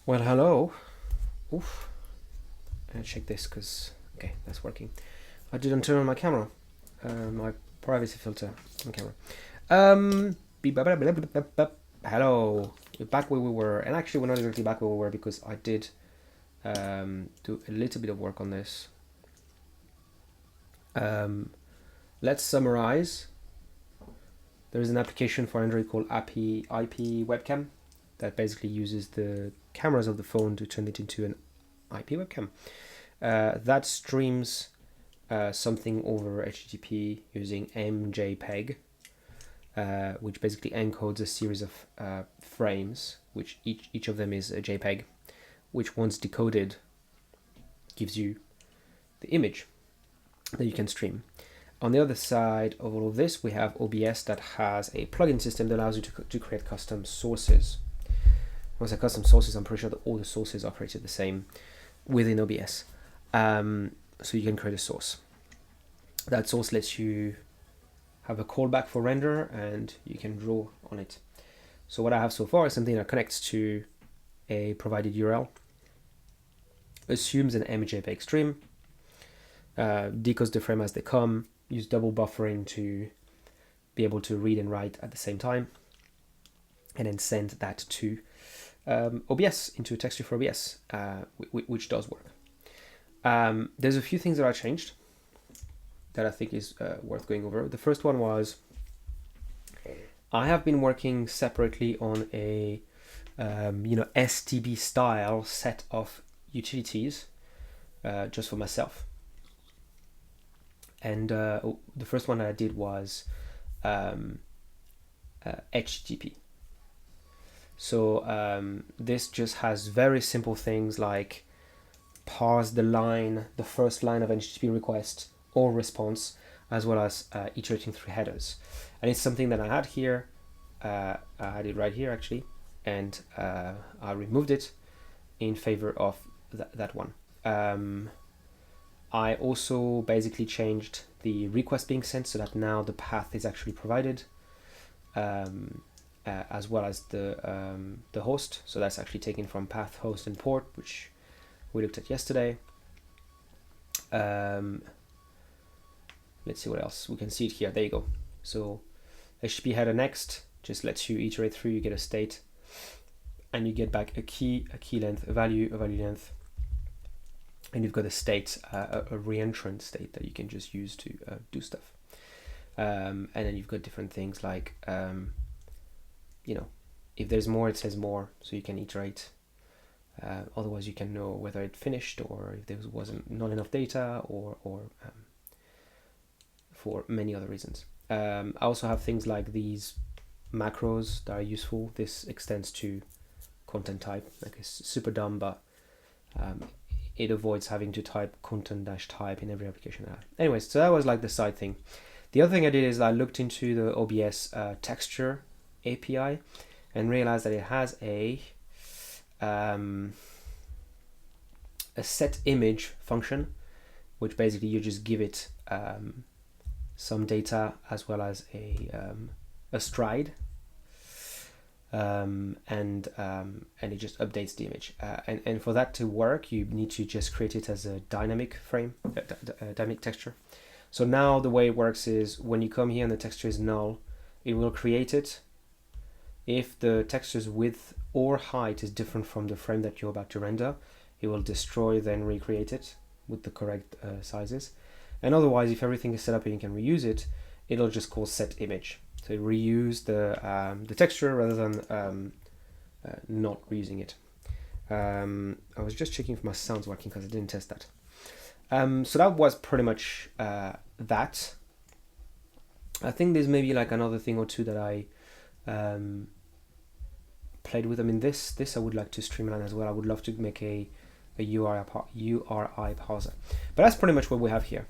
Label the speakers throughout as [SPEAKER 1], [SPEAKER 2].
[SPEAKER 1] Well, hello. Oof. Check this because, okay, that's working. I didn't turn on my camera, my privacy filter on camera. Hello. We're back where we were, and actually we're not exactly back where we were because I did do a little bit of work on this. Let's summarize. There is an application for Android called IP Webcam that basically uses the cameras of the phone to turn it into an IP webcam. That streams something over HTTP using MJPEG, which basically encodes a series of frames, which each of them is a JPEG, which once decoded gives you the image that you can stream. On the other side of all of this, we have OBS that has a plugin system that allows you to create custom sources. When I say custom sources, I'm pretty sure that all the sources are created the same within OBS. So you can create a source. That source lets you have a callback for render and you can draw on it. So what I have so far is something that connects to a provided URL, assumes an MJPEG stream, decodes the frame as they come, use double buffering to be able to read and write at the same time, and then send that to OBS, into a texture for OBS, which does work. There's a few things that I changed that I think is worth going over. The first one was I have been working separately on a STB style set of utilities just for myself. And the first one that I did was HTTP. So this just has very simple things like parse the first line of HTTP request or response, as well as iterating through headers. And it's something that I had here. I had it right here actually, and I removed it in favor of that one. I also basically changed the request being sent so that now the path is actually provided, as well as the host. So that's actually taken from path, host, and port, which we looked at yesterday. Let's see what else. We can see it here. There you go. So HTTP header next just lets you iterate through. You get a state, and you get back a key length, a value length. And you've got a state, a reentrant state that you can just use to do stuff. And then you've got different things like, if there's more, it says more, so you can iterate. Otherwise, you can know whether it finished or if there wasn't not enough data, or for many other reasons. I also have things like these macros that are useful. This extends to content type. Like, it's super dumb, but it avoids having to type content-type in every application. Anyways, so that was like the side thing. The other thing I did is I looked into the OBS texture API and realized that it has a set image function, which basically you just give it some data as well as a stride, and it just updates the image. And for that to work, you need to just create it as a dynamic frame, dynamic texture. So now the way it works is when you come here and the texture is null, it will create it. If the texture's width or height is different from the frame that you're about to render, it will destroy, then recreate it with the correct sizes. And otherwise, if everything is set up and you can reuse it, it'll just call set image. So reuse the texture rather than not reusing it. I was just checking if my sound's working because I didn't test that. So that was pretty much that. I think there's maybe like another thing or two that I played with. I mean, this I would like to streamline as well. I would love to make a URI parser, but that's pretty much what we have here.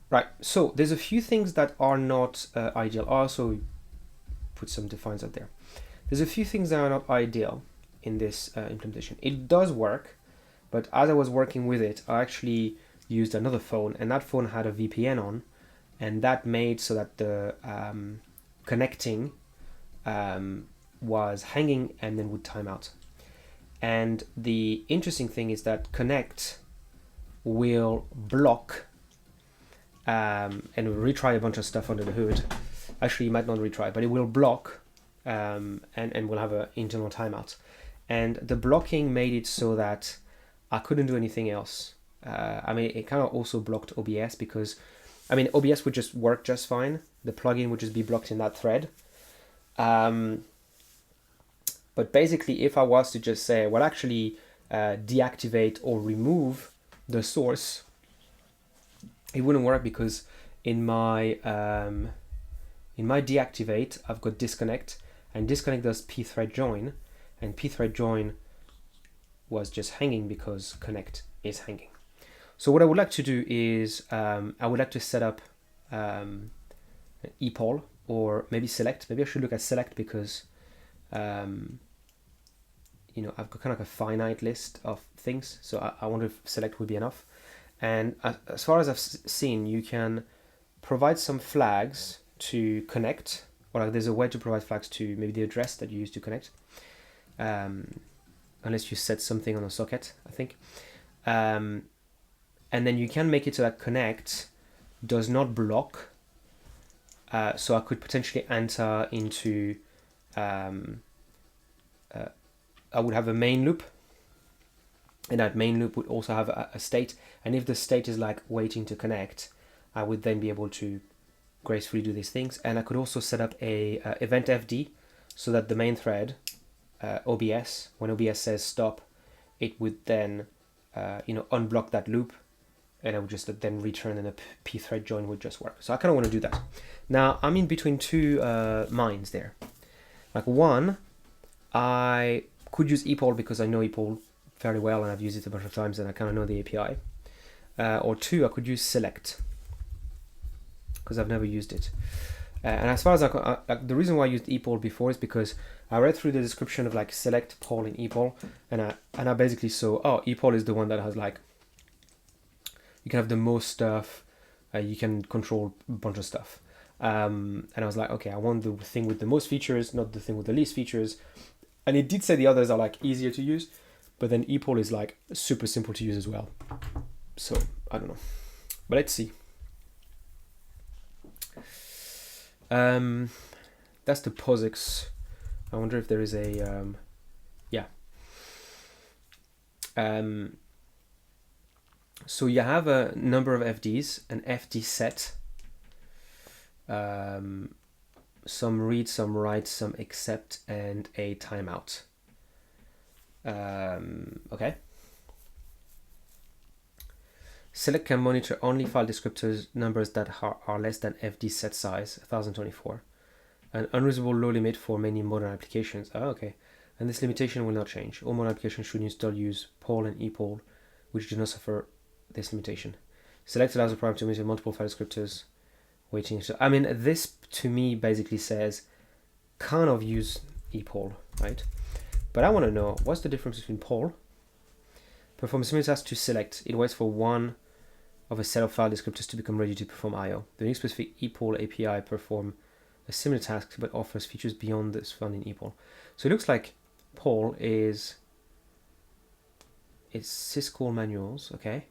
[SPEAKER 1] Right, so there's a few things that are not ideal. I also put some defines out there. There's a few things that are not ideal in this implementation. It does work, but as I was working with it, I actually used another phone, and that phone had a VPN on, and that made so that the connecting was hanging and then would time out. And the interesting thing is that connect will block and retry a bunch of stuff under the hood. Actually, you might not retry, but it will block and we'll have an internal timeout. And the blocking made it so that I couldn't do anything else. I mean, it kind of also blocked OBS because, I mean, OBS would just work just fine. The plugin would just be blocked in that thread. But basically, if I was to just say, well, actually deactivate or remove the source, it wouldn't work because in my deactivate, I've got disconnect, and disconnect does pthread join, and pthread join was just hanging because connect is hanging. So what I would like to do is I would like to set up an epoll, or maybe select. Maybe I should look at select because you know, I've got kind of a finite list of things, so I wonder if select would be enough. And as far as I've seen, you can provide some flags to connect, or like there's a way to provide flags to maybe the address that you use to connect, unless you set something on a socket, I think. And then you can make it so that connect does not block. So I could potentially enter into, I would have a main loop, and that main loop would also have a state. And if the state is like waiting to connect, I would then be able to gracefully do these things. And I could also set up a event FD so that the main thread, OBS, when OBS says stop, it would then you know, unblock that loop, and I would just then return, and a pthread join would just work. So I kind of want to do that. Now I'm in between two minds there. Like one, I could use epoll because I know epoll fairly well and I've used it a bunch of times and I kind of know the API. Or two, I could use select because I've never used it. And as far as the reason why I used epoll before is because I read through the description of like select, poll, and epoll, and I basically saw, oh, epoll is the one that has like, you can have the most stuff, you can control a bunch of stuff. And I was like, okay, I want the thing with the most features, not the thing with the least features. And it did say the others are like easier to use, but then epoll is like super simple to use as well. So I don't know, but let's see. That's the POSIX. I wonder if there is a yeah. So you have a number of FDs, an FD set, some read, some write, some accept, and a timeout. Okay. Select can monitor only file descriptors numbers that are less than FD set size, 1024. An unreasonable low limit for many modern applications. Oh, okay. And this limitation will not change. All modern applications should still use poll and epoll, which do not suffer this limitation. Select allows the program to monitor multiple file descriptors. Waiting. So, I mean, this to me basically says kind of use epoll, right? But I want to know what's the difference between poll. Perform a similar task to select. It waits for one of a set of file descriptors to become ready to perform I/O. The unique specific epoll API perform a similar task but offers features beyond this found in epoll. So it looks like poll is syscall manuals, okay?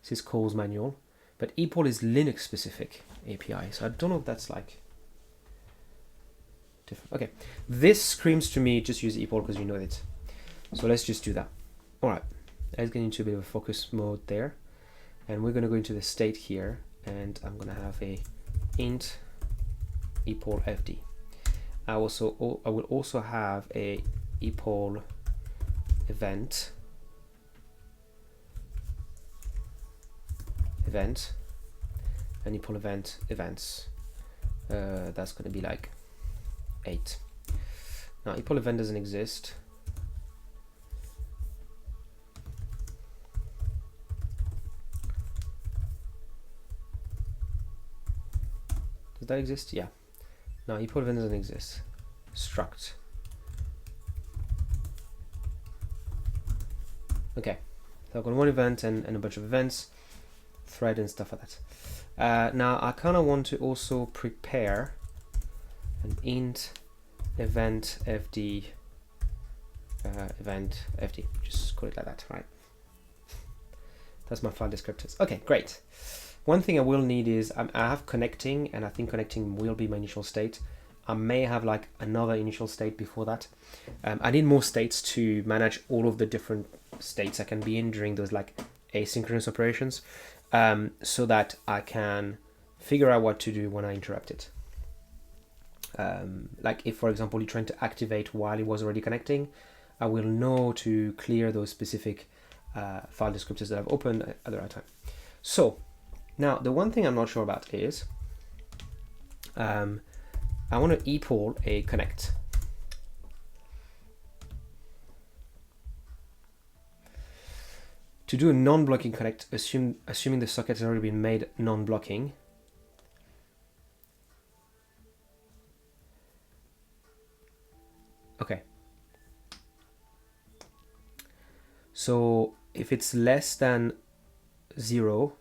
[SPEAKER 1] Syscall's manual, but epoll is Linux specific API. So I don't know if that's like different. Okay, this screams to me just use epoll because you know it. So let's just do that. All right, let's get into a bit of a focus mode there. And we're going to go into the state here, and I'm going to have a int epoll fd. I will also have a epoll event, and epoll event events. That's going to be like 8. Now epoll event doesn't exist. Does that exist? Yeah. No, epoll event doesn't exist. Struct. Okay. So I've got one event and a bunch of events, thread and stuff like that. Now I kind of want to also prepare an int event fd event fd. Just call it like that, right? That's my file descriptors. Okay, great. One thing I will need is I have connecting, and I think connecting will be my initial state. I may have like another initial state before that. I need more states to manage all of the different states I can be in during those like asynchronous operations, so that I can figure out what to do when I interrupt it. Like if, for example, you're trying to activate while it was already connecting, I will know to clear those specific file descriptors that I've opened at the right time. So now the one thing I'm not sure about is I want to epoll a connect. To do a non-blocking connect, assuming the socket has already been made non-blocking, okay. So if it's less than 0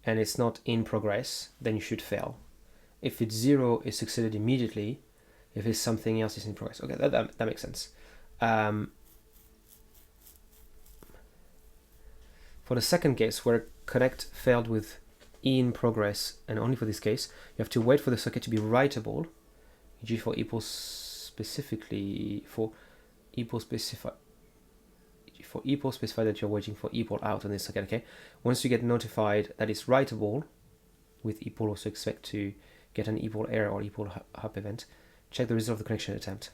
[SPEAKER 1] and it's not in progress, then you should fail. If it's 0, it's succeeded immediately. If it's something else, it's in progress. Okay, that makes sense. For the second case, where connect failed with in progress, and only for this case, you have to wait for the socket to be writable, e.g. for epoll specifically, for epoll specify that you're waiting for epoll out on this socket, okay? Once you get notified that it's writable, with epoll also expect to get an epoll error or epoll hop event, check the result of the connection attempt.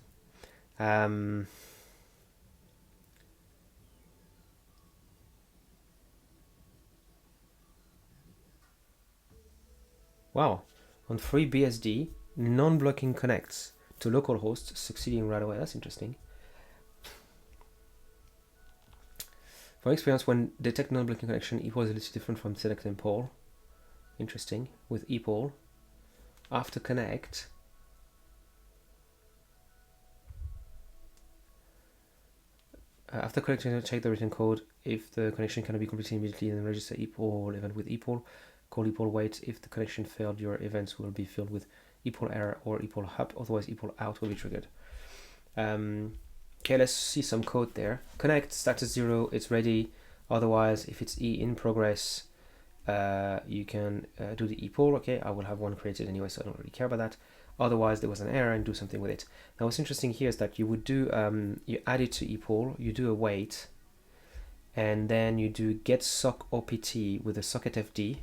[SPEAKER 1] Wow, on FreeBSD, non-blocking connects to localhost succeeding right away. That's interesting. For experience, when detect non-blocking connection, epoll is a little different from select and poll. Interesting. With epoll, after connect, after connecting, check the written code. If the connection cannot be completed immediately, then register epoll event with epoll. Call epoll wait. If the connection failed, your events will be filled with epoll error or epoll hop. Otherwise, epoll out will be triggered. Okay, let's see some code there. Connect status 0. It's ready. Otherwise, if it's in progress, you can do the epoll. Okay, I will have one created anyway, so I don't really care about that. Otherwise, there was an error and do something with it. Now, what's interesting here is that you would do you add it to epoll. You do a wait, and then you do get sock opt with a socket fd.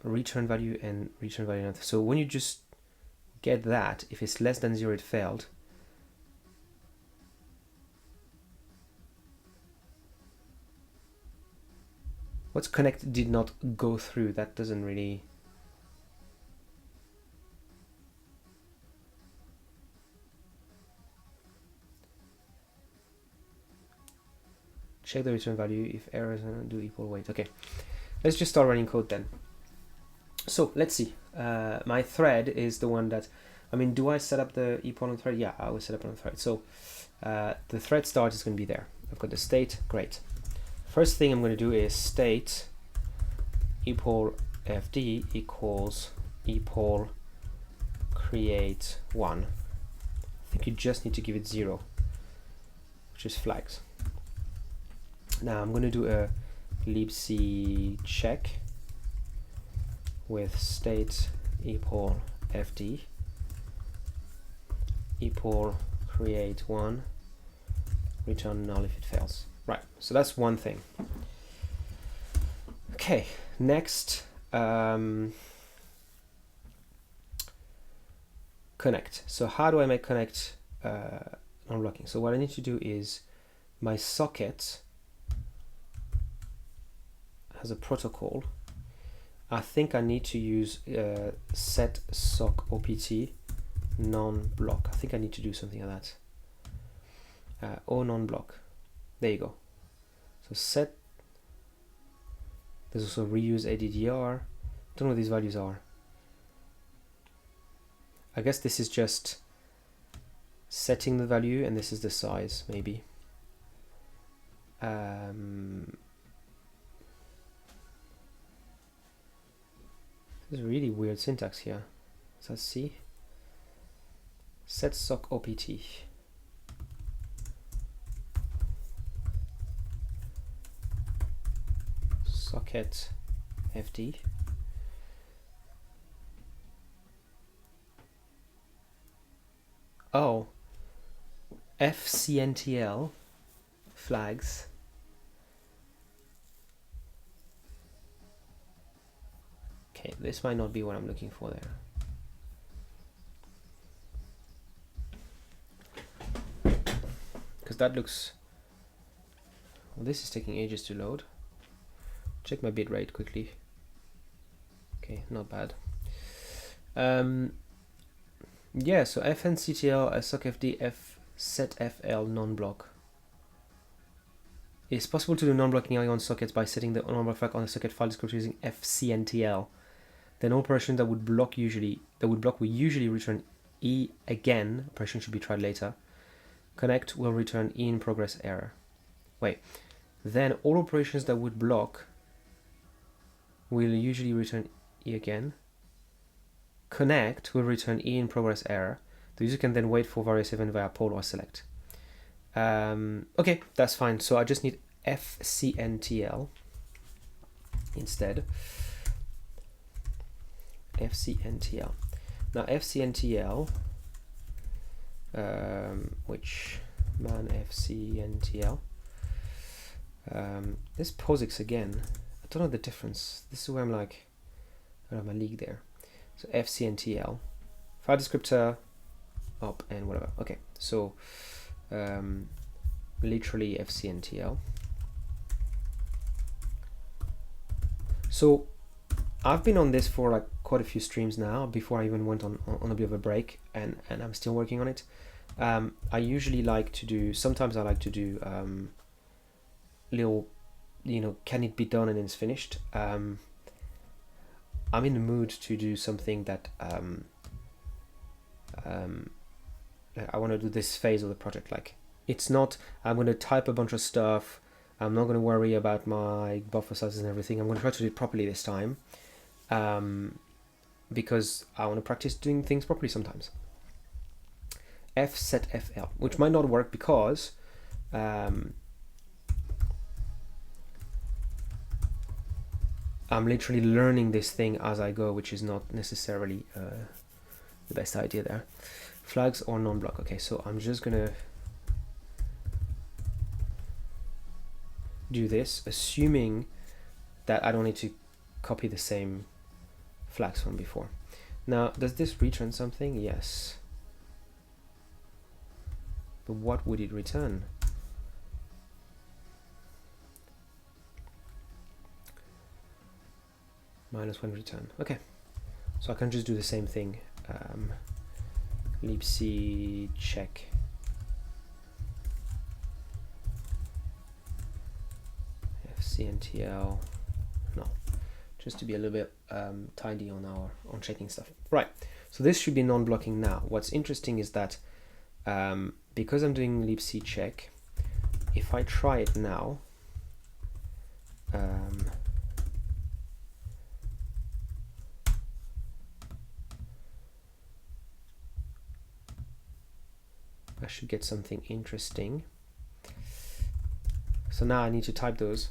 [SPEAKER 1] Return value and return value. So when you just get that, if it's less than 0, it failed. What's connect did not go through? That doesn't really. Check the return value. If errors do epoll wait. Okay, let's just start running code then. So let's see. My thread is the one that, I mean, do I set up the epoll on thread? Yeah, I will set up on thread. So the thread start is going to be there. I've got the state. Great. First thing I'm going to do is state epoll fd equals epoll create 1. I think you just need to give it 0, which is flags. Now I'm going to do a libc check with state epoll fd epoll create 1 return null if it fails. Right, so that's one thing. Okay, next, connect. So how do I make connect non-blocking? So what I need to do is my socket has a protocol. I think I need to use set sock opt non-block. I think I need to do something like that. O non-block. There you go. So set. There's also reuse ADDR. Don't know what these values are. I guess this is just setting the value, and this is the size, maybe. There's really weird syntax here. So let's see. set sock opt socket fd. Oh, fcntl flags. Okay, this might not be what I'm looking for there. Because that looks... Well, this is taking ages to load. Check my bitrate quickly. Okay, not bad. Yeah, so fnctl sockfd f setfl non-block. It's possible to do non-blocking on sockets by setting the non-block flag on the socket file descriptor using fcntl. Then operation that would block will usually return E again. Operation should be tried later. Connect will return E in progress error. Wait. Then all operations that would block will usually return E again. Connect will return E in progress error. The user can then wait for various events via poll or select. Okay, that's fine. So I just need fcntl instead. fcntl. Now fcntl, which man fcntl, this POSIX again, I don't know the difference. This is where I'm like, I don't have my league there. So fcntl, file descriptor, up and whatever. Okay, so literally fcntl. So I've been on this for like quite a few streams now before I even went on a bit of a break, and I'm still working on it. I usually like to do, sometimes I like to do little, can it be done and it's finished. I'm in the mood to do something that I want to do this phase of the project. Like, it's not, I'm going to type a bunch of stuff, I'm not going to worry about my buffer sizes and everything. I'm going to try to do it properly this time. Because I want to practice doing things properly sometimes. fsetfl, which might not work because I'm literally learning this thing as I go, which is not necessarily the best idea there. Flags or non-block. Okay, so I'm just gonna do this, assuming that I don't need to copy the same flags from before. Now, does this return something? Yes. But what would it return? -1 return. Okay. So I can just do the same thing. libc check. fcntl. No. Just to be a little bit tidy on checking stuff. Right, so this should be non-blocking now. What's interesting is that because I'm doing libc check, if I try it now, I should get something interesting. So now I need to type those.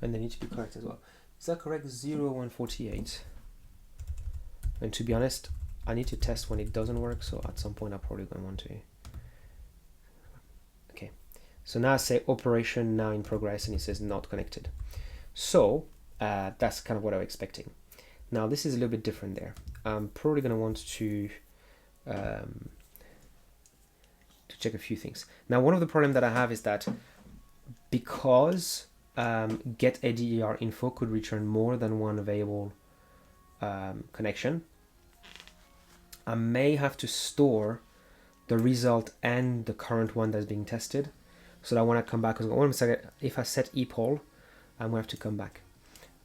[SPEAKER 1] And they need to be correct as well. Is that correct? 0148. And to be honest, I need to test when it doesn't work, so at some point I'm probably going to want to. Okay, so now I say operation now in progress, and it says not connected. So that's kind of what I'm expecting. Now this is a little bit different there. I'm probably going to want to check a few things. Now, one of the problems that I have is that because get ADER info could return more than one available connection, I may have to store the result and the current one that's being tested, so that when I come back, because wait a second, if I set epoll, I'm gonna have to come back.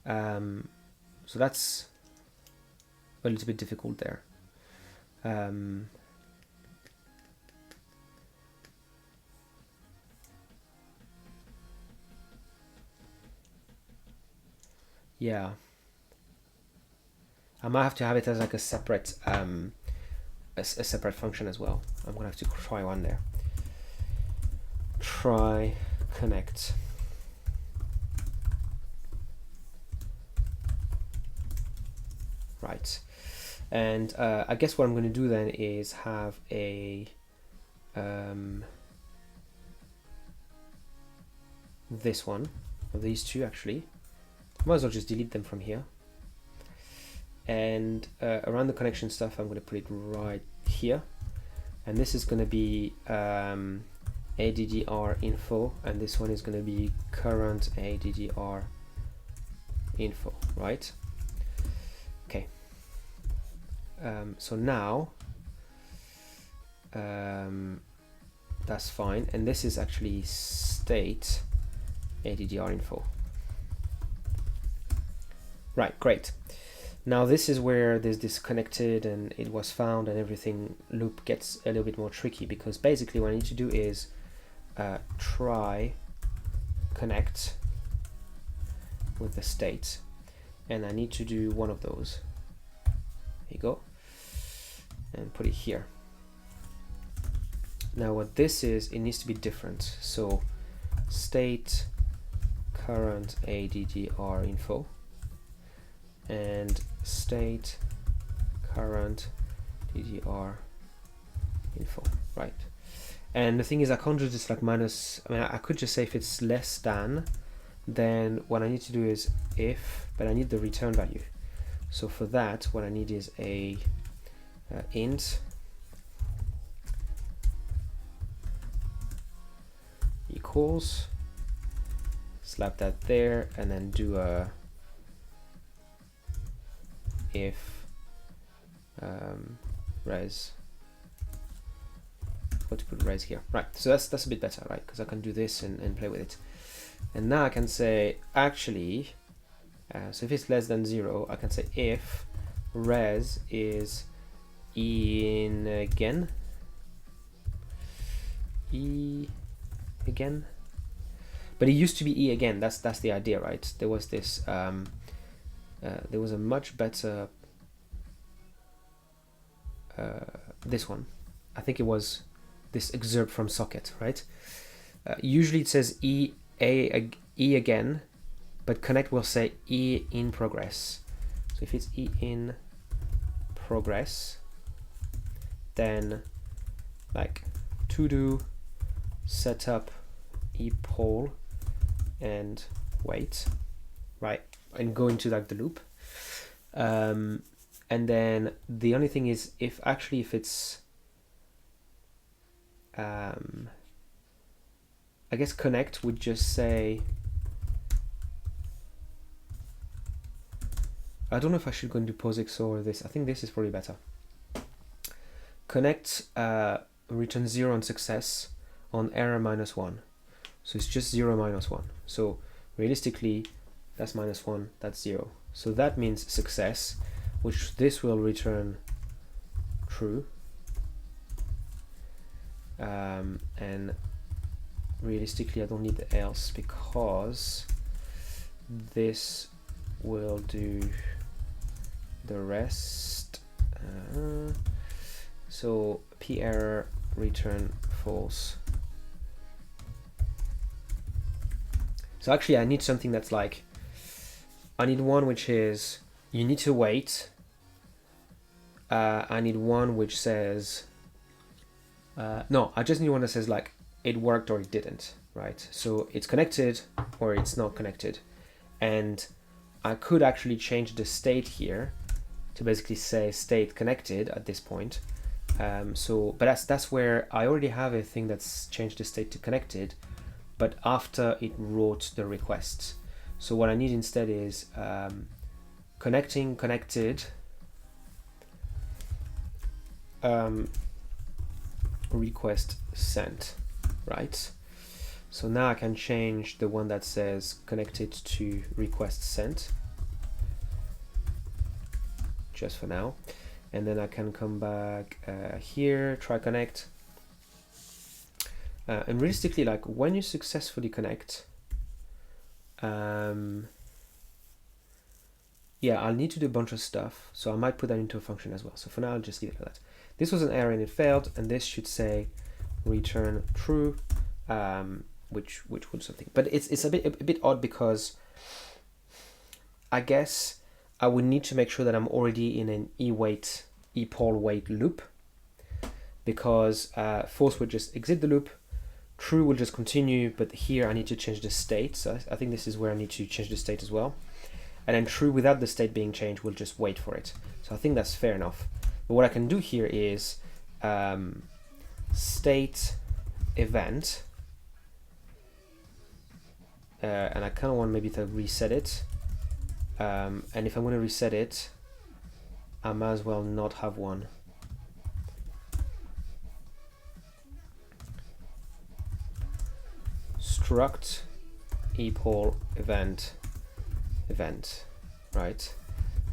[SPEAKER 1] So that's a little bit difficult there. Yeah. I might have to have it as like a separate a separate function as well. I'm gonna have to try one there. Try connect. Right, and I guess what I'm going to do then is have a this one, or these two actually. Might as well just delete them from here. And around the connection stuff, I'm going to put it right here, and this is going to be ADDR info, and this one is going to be current ADDR info, right? Okay. So now that's fine, and this is actually state ADDR info. Right, great. Now this is where there's disconnected and it was found and everything loop gets a little bit more tricky, because basically what I need to do is try connect with the state, and I need to do one of those. There you go, and put it here. Now what this is, it needs to be different. So state current ADDR info and state current DDR info, right? And the thing is, I can't do this like minus, I mean, I could just say if it's less than, then what I need to do is if, but I need the return value. So for that, what I need is a int equals, slap that there, and then do a if res. Got to put res here, right? So that's a bit better, right? Because I can do this and play with it. And now I can say actually, so if it's less than 0, I can say if res is in again, e again, but it used to be e again. That's the idea, right? There was this there was a much better this one. I think it was this excerpt from socket, right? Usually it says e again, but connect will say e in progress. So if it's e in progress, then like to do setup epoll and wait, right? And go into like the loop. And then the only thing is if it's I guess connect would just say, I don't know if I should go into POSIX or this. I think this is probably better. Connect return 0 on success, on error -1. So it's just 0 -1. So realistically, that's -1, that's 0. So that means success, which this will return true. And realistically, I don't need the else, because this will do the rest. So p error return false. So actually I need something that's like, I need one which is you need to wait. I need one which says no, I just need one that says like it worked or it didn't, right? So it's connected or it's not connected. And I could actually change the state here to basically say state connected at this point. But that's where I already have a thing that's changed the state to connected, but after it wrote the request. So what I need instead is connecting connected request sent, right? So now I can change the one that says connected to request sent, just for now. And then I can come back here, try connect. And realistically, like when you successfully connect, yeah, I'll need to do a bunch of stuff, so I might put that into a function as well. So for now, I'll just leave it like that. This was an error and it failed, and this should say return true, which would something. But it's a bit odd because I guess I would need to make sure that I'm already in an epoll wait loop, because false would just exit the loop, true will just continue, but here I need to change the state. So I think this is where I need to change the state as well. And then true without the state being changed will just wait for it. So I think that's fair enough. But what I can do here is state event, and I kind of want maybe to reset it. And if I'm going to reset it, I might as well not have one. Struct epoll event, right?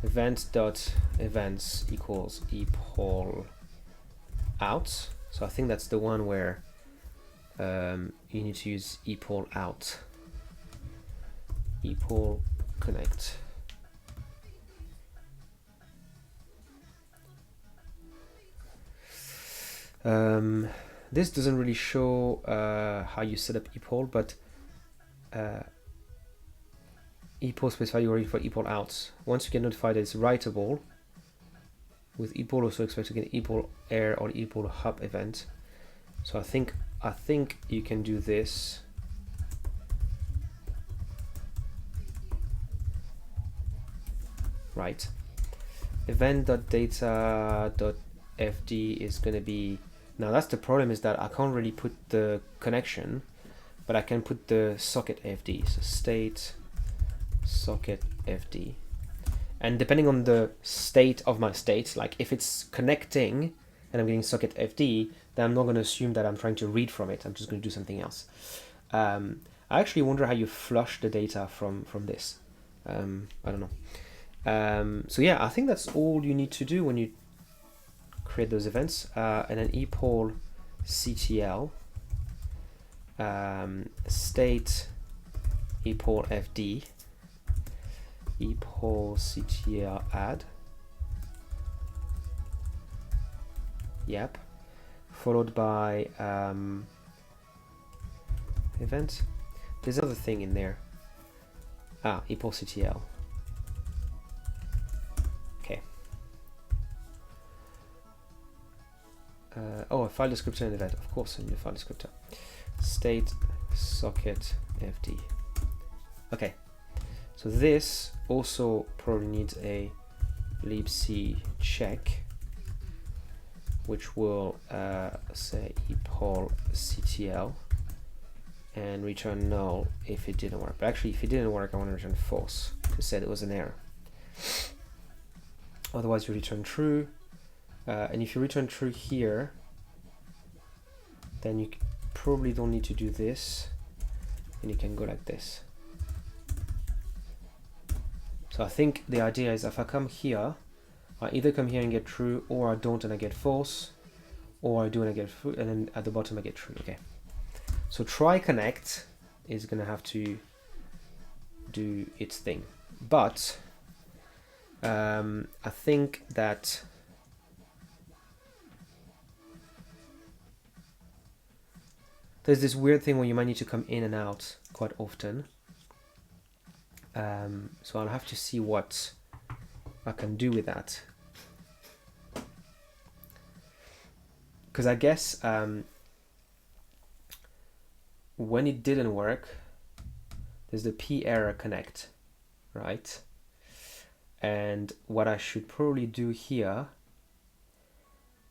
[SPEAKER 1] Event dot events equals epoll out. So I think that's the one where you need to use epoll out, epoll connect. This doesn't really show how you set up epoll, but epoll specify you're ready for epoll out. Once you get notified that it's writable, with epoll also expect to get epoll error or epoll hub event. So I think you can do this. Right. Event.data.fd is going to be, now that's the problem, is that I can't really put the connection, but I can put the socket fd. So state socket fd, and depending on the state of my state, like if it's connecting and I'm getting socket fd, then I'm not going to assume that I'm trying to read from it. I'm just going to do something else. I actually wonder how you flush the data from this. I don't know. So yeah, I think that's all you need to do when you create those events. And then epoll ctl, state epoll fd, epoll ctl add, yep, followed by event. There's another thing in there. Epoll ctl. Okay. A file descriptor and event. Of course, I need a file descriptor. State socket fd. Okay. So this also probably needs a libc check, which will say epoll ctl and return null if it didn't work. But actually, if it didn't work, I want to return false to say it was an error. Otherwise, you return true. And if you return true here, then you probably don't need to do this, and you can go like this. So I think the idea is if I come here, I either come here and get true, or I don't and I get false, or I do and I get true, and then at the bottom I get true. Okay. So try connect is going to have to do its thing, but I think that there's this weird thing where you might need to come in and out quite often. So I'll have to see what I can do with that. Because I guess when it didn't work, there's the p error connect, right? And what I should probably do here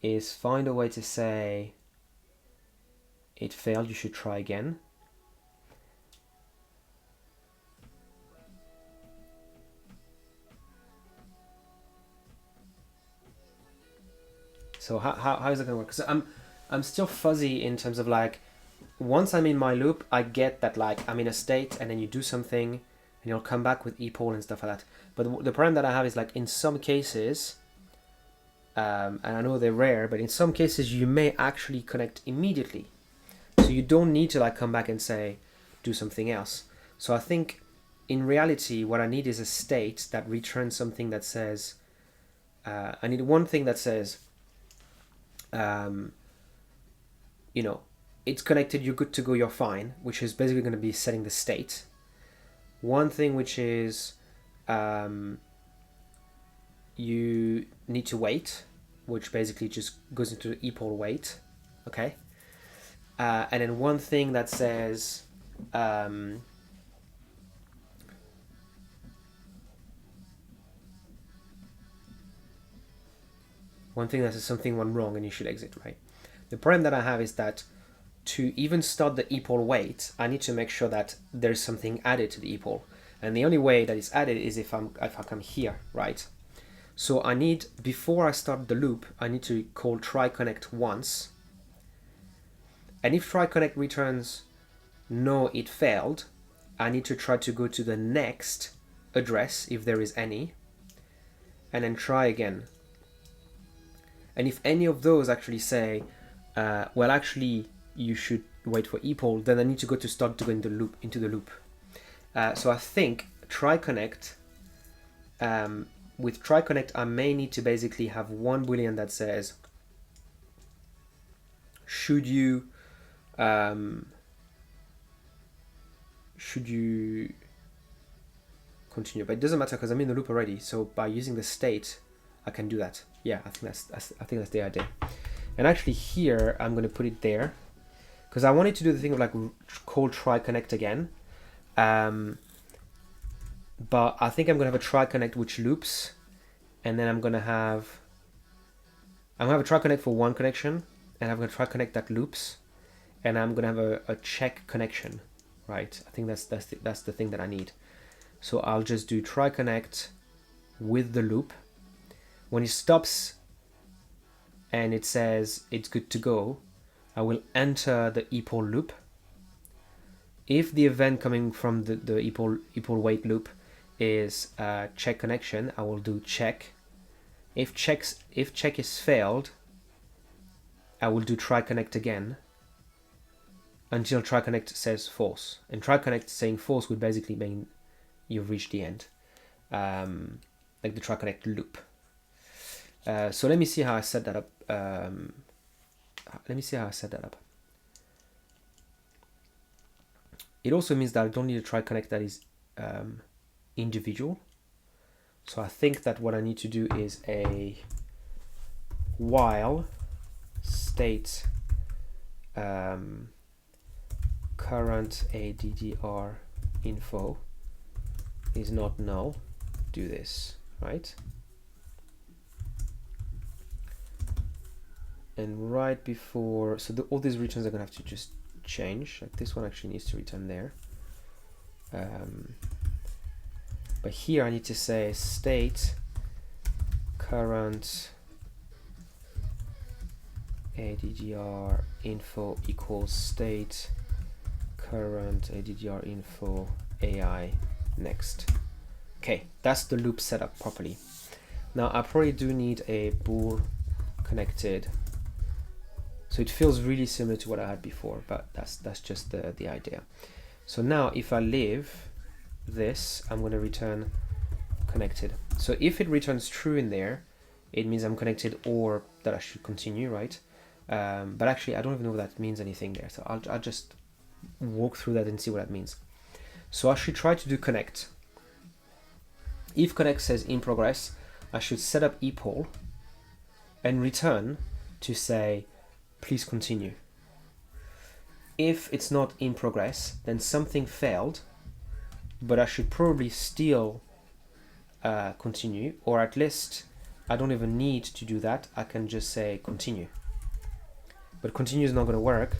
[SPEAKER 1] is find a way to say it failed, you should try again. So how is it gonna work? Because I'm still fuzzy in terms of like, once I'm in my loop, I get that like I'm in a state and then you do something and you'll come back with epoll and stuff like that. But the problem that I have is like in some cases, and I know they're rare, but in some cases you may actually connect immediately. So you don't need to like come back and say, do something else. So I think in reality, what I need is a state that returns something that says, I need one thing that says, you know, it's connected, you're good to go, you're fine, which is basically going to be setting the state. One thing which is, you need to wait, which basically just goes into the epoll wait, okay? And then one thing that says, one thing that says something went wrong and you should exit, right? The problem that I have is that to even start the epoll wait, I need to make sure that there's something added to the epoll. And the only way that it's added is if I come here, right? So I need, before I start the loop, I need to call try connect once. And if try connect returns no, it failed, I need to try to go to the next address, if there is any, and then try again. And if any of those actually say, well, actually, you should wait for epoll, then I need to go to start to go into the loop. So I think try connect, with try connect, I may need to basically have one boolean that says, should you continue? But it doesn't matter because I'm in the loop already. So by using the state, I can do that. Yeah, I think that's the idea. And actually here, I'm going to put it there because I wanted to do the thing of like call try connect again. But I think I'm going to have a try connect which loops, and then I'm going to have a try connect for one connection, and I'm going to try connect that loops, and I'm going to have a check connection, right? I think that's the thing that I need. So I'll just do try connect with the loop. When it stops and it says it's good to go, I will enter the epoll loop. If the event coming from the epoll wait loop is check connection, I will do check. If check is failed, I will do try connect again until try connect says false. And try connect saying false would basically mean you've reached the end, like the try connect loop. So let me see how I set that up. It also means that I don't need a try connect that is individual. So I think that what I need to do is a while state current ADDR info is not null. Do this, right? And right before, so all these returns are gonna have to just change. Like this one actually needs to return there. But here I need to say state current ADDR info equals state current ADDR info AI next. Okay, that's the loop set up properly. Now I probably do need a bool connected. So it feels really similar to what I had before, but that's just the idea. So now if I leave this, I'm going to return connected. So if it returns true in there, it means I'm connected or that I should continue, right? But actually, I don't even know if that means anything there. So I'll just walk through that and see what that means. So I should try to do connect. If connect says in progress, I should set up epoll and return to say, please continue. If it's not in progress, then something failed, but I should probably still continue, or at least I don't even need to do that. I can just say continue. But continue is not going to work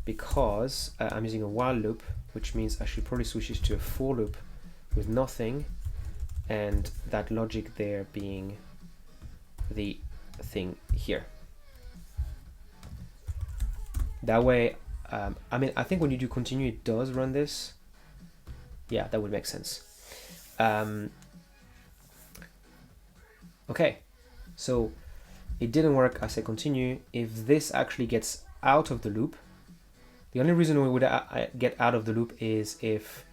[SPEAKER 1] because I'm using a while loop, which means I should probably switch it to a for loop with nothing, and that logic there being the thing here. That way, I mean, I think when you do continue, it does run this. Yeah, that would make sense. Okay, so it didn't work. I say continue. If this actually gets out of the loop, the only reason we would get out of the loop is if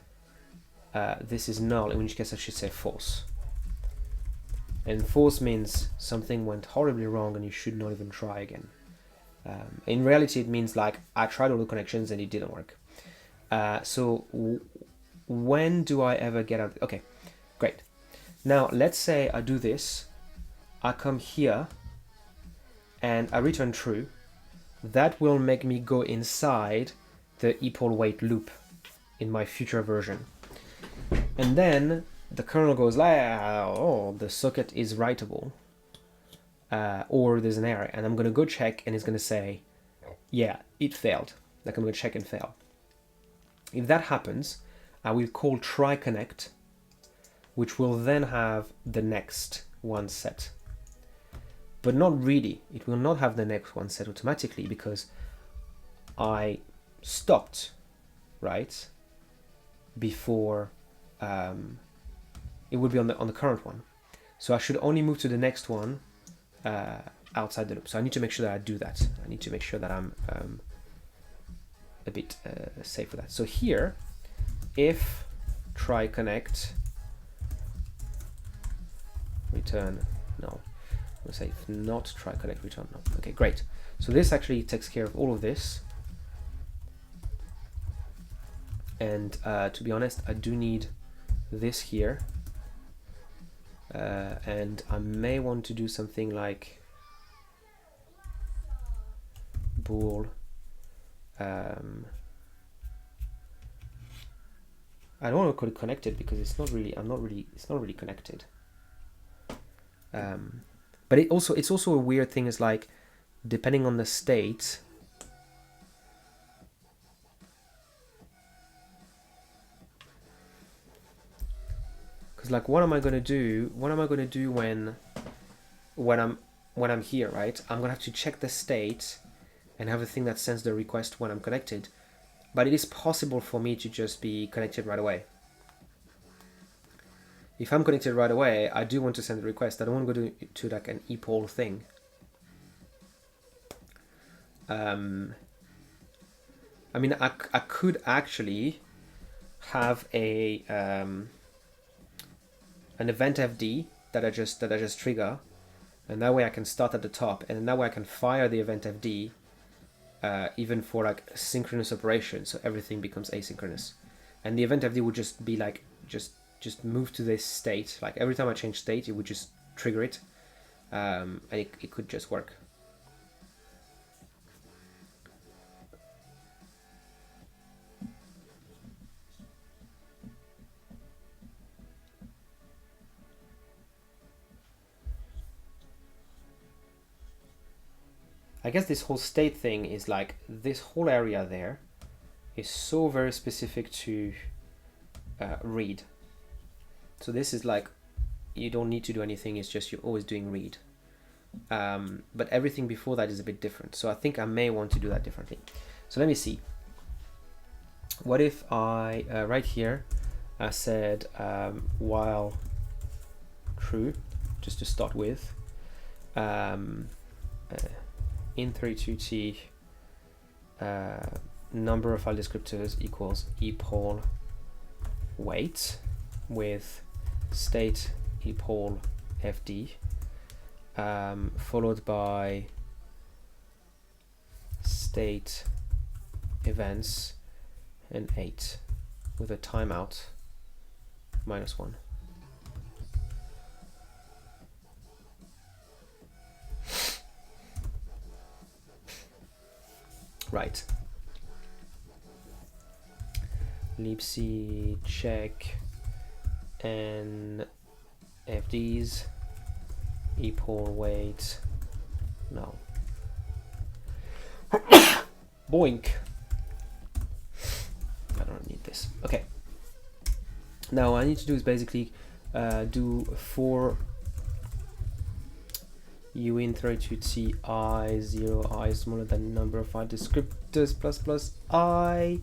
[SPEAKER 1] this is null, in which case I should say false. And false means something went horribly wrong and you should not even try again. In reality, it means like I tried all the connections and it didn't work. So when do I ever get out? Okay, great. Now let's say I do this. I come here and I return true. That will make me go inside the epoll wait loop in my future version. And then the kernel goes like, oh, the socket is writable. Or there's an error, and I'm going to go check, and it's going to say, yeah, it failed. Like I'm going to check and fail. If that happens, I will call try connect, which will then have the next one set. But not really. It will not have the next one set automatically because I stopped, right, before it would be on the current one. So I should only move to the next one outside the loop. So I need to make sure that I do that. I need to make sure that I'm a bit safe with that. So here, if try connect return no. Let's say if not try connect return no. Okay, great. So this actually takes care of all of this. And to be honest, I do need this here. And I may want to do something like bool. I don't want to call it connected because it's not really. It's not really connected. But it's also a weird thing. Is like depending on the state. Because like, what am I going to do? What am I going to do when I'm here, right? I'm going to have to check the state and have a thing that sends the request when I'm connected. But it is possible for me to just be connected right away. If I'm connected right away, I do want to send a request. I don't want to go to like an epoll thing. I mean, I could actually have a an event FD that I just trigger, and that way I can start at the top, and that way I can fire the event FD even for like synchronous operations, so everything becomes asynchronous, and the event FD would just be like just move to this state. Like every time I change state, it would just trigger it, and it could just work. I guess this whole state thing is like this whole area there is so very specific to read. So this is like, you don't need to do anything, it's just you're always doing read. But everything before that is a bit different. So I think I may want to do that differently. So let me see. What if I, right here, I said while true, just to start with, in32t number of file descriptors equals epoll wait with state epoll fd followed by state events and 8 with a timeout -1. Right. libc check and fds epoll wait no. Boink. I don't need this. Okay. Now what I need to do is basically do for uin32t I 0 I smaller than number of file descriptors plus I,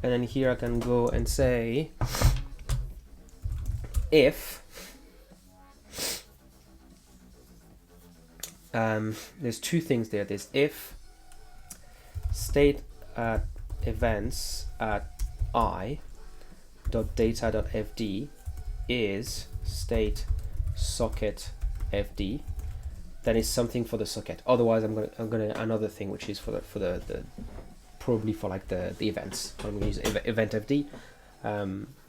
[SPEAKER 1] and then here I can go and say if there's two things there. There's if state at events at I .data.fd is state socket fd, then it's something for the socket. Otherwise, I'm gonna another thing which is for the probably for like the events. I'm gonna use event fd.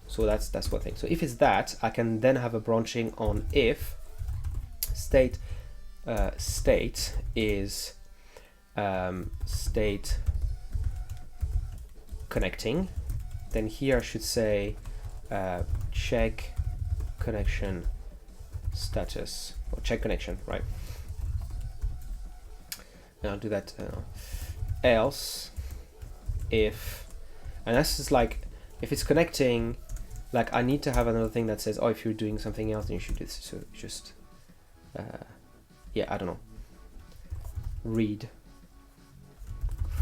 [SPEAKER 1] So that's one thing. So if it's that, I can then have a branching on if state is state connecting. Then here I should say check connection status, or check connection, right? And I'll do that. Else, if, and that's just like, if it's connecting, like I need to have another thing that says, oh, if you're doing something else, then you should do this. So just, yeah, I don't know. Read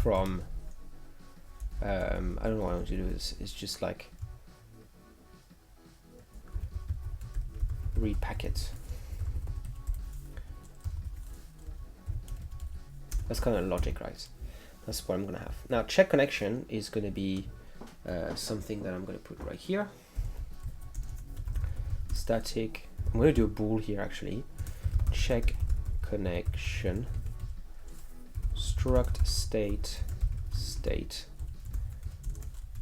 [SPEAKER 1] from, I don't know what I want to do. It's just like read packet. That's kind of logic, right? That's what I'm gonna have. Now check connection is gonna be something that I'm gonna put right here. Static, I'm gonna do a bool here actually. Check connection struct state.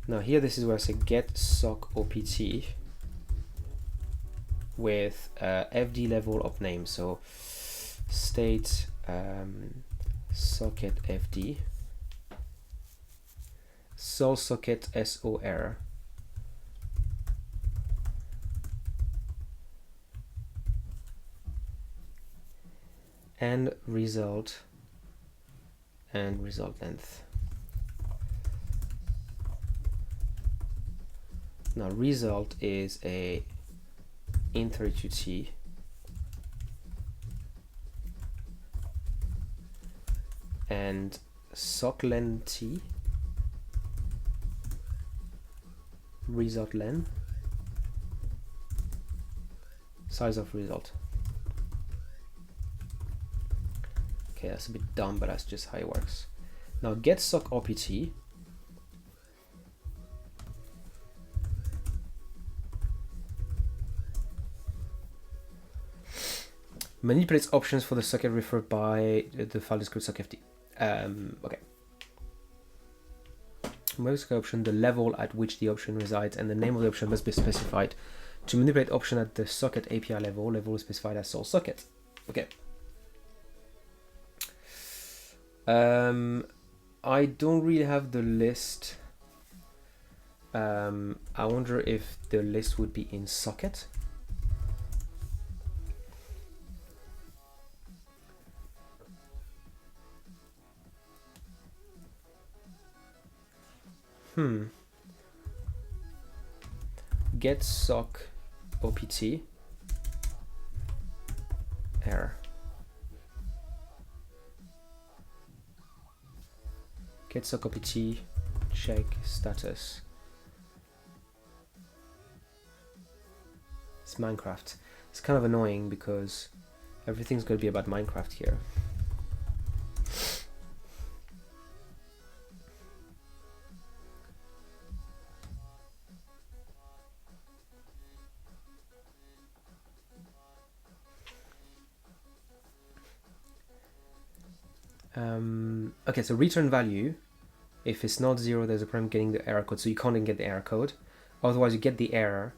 [SPEAKER 1] Now here, this is where I say get sock opt with fd level of name. So state socket fd sol socket SOR and result length. Now result is a int32t and socklen t result len size of result. Okay, that's a bit dumb, but that's just how it works. Now get sock opt manipulates options for the socket referred by the file descriptor sockfd. Okay. Most option, the level at which the option resides and the name of the option must be specified. To manipulate option at the socket API level is specified as source socket. Okay. I don't really have the list. I wonder if the list would be in socket. Get sock opt error. Get sock opt check status. It's Minecraft. It's kind of annoying because everything's going to be about Minecraft here. Okay, so return value, if it's not 0, there's a problem getting the error code, so you can't even get the error code. Otherwise, you get the error.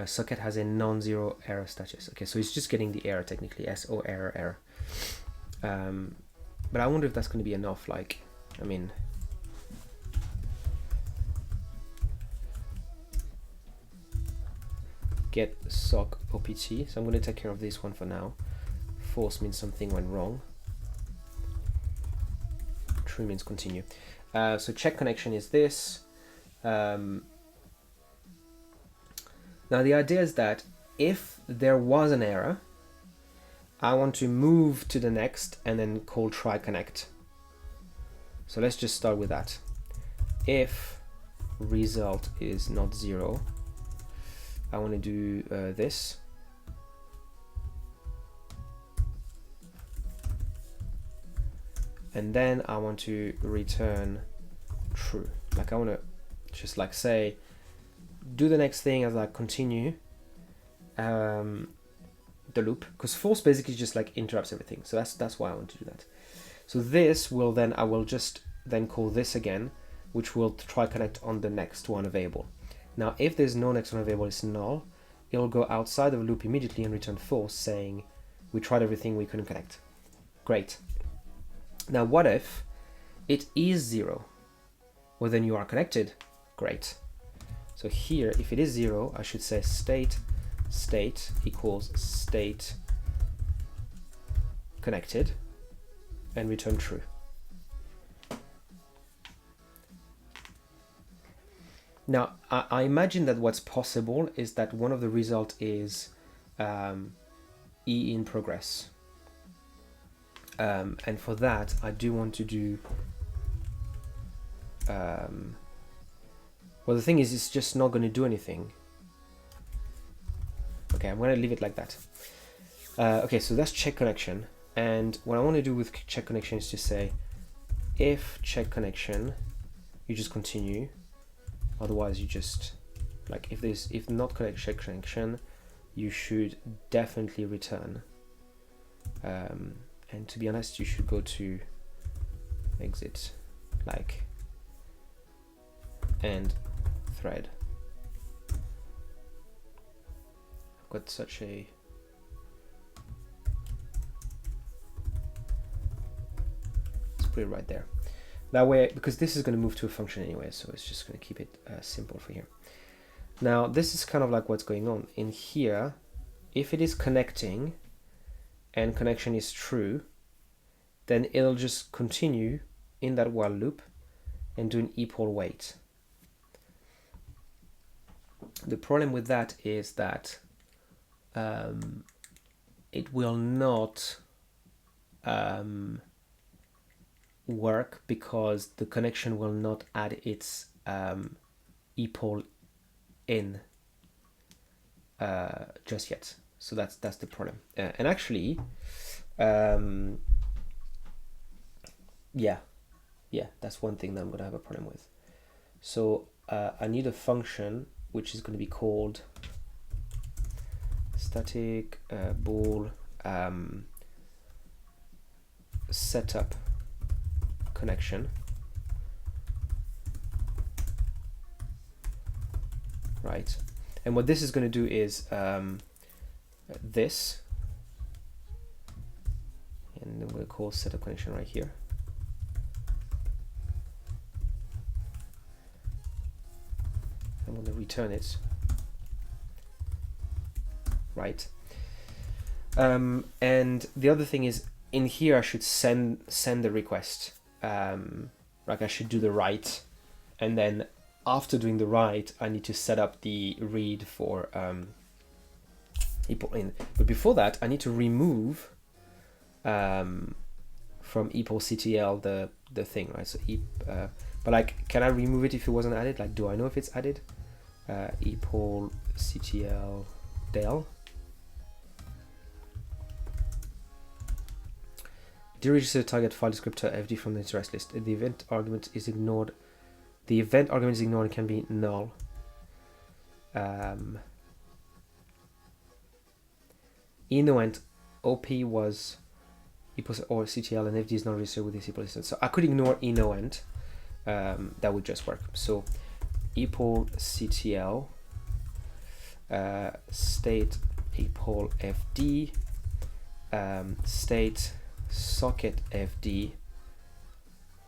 [SPEAKER 1] Socket has a non-zero error status. Okay, so it's just getting the error technically, SO error. But I wonder if that's going to be enough. Like, I mean, get sock opt. So I'm going to take care of this one for now. False means something went wrong. True means continue. So check connection is this. Now the idea is that if there was an error, I want to move to the next and then call try connect. So let's just start with that. If result is not 0, I want to do this. And then I want to return true. Like I want to just like say do the next thing as like continue the loop, because false basically just like interrupts everything. So that's why I want to do that. So this will then, I will just then call this again, which will try connect on the next one available. Now, if there's no next one available, it's null. It'll go outside of the loop immediately and return false, saying we tried everything, we couldn't connect. Great. Now, what if it is 0? Well, then you are connected. Great. So here, if it is 0, I should say state equals state connected and return true. Now, I imagine that what's possible is that one of the results is E in progress. And for that, I do want to do... well, the thing is, it's just not going to do anything. Okay, I'm going to leave it like that. Okay, so that's check connection. And what I want to do with check connection is to say, if check connection, you just continue. Otherwise, you just, like, if not check connection, you should definitely return. And to be honest, you should go to exit, like, end thread. I've got such a let's put it right there. That way, because this is going to move to a function anyway, so it's just going to keep it simple for here. Now, this is kind of like what's going on in here. If it is connecting and connection is true, then it'll just continue in that while loop and do an epoll wait. The problem with that is that it will not work because the connection will not add its epoll in just yet. So that's the problem. And actually, yeah, that's one thing that I'm gonna have a problem with. So I need a function which is going to be called static bool setup connection, right? And what this is going to do is this, and then we'll call setup connection right here. I'm going to return it, right? And the other thing is, in here I should send the request. Like I should do the write, and then after doing the write, I need to set up the read for epoll in. But before that, I need to remove from epoll.ctl the thing, right? So but like, can I remove it if it wasn't added? Like, do I know if it's added? Epoll.ctl del. Deregister target file descriptor fd from the interest list. The event argument is ignored. The event argument is ignored and can be null. Enoent op was epoll or CTL and fd is not registered with this epoll instance. So I could ignore enoent. That would just work. So epoll.ctl state epoll fd state socket fd,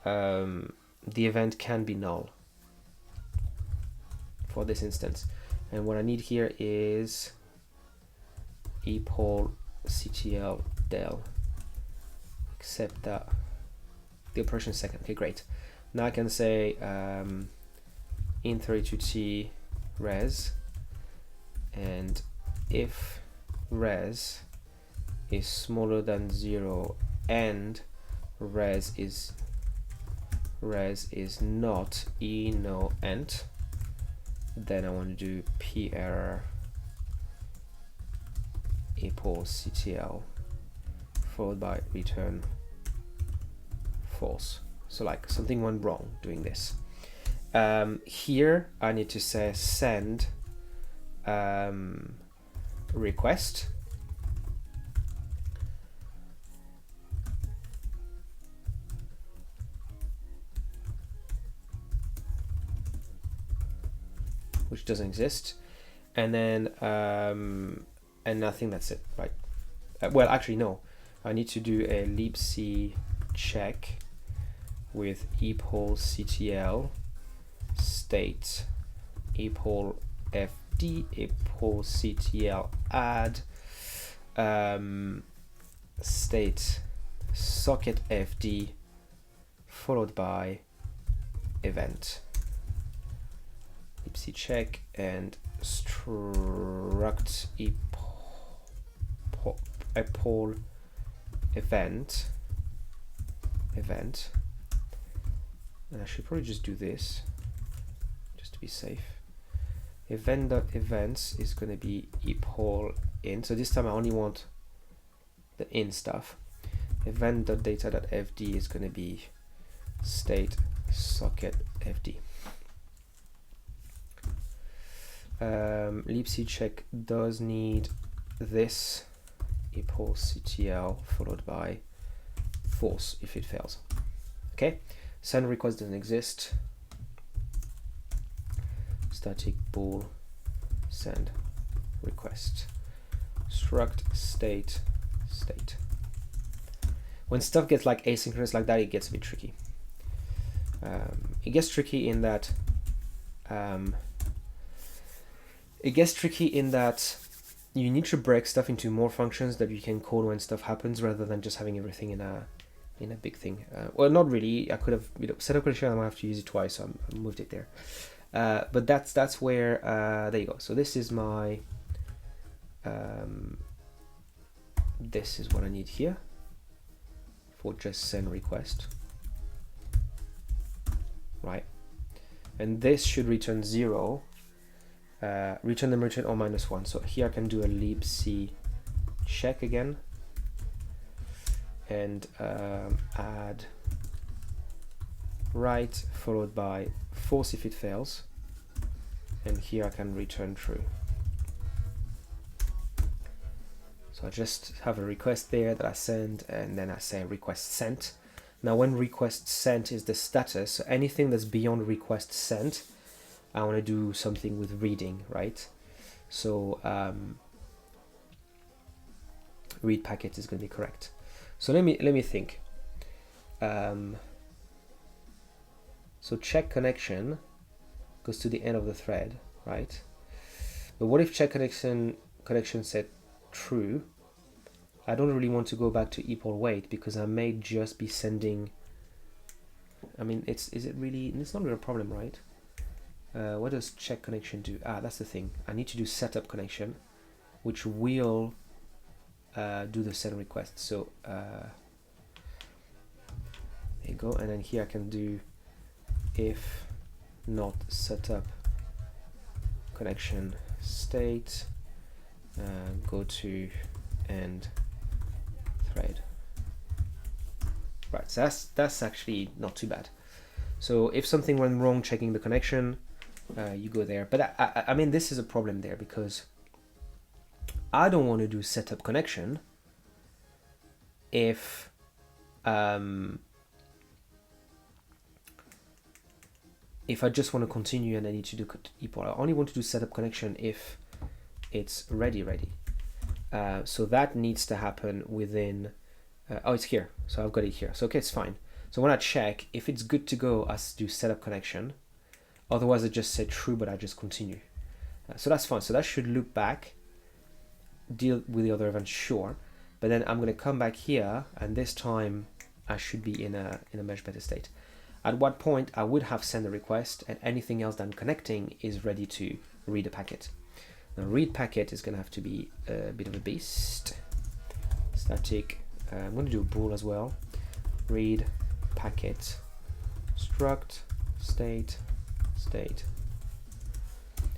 [SPEAKER 1] the event can be null for this instance. And what I need here is epoll.ctl del, except that the operation is second. Okay, great. Now I can say int32t res, and if res is smaller than 0 and res is not enoent, then I want to do p error epoll.ctl followed by return false. So like something went wrong doing this. Here I need to say send request. Which doesn't exist. And then, and I think that's it, right? Well, actually, no. I need to do a libc check with epoll ctl state epoll fd epoll ctl add state socket fd followed by event. Libc check and struct epoll event, and I should probably just do this just to be safe. Event.events is going to be epoll in, so this time I only want the in stuff. Event.data.fd is going to be state socket fd. Libc check does need this epoll ctl followed by false if it fails. Okay, send request doesn't exist. Static bool send request struct state. When stuff gets like asynchronous like that, it gets a bit tricky. It gets tricky in that you need to break stuff into more functions that you can call when stuff happens, rather than just having everything in a big thing. Well, not really. I could have set up condition. I might have to use it twice, so I moved it there. But that's where there you go. So this is my this is what I need here for just send request, right? And this should return 0. Return the merchant or -1. So here I can do a libc check again and add write followed by false if it fails, and here I can return true. So I just have a request there that I send, and then I say request sent. Now when request sent is the status, so anything that's beyond request sent, I want to do something with reading, right? So read packet is going to be correct. So let me think. So check connection goes to the end of the thread, right? But what if check connection set true? I don't really want to go back to epoll wait, because I may just be sending. I mean, is it really? It's not really a problem, right? What does check connection do? That's the thing. I need to do setup connection, which will do the send request. So there you go. And then here I can do if not setup connection state, go to end thread. Right. So that's actually not too bad. So if something went wrong checking the connection, you go there. But I mean, this is a problem there, because I don't want to do setup connection if I just want to continue and I need to do epoll. I only want to do setup connection if it's ready. So that needs to happen within. Oh, it's here. So I've got it here. So okay, it's fine. So when I check, if it's good to go, I do setup connection. Otherwise, I just say true, but I just continue. So that's fine. So that should loop back, deal with the other event, sure. But then I'm going to come back here, and this time I should be in a much better state. At what point I would have sent a request, and anything else than connecting is ready to read a packet. Now, read packet is going to have to be a bit of a beast. Static. I'm going to do a bool as well. Read packet struct state.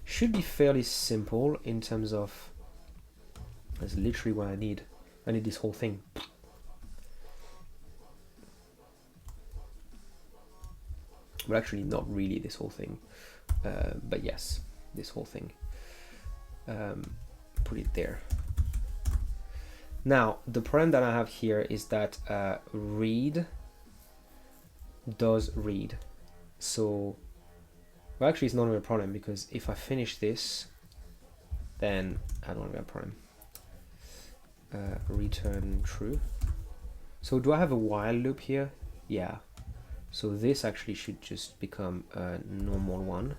[SPEAKER 1] Should be fairly simple in terms of, that's literally what I need. I need this whole thing. But actually not really this whole thing, but yes, this whole thing. Put it there. Now the problem that I have here is that read does read. So well, actually it's not a problem, because if I finish this, then I don't have a problem. Return true. So do I have a while loop here? Yeah. So this actually should just become a normal one.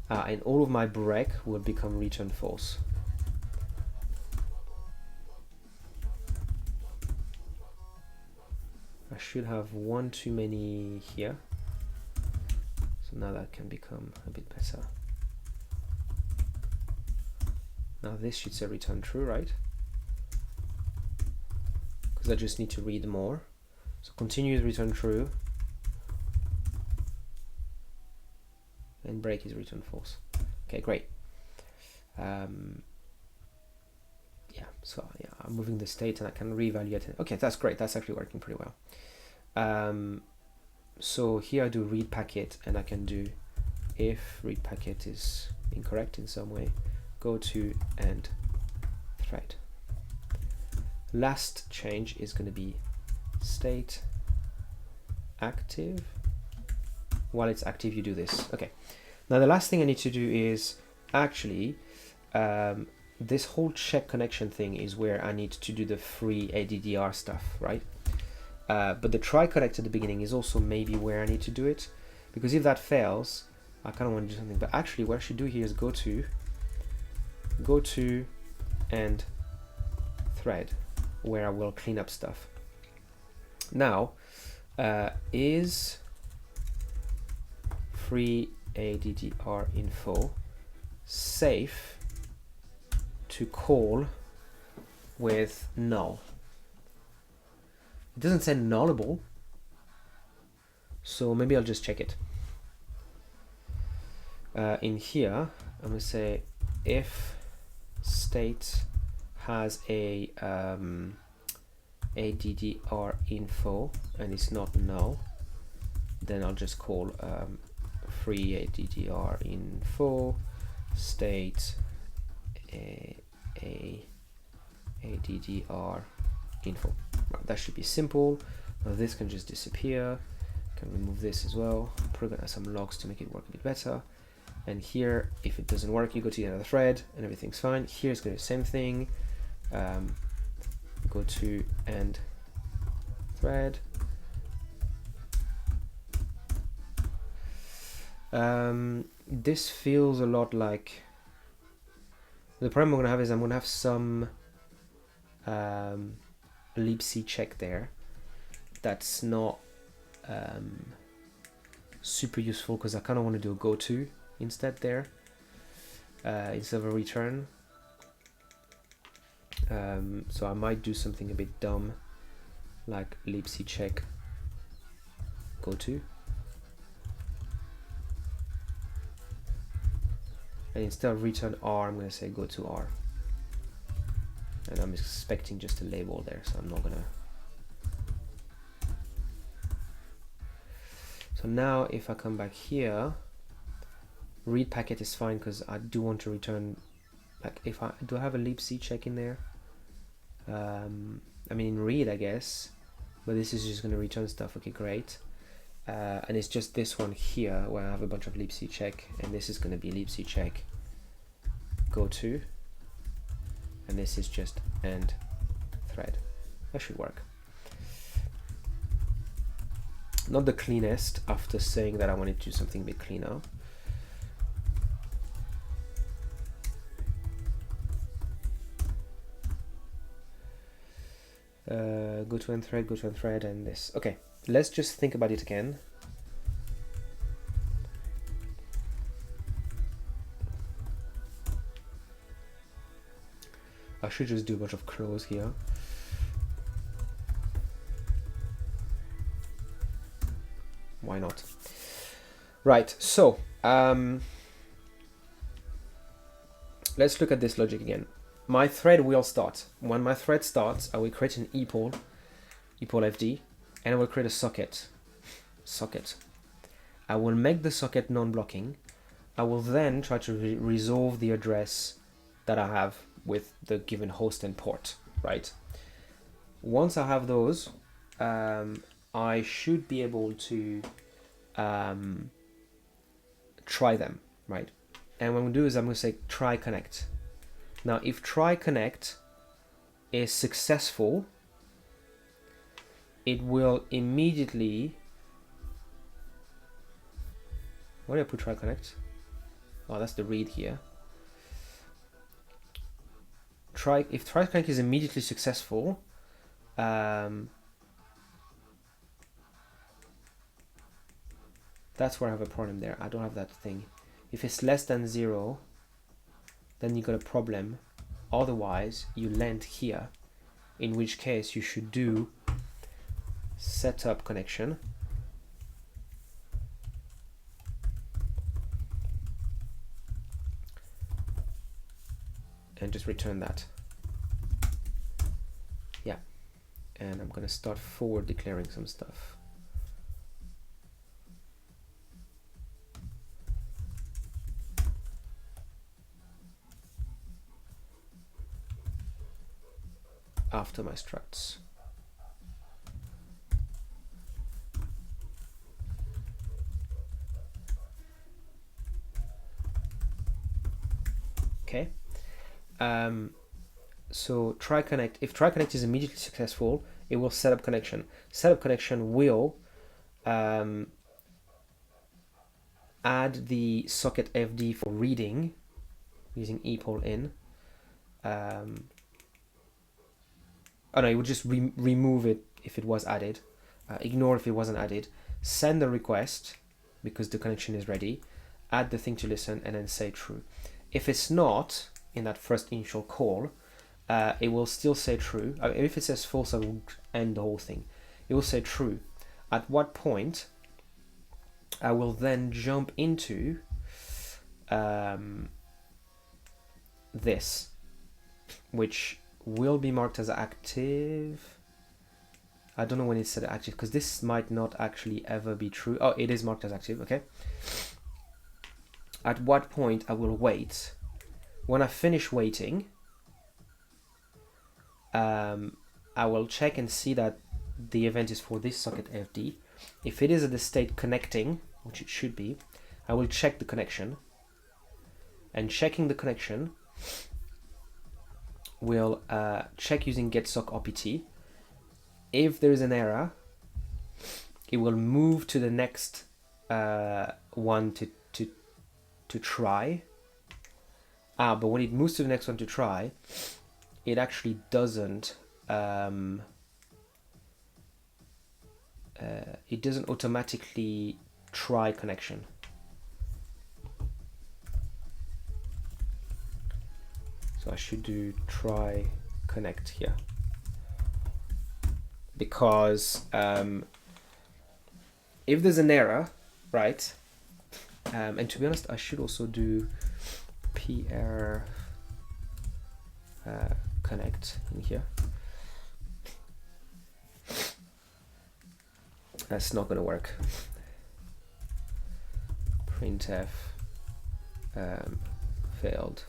[SPEAKER 1] And all of my break will become return false. I should have one too many here. So now that can become a bit better. Now this should say return true, right? Because I just need to read more. So continue to return true. And break is return false. Okay, great. Yeah, so yeah, I'm moving the state and I can reevaluate it. Okay, that's great. That's actually working pretty well. So here I do read packet, and I can do if read packet is incorrect in some way, go to end thread. Last change is going to be state active. While it's active, you do this. Okay. Now the last thing I need to do is actually this whole check connection thing is where I need to do the free ADDR stuff, right? But the try connect at the beginning is also maybe where I need to do it, because if that fails, I kind of want to do something. But actually, what I should do here is go to end thread, where I will clean up stuff. Now, is free ADDR info safe to call with null? It doesn't say nullable, so maybe I'll just check it. In here, I'm gonna say if state has a ADDR info and it's not null, then I'll just call free ADDR info state ADDR info. Right, that should be simple. Now this can just disappear. Can remove this as well. Program some logs to make it work a bit better. And here, if it doesn't work, you go to the other thread and everything's fine. Here's going to be the same thing. Go to end thread. This feels a lot like the problem I'm going to have is I'm going to have some libc check there that's not super useful, because I kind of want to do a go to instead there instead of a return. So I might do something a bit dumb like libc check go to, and instead of return R, I'm going to say go to R, and I'm expecting just a label there, so I'm not gonna. So now if I come back here, read packet is fine because I do want to return, like if I do I have a libc check in there. I mean in read I guess, but this is just going to return stuff. Okay, great. And it's just this one here where I have a bunch of libc check, and this is going to be libc check go to, and this is just end thread. That should work. Not the cleanest after saying that I wanted to do something a bit cleaner. Go to end thread, and this. Okay, let's just think about it again. I should just do a bunch of close here. Why not? Right, so let's look at this logic again. My thread will start. When my thread starts, I will create an epoll fd, and I will create a socket. I will make the socket non-blocking. I will then try to resolve the address that I have with the given host and port, right? Once I have those, I should be able to try them, right? And what I'm going to do is I'm going to say try connect. Now, if try connect is successful, it will immediately... Where did I put try connect? Oh, that's the read here. If try connect is immediately successful, that's where I have a problem there. I don't have that thing. If it's less than 0, then you got a problem. Otherwise, you land here, in which case you should do setup connection. And just return that. Yeah. And I'm going to start forward declaring some stuff. After my structs. Okay. So try connect. If try connect is immediately successful, it will set up connection. Setup connection will add the socket FD for reading using epoll in. Oh no, it would just remove it if it was added, ignore if it wasn't added, send the request because the connection is ready, add the thing to listen, and then say true. If it's not in that first initial call, it will still say true. If it says false, I will end the whole thing. It will say true. At what point I will then jump into this, which will be marked as active. I don't know when it's set active because this might not actually ever be true. Oh, it is marked as active. Okay. At what point I will wait. When I finish waiting, I will check and see that the event is for this socket FD. If it is at the state connecting, which it should be, I will check the connection. And checking the connection, will check using getSockOpt. If there is an error, it will move to the next one to try. But when it moves to the next one to try, it actually doesn't. It doesn't automatically try connection. So I should do try connect here, because if there's an error, right? And to be honest, I should also do p-error connect in here. That's not going to work. Printf failed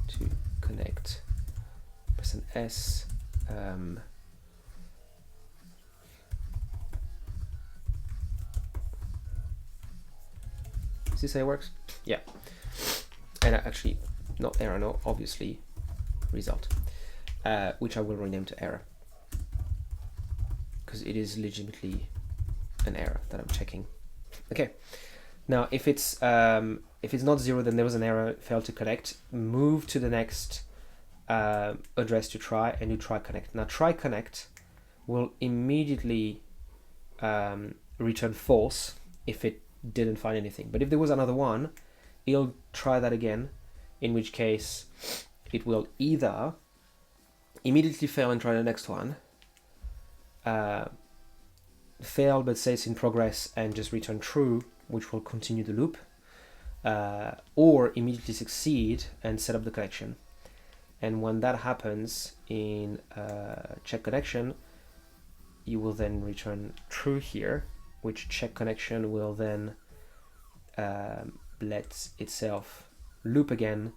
[SPEAKER 1] to connect. Press an S. Is this how it works? Yeah. And actually, not error, no, obviously result, which I will rename to error, because it is legitimately an error that I'm checking. Okay. Now, if it's not 0, then there was an error, failed to connect. Move to the next address to try, and you try connect. Now, try connect will immediately return false if it didn't find anything. But if there was another one, it'll try that again, in which case it will either immediately fail and try the next one, fail but say it's in progress and just return true, which will continue the loop, or immediately succeed and set up the connection. And when that happens in check connection, you will then return true here, which check connection will then let itself loop again,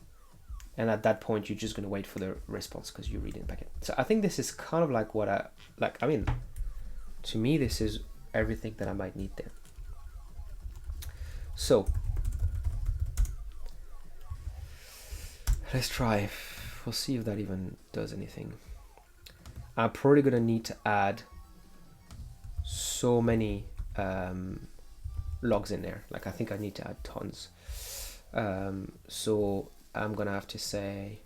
[SPEAKER 1] and at that point you're just going to wait for the response because you're reading the packet. So I think this is kind of like what I mean, to me this is everything that I might need there. So let's try, we'll see if that even does anything. I'm probably going to need to add so many logs in there. Like I think I need to add tons. So I'm gonna have to say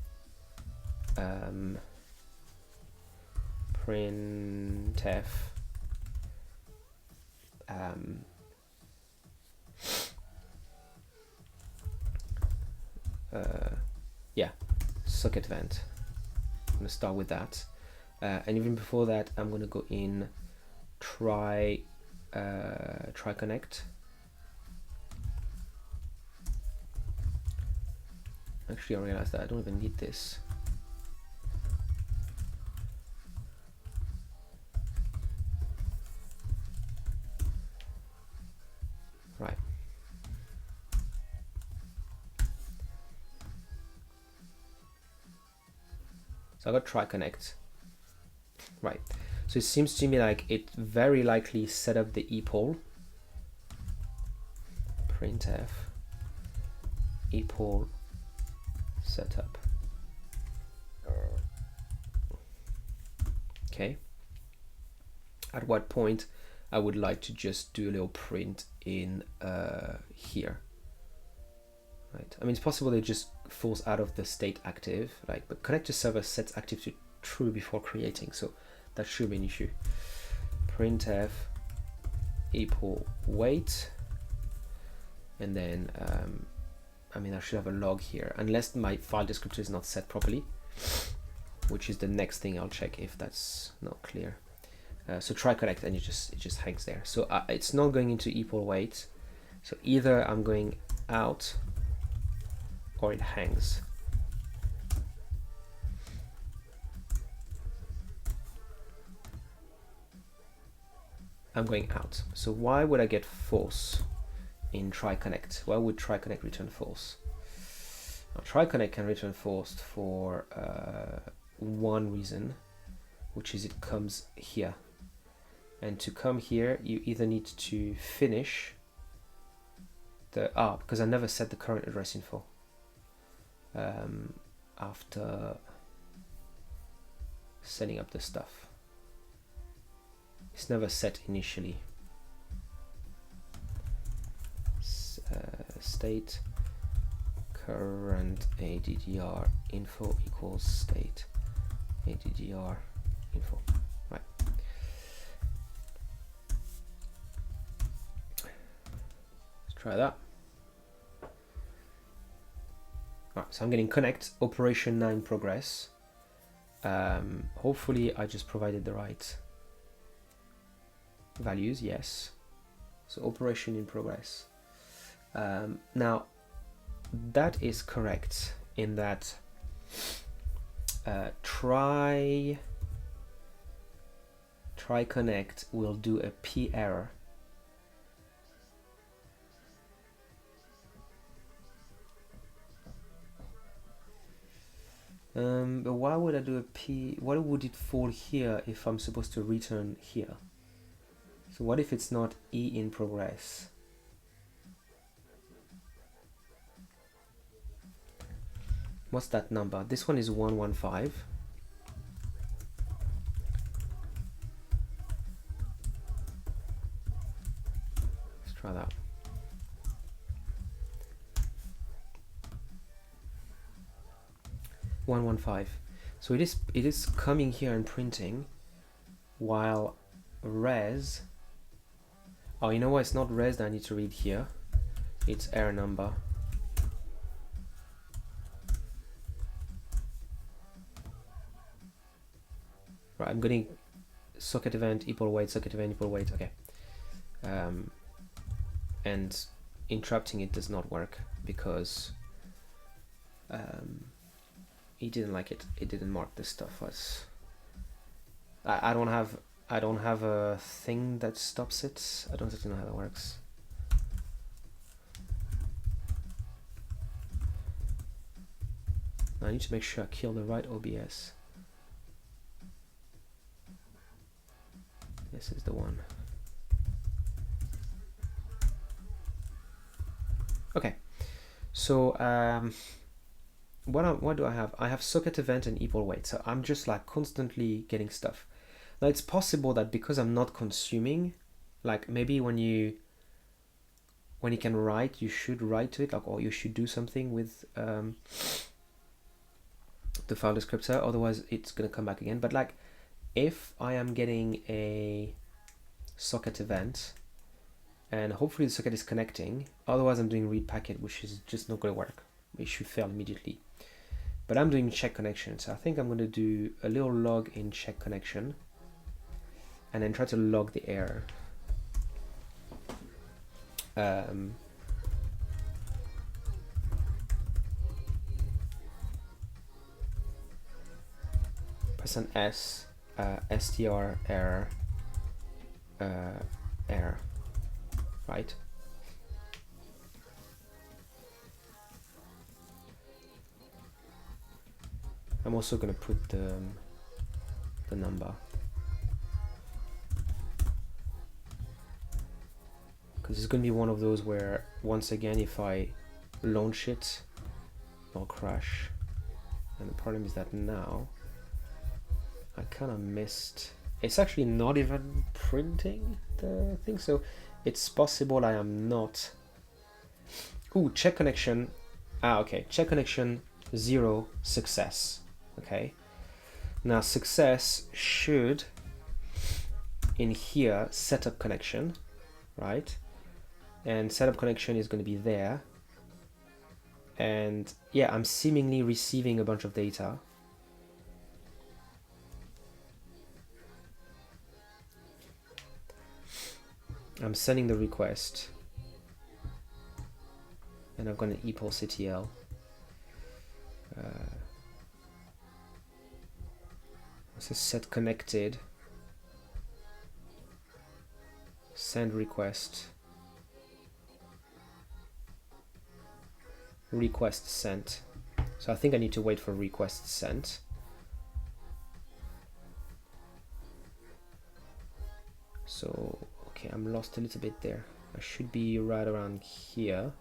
[SPEAKER 1] printf yeah, socket event. I'm gonna start with that, and even before that I'm gonna go in try connect. Actually, I realized that I don't even need this. Right. So I got try connect. Right. So it seems to me like it very likely set up the epoll. Printf epoll setup. Okay. At what point I would like to just do a little print in here. Right. I mean, it's possible it just falls out of the state active, like, but connect to server sets active to true before creating, so that should be an issue. Printf epoll wait, and then I mean, I should have a log here, unless my file descriptor is not set properly, which is the next thing I'll check if that's not clear. So try connect, and it just hangs there. So it's not going into epoll wait. So either I'm going out or it hangs. I'm going out. So why would I get false in try connect? Why would try connect return false? Now, try connect can return false for one reason, which is it comes here. And to come here, you either need to finish the because I never set the current address info after setting up the stuff. It's never set initially. State current addr info equals state addr info. Right. Let's try that. All right, so I'm getting connect operation 9 progress. Hopefully I just provided the right values. Yes. So operation in progress. Now that is correct in that try connect will do a p error. But why would I do a p? Why would it fall here if I'm supposed to return here? So what if it's not e in progress? What's that number? This one is 115. Let's try that. So it is coming here and printing, while res. Oh, you know what? It's not res that I need to read here. It's error number. Right, I'm getting socket event epoll wait, socket event epoll wait. Okay, and interrupting it does not work because he didn't like it. It didn't mark this stuff as. I don't have a thing that stops it. I don't actually know how that works. I need to make sure I kill the right OBS. This is the one. Okay, so what do I have? I have socket event and epoll wait. So I'm just like constantly getting stuff. Now it's possible that because I'm not consuming, like maybe when you can write, you should write to it, like, or you should do something with the file descriptor, otherwise it's gonna come back again. But like if I am getting a socket event and hopefully the socket is connecting, otherwise I'm doing read packet, which is just not gonna work. It should fail immediately. But I'm doing check connection, so I think I'm gonna do a little log in check connection and then try to log the error. Press an S, str error, error, right? I'm also going to put the number, because it's going to be one of those where once again if I launch it it'll crash, and the problem is that now I kind of missed, it's actually not even printing the thing, so it's possible I am not. Ooh, check connection. Okay, check connection 0 success. Okay, now success should in here setup connection, right? And setup connection is going to be there, and yeah, I'm seemingly receiving a bunch of data. I'm sending the request, and I've got an epoll CTL. It says set connected, send request, request sent. So I think I need to wait for request sent. So okay, I'm lost a little bit there. I should be right around here,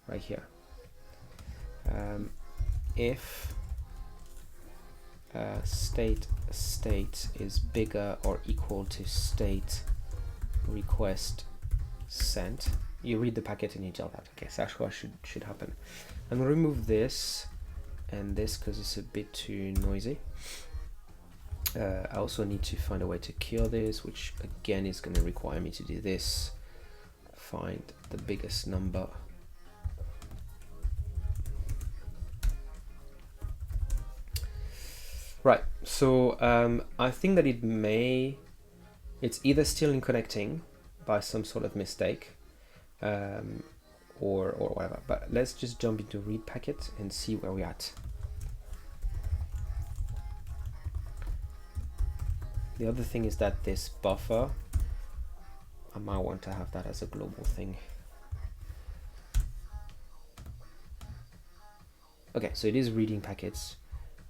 [SPEAKER 1] right here. If state is bigger or equal to state request sent, you read the packet and you tell that. Okay, so that's what should happen. I'm gonna remove this and this because it's a bit too noisy. I also need to find a way to kill this, which again is going to require me to do this. Find the biggest number. Right, so I think that it's either still in connecting by some sort of mistake, or whatever. But let's just jump into read packet and see where we're at. The other thing is that this buffer, I might want to have that as a global thing. Okay, so it is reading packets,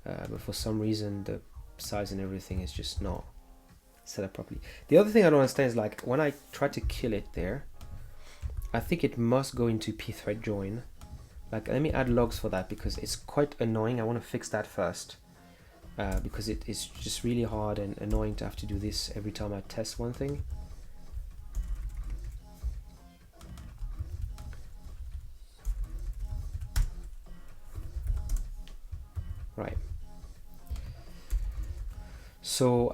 [SPEAKER 1] but for some reason the size and everything is just not set up properly. The other thing I don't understand is, like, when I try to kill it there, I think it must go into pthread join. Like, let me add logs for that because it's quite annoying. I want to fix that first. Because it is just really hard and annoying to have to do this every time I test one thing. Right. So,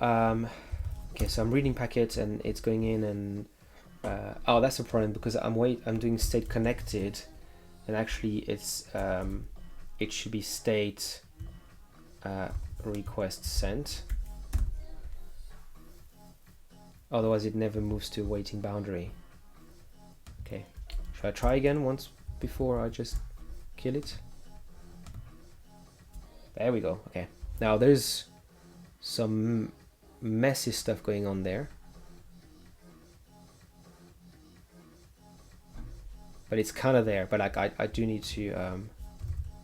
[SPEAKER 1] okay, so I'm reading packets and it's going in and, oh, that's a problem because I'm doing state connected, and actually it's, it should be state, request sent, otherwise it never moves to waiting boundary. Okay, should I try again once before I just kill it? There we go. Okay, now there's some messy stuff going on there, but it's kind of there, but like I do need to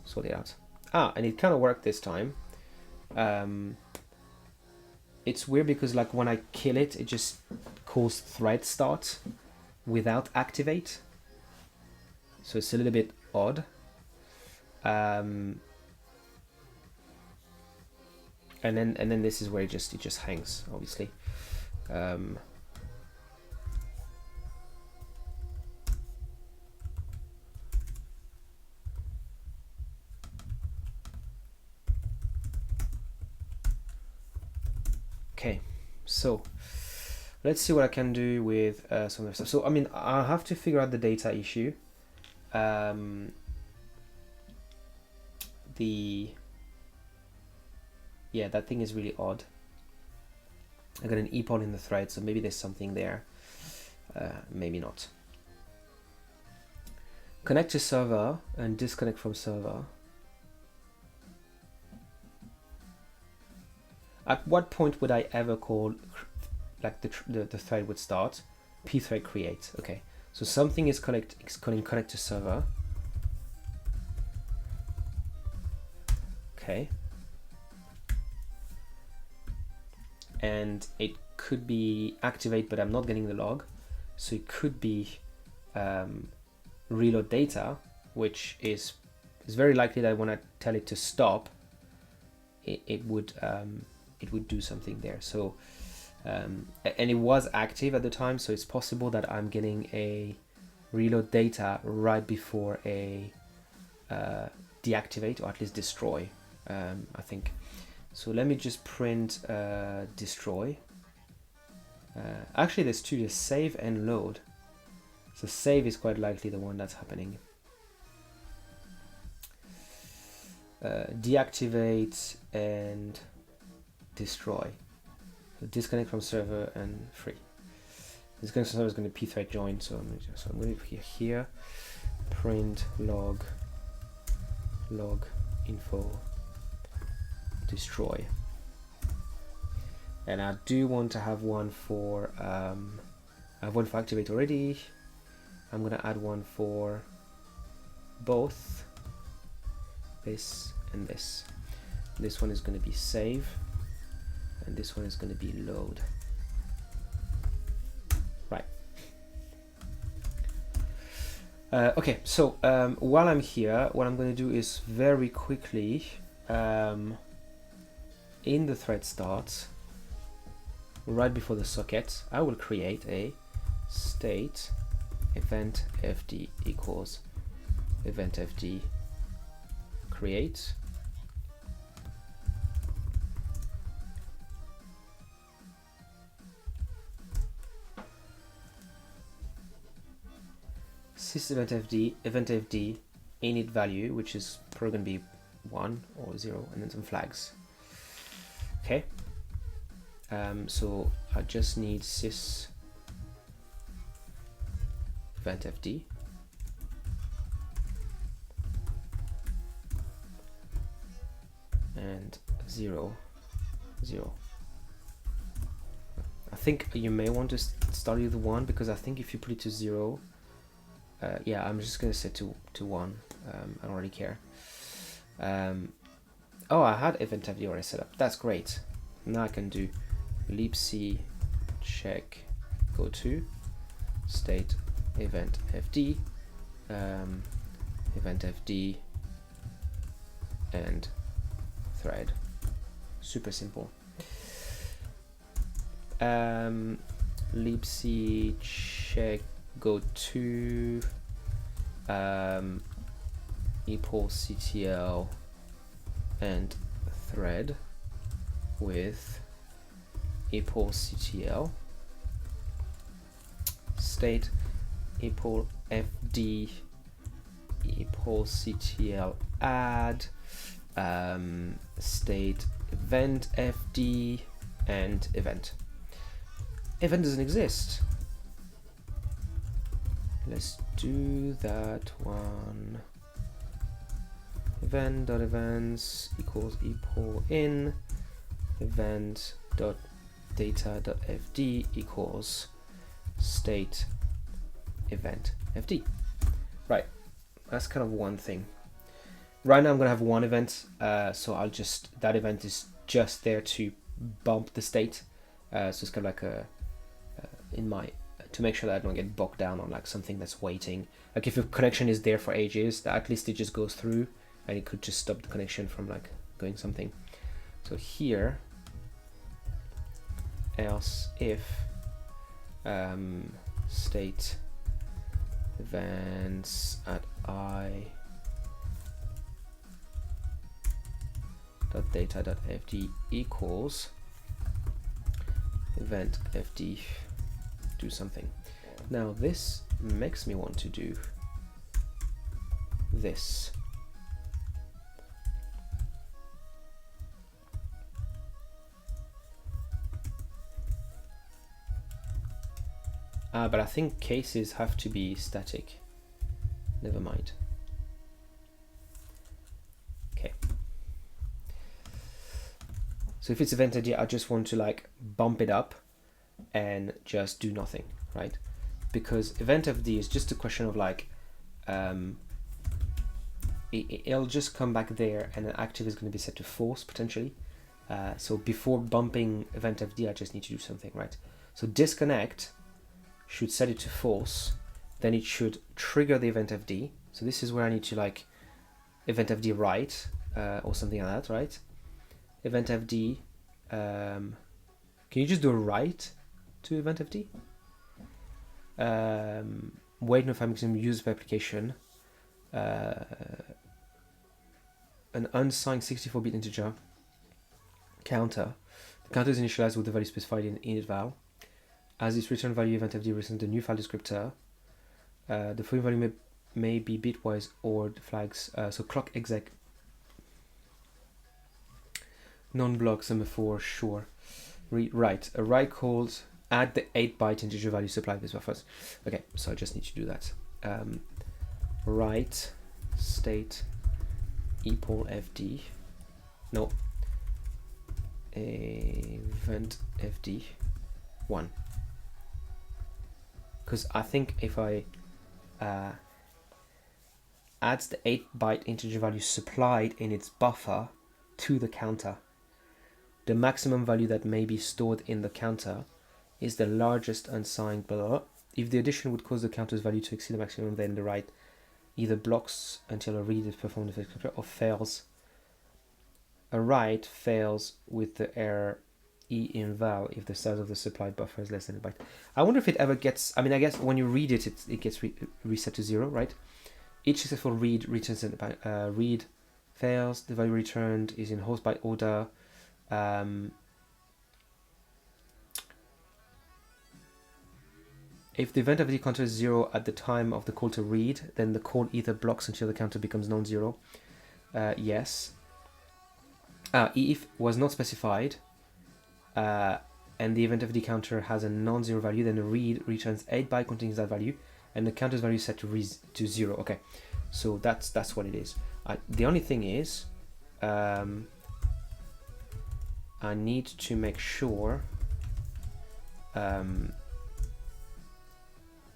[SPEAKER 1] sort it out. And it kind of worked this time. It's weird because like when I kill it, it just calls thread start without activate. So it's a little bit odd. And then this is where it just hangs, obviously. Okay, so let's see what I can do with some of the stuff. So I mean, I'll have to figure out the data issue. Yeah, that thing is really odd. I got an epoll in the thread, so maybe there's something there. Maybe not. Connect to server and disconnect from server. At what point would I ever call, like the thread would start? pthread create. Okay, so something is calling connect to server. Okay. And it could be activate, but I'm not getting the log. So it could be reload data, which is very likely that when I tell it to stop, it would do something there. So and it was active at the time, so it's possible that I'm getting a reload data right before a deactivate, or at least destroy. I think. So let me just print destroy. Actually, there's two: there's save and load. So save is quite likely the one that's happening. Deactivate and destroy. So disconnect from server and free. Disconnect from server is going to pthread join. So I'm going to put here print log info destroy. And I do want to have one for I have one for activate already. I'm going to add one for both this and this. This one is going to be save, and this one is going to be load. Right. Okay, so while I'm here, what I'm going to do is very quickly in the thread start, right before the socket, I will create a state event fd equals event fd create sys event fd init value, which is probably going to be 1 or 0, and then some flags. Okay, so I just need sys event fd and 0 0. I think you may want to start with 1, because I think if you put it to 0, yeah, I'm just going to set to 1. I don't really care. Oh, I had event fd already set up. That's great. Now I can do libc check go to state event fd and thread. Super simple. Libc check go to epoll ctl and thread with epoll ctl state epoll fd epoll ctl add state event fd and event. Event doesn't exist. Let's do that one. Event.events equals epoll in event.data.fd equals state event fd. Right, that's kind of one thing. right now I'm gonna have one event, so that event is just there to bump the state. So it's kind of like to make sure that I don't get bogged down on like something that's waiting. Like if a connection is there for ages, at least it just goes through, and it could just stop the connection from like going something. So here, else if state events at i.data.fd equals event fd do something. Now this makes me want to do this. But I think cases have to be static. Never mind. Okay. So if it's event ID, I just want to like bump it up and just do nothing, right? Because event FD is just a question of like, it'll just come back there, and an active is going to be set to false potentially. So before bumping event FD, I just need to do something, right? So disconnect should set it to false, then it should trigger the event FD. So this is where I need to like event FD write or something like that, right? Event FD, can you just do a write to event FD? Wait, no, if I'm using use of application, an unsigned 64-bit integer counter. The counter is initialized with the value specified in init val. As its return value, event FD returns the new file descriptor. The following value may be bitwise or the flags. So clock exec non-block semaphore sure. Write a write called add the 8-byte integer value supplied with buffers. Okay, so I just need to do that. Write state epoll fd. No. Event fd 1. Because I think if I adds the 8-byte integer value supplied in its buffer to the counter, the maximum value that may be stored in the counter is the largest unsigned blah, blah, blah. If the addition would cause the counter's value to exceed the maximum, then the write either blocks until a read is performed or fails. A write fails with the error e in val if the size of the supplied buffer is less than a byte. I wonder if it ever gets, I mean, I guess when you read it, it gets reset to 0, right? Each successful read returns a byte. Read fails, the value returned is in host byte order. If the event of the counter is 0 at the time of the call to read, then the call either blocks until the counter becomes non-zero. Yes. If was not specified, and the event of the counter has a non-zero value, then the read returns 8 byte containing that value, and the counter's value is set to 0. Okay, so that's what it is. The only thing is, I need to make sure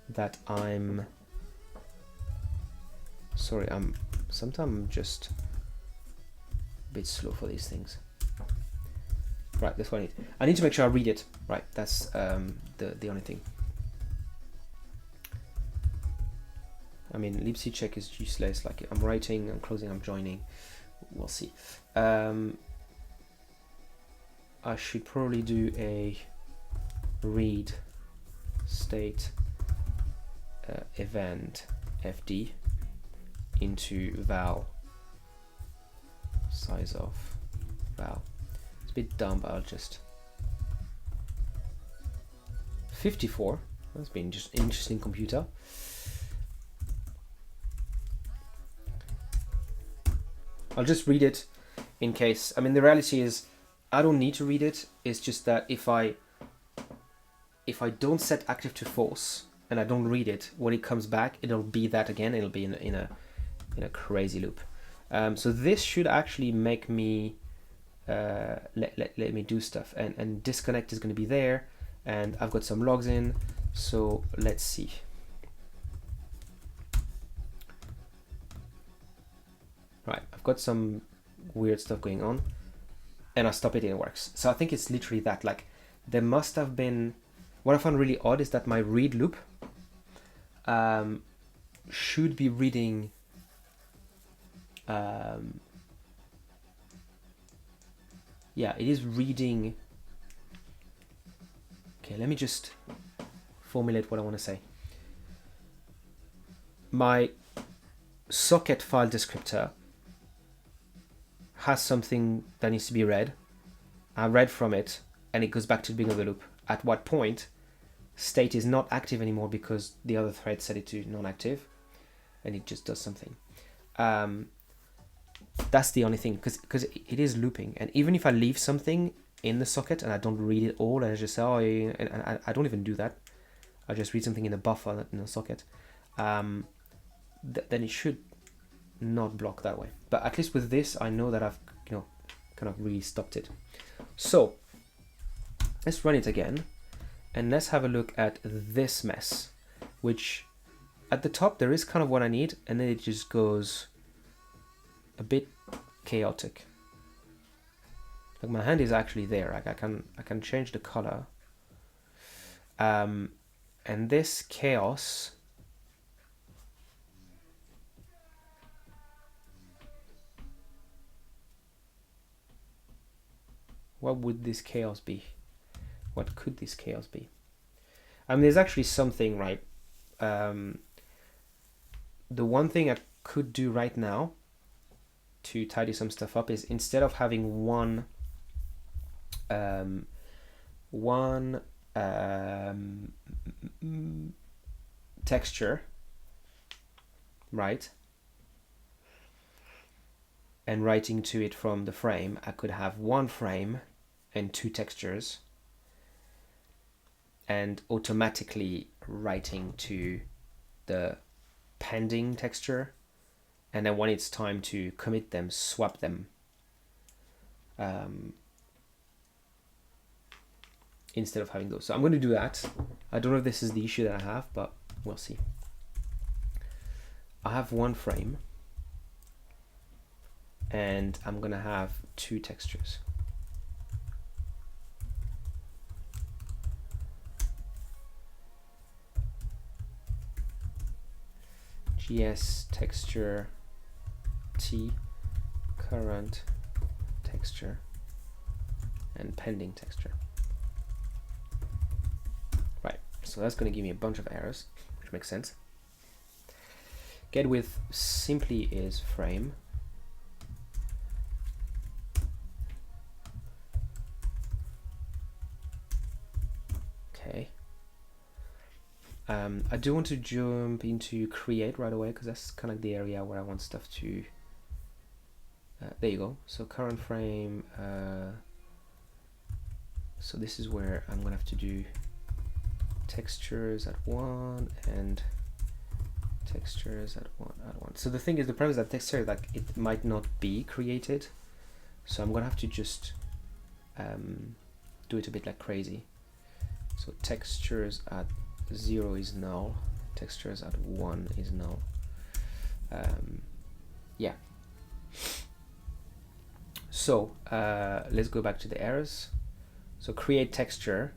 [SPEAKER 1] that I'm sorry. Sometimes I'm just a bit slow for these things. Right, that's what I need. I need to make sure I read it. Right, that's the only thing. I mean, libc check is useless. Like I'm writing, I'm closing, I'm joining. We'll see. I should probably do a read state event fd into val size of val. It's a bit dumb, but I'll just 54. That's been just interesting computer. I'll just read it in case. I mean, the reality is I don't need to read it. It's just that if I don't set active to false and I don't read it, when it comes back, it'll be that again. It'll be in a crazy loop. So this should actually make me let me do stuff. And disconnect is going to be there, and I've got some logs in. So let's see. Right, I've got some weird stuff going on, and I stop it and it works. So I think it's literally that. Like, there must have been, what I found really odd is that my read loop should be reading yeah, it is reading. Okay, let me just formulate what I want to say. My socket file descriptor has something that needs to be read. I read from it and it goes back to the beginning of the loop. At what point state is not active anymore because the other thread set it to non-active, and it just does something. That's the only thing, because it is looping, and even if I leave something in the socket and I don't read it all and I just say, oh, and I don't even do that, I just read something in the buffer in the socket, then it should not block that way. But at least with this, I know that I've kind of really stopped it. So let's run it again, and let's have a look at this mess, which at the top there is kind of what I need, and then it just goes a bit chaotic. Like, my hand is actually there. Like, I can change the color, and this chaos what would this chaos be? What could this chaos be? I mean, there's actually something, right? The one thing I could do right now to tidy some stuff up is, instead of having one texture, right, and writing to it from the frame, I could have one frame and two textures, and automatically writing to the pending texture, and then when it's time to commit them, swap them, instead of having those. So I'm going to do that. I don't know if this is the issue that I have, but we'll see. I have one frame, and I'm going to have two textures. GS texture T, current texture, and pending texture. Right, so that's going to give me a bunch of errors, which makes sense. Get with simply is frame. Okay. I do want to jump into create right away, because that's kind of the area where I want stuff to. There you go. So current frame. So this is where I'm gonna have to do textures at 1 and textures at 1 at 1. So the thing is, the problem is that texture, like, it might not be created, so I'm gonna have to just do it a bit like crazy. So textures at 0 is null, textures at 1 is null. Yeah. So let's go back to the errors. So create texture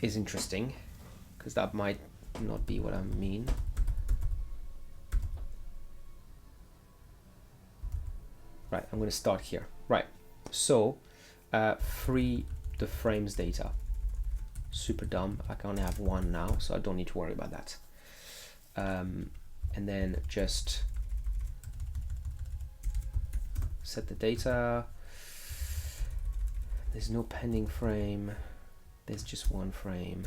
[SPEAKER 1] is interesting, because that might not be what I mean. Right, I'm going to start here. Right, so free the frames data. Super dumb. I can only have one now, so I don't need to worry about that. And then just set the data. There's no pending frame. There's just one frame.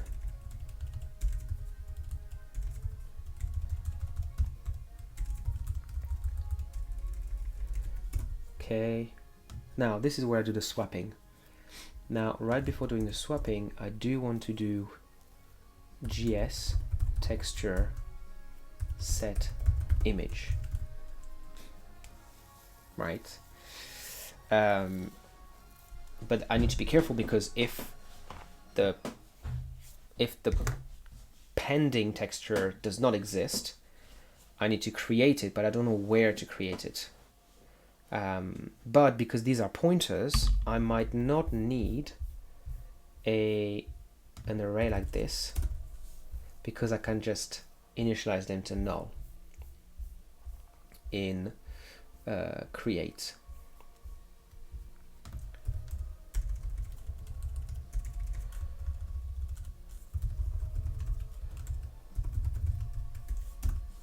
[SPEAKER 1] Okay. Now this is where I do the swapping. Now, right before doing the swapping, I do want to do GS texture set image, right? But I need to be careful, because if the pending texture does not exist, I need to create it, but I don't know where to create it. But because these are pointers, I might not need an array like this, because I can just initialize them to null in create.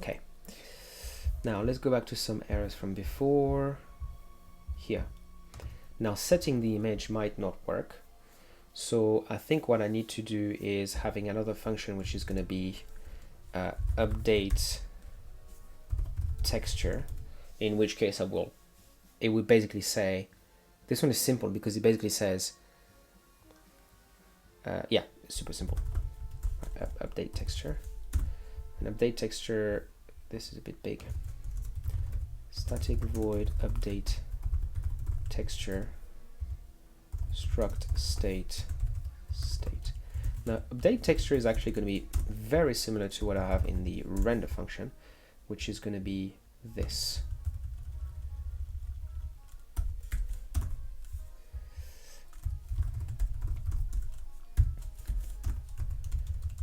[SPEAKER 1] Okay, now let's go back to some errors from before. Here, now setting the image might not work, so I think what I need to do is having another function which is going to be update texture, in which case it would basically say, this one is simple because it basically says, yeah, it's super simple. Update texture, and update texture, this is a bit big. Static void update texture struct state. Now update texture is actually going to be very similar to what I have in the render function, which is going to be this.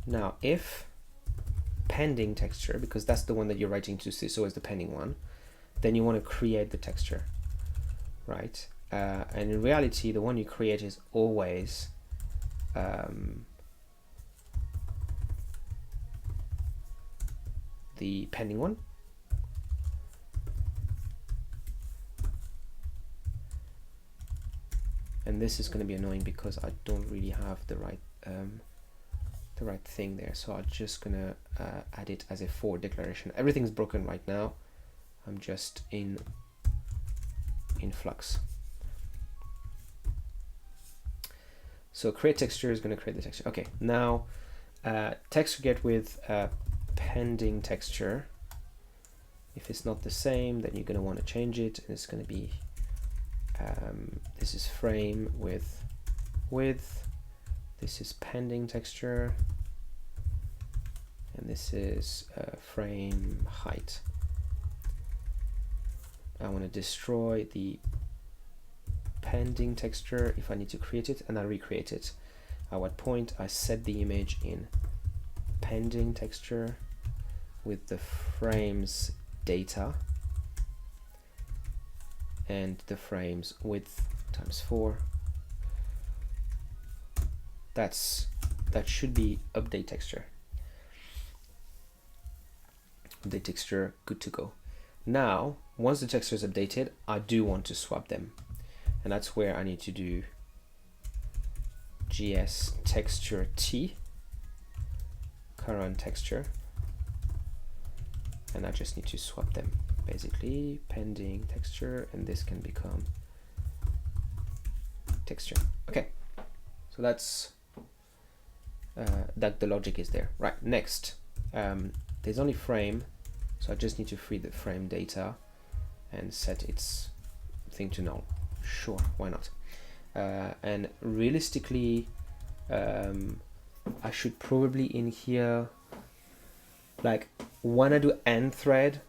[SPEAKER 1] Now if pending texture, because that's the one that you're writing to, so as the pending one, then you want to create the texture, right? And in reality, the one you create is always the pending one. And this is going to be annoying because I don't really have the right thing there, so I'm just gonna add it as a for declaration. Everything's broken right now. I'm just in flux. So create texture is going to create the texture. Okay, now texture get with pending texture. If it's not the same, then you're going to want to change it, and it's going to be this is frame with width, this is pending texture, and this is frame height. I want to destroy the pending texture if I need to create it, and I recreate it. At what point I set the image in pending texture with the frames data and the frames width times 4. That should be update texture. Update texture, good to go. Now, once the texture is updated, I do want to swap them. And that's where I need to do GS texture T, current texture. And I just need to swap them. Basically, pending texture, and this can become texture. Okay, so that's that the logic is there. Right, next, there's only frame, so I just need to free the frame data and set its thing to null. Sure, why not? And realistically, I should probably in here, like when I do end thread,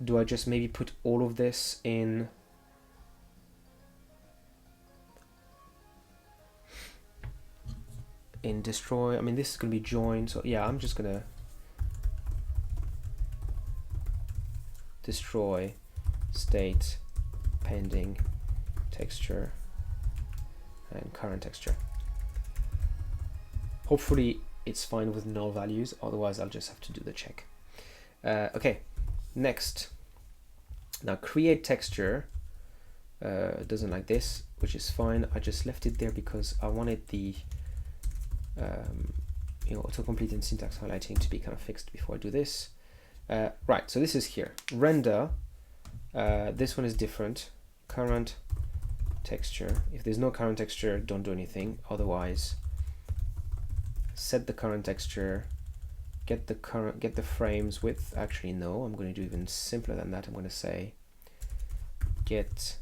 [SPEAKER 1] do I just maybe put all of this in destroy? I mean, this is gonna be joined, so yeah, I'm just gonna destroy state pending texture and current texture. Hopefully it's fine with null values, otherwise I'll just have to do the check. Okay, next. Now create texture doesn't like this, which is fine. I just left it there because I wanted the autocomplete and syntax highlighting to be kind of fixed before I do this. Right, so this is here. Render, this one is different. Current texture. If there's no current texture, don't do anything. Otherwise, set the current texture, get the frames width. Actually, no, I'm going to do even simpler than that. I'm going to say get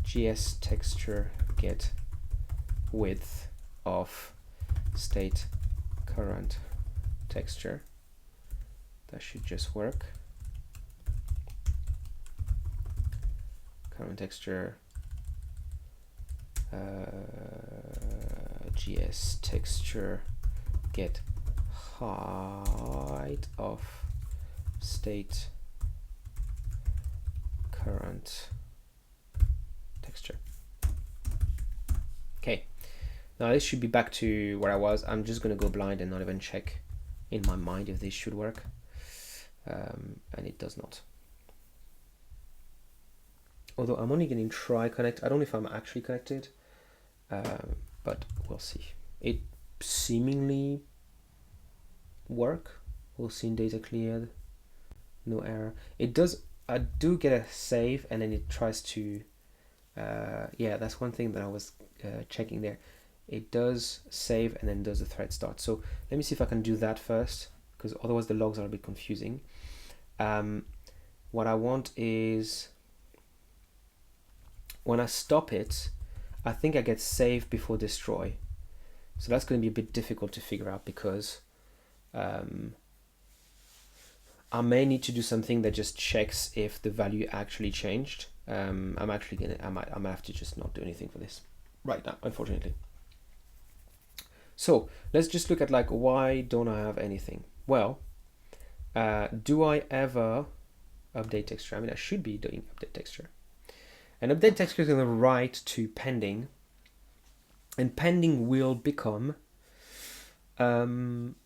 [SPEAKER 1] GS texture get width of state current texture. That should just work. Current texture, GS texture get height of state current texture. Okay, now this should be back to where I was. I'm just going to go blind and not even check in my mind if this should work, and it does not. Although I'm only going to try connect. I don't know if I'm actually connected, but we'll see. It seemingly work. We'll see in data cleared, no error. It does. I do get a save, and then it tries to. Yeah, that's one thing that I was checking there. It does save and then does the thread start. So let me see if I can do that first, because otherwise the logs are a bit confusing. What I want is, when I stop it, I think I get save before destroy. So that's going to be a bit difficult to figure out, because I may need to do something that just checks if the value actually changed. I might have to just not do anything for this right now, unfortunately. So let's just look at, like, why don't I have anything? Well, do I ever update texture? I mean, I should be doing update texture. And update texture is going to write to pending, and pending will become current,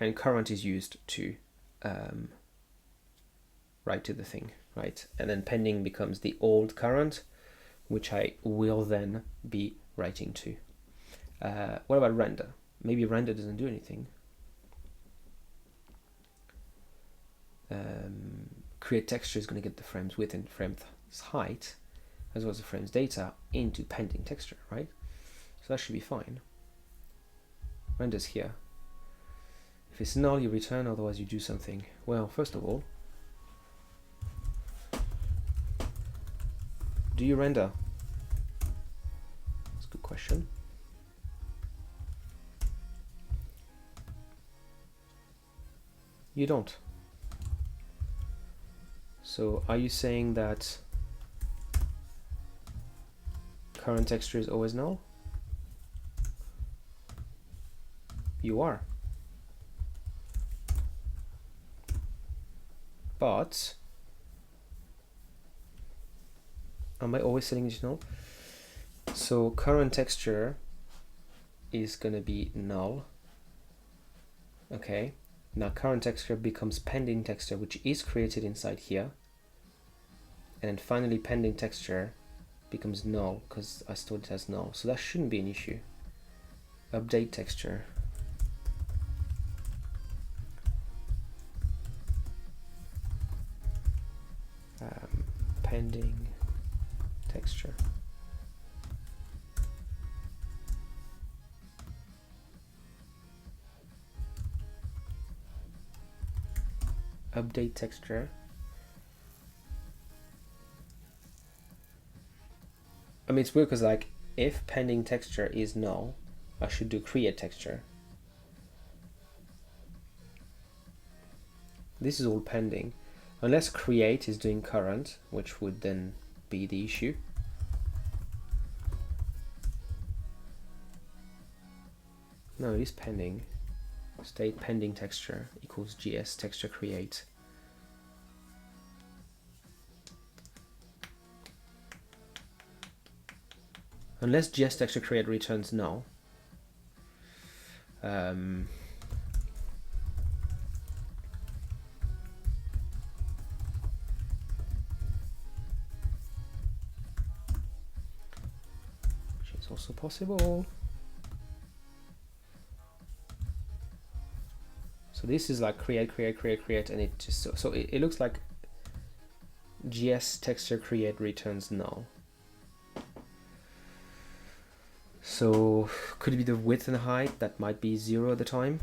[SPEAKER 1] and current is used to write to the thing, right? And then pending becomes the old current, which I will then be writing to. What about render? Maybe render doesn't do anything. Create texture is going to get the frames width and frames height, as well as the frames data, into pending texture, right? So that should be fine. Render's here. If it's null, you return, otherwise you do something. Well, first of all, do you render? That's a good question. You don't. So are you saying that current texture is always null? You are. But am I always setting it to null? So current texture is going to be null. Okay. Now current texture becomes pending texture, which is created inside here. And then finally pending texture becomes null, because I stored it as null. So that shouldn't be an issue. Update texture. Pending texture. Update texture. I mean, it's weird because, like, if pending texture is null, I should do create texture. This is all pending, unless create is doing current, which would then be the issue. No, it is pending. State pending texture equals GS texture create. Unless GS texture create returns null. Which is also possible. So this is like create, and it just so it looks like GS texture create returns null. So could it be the width and height? That might be 0 at the time.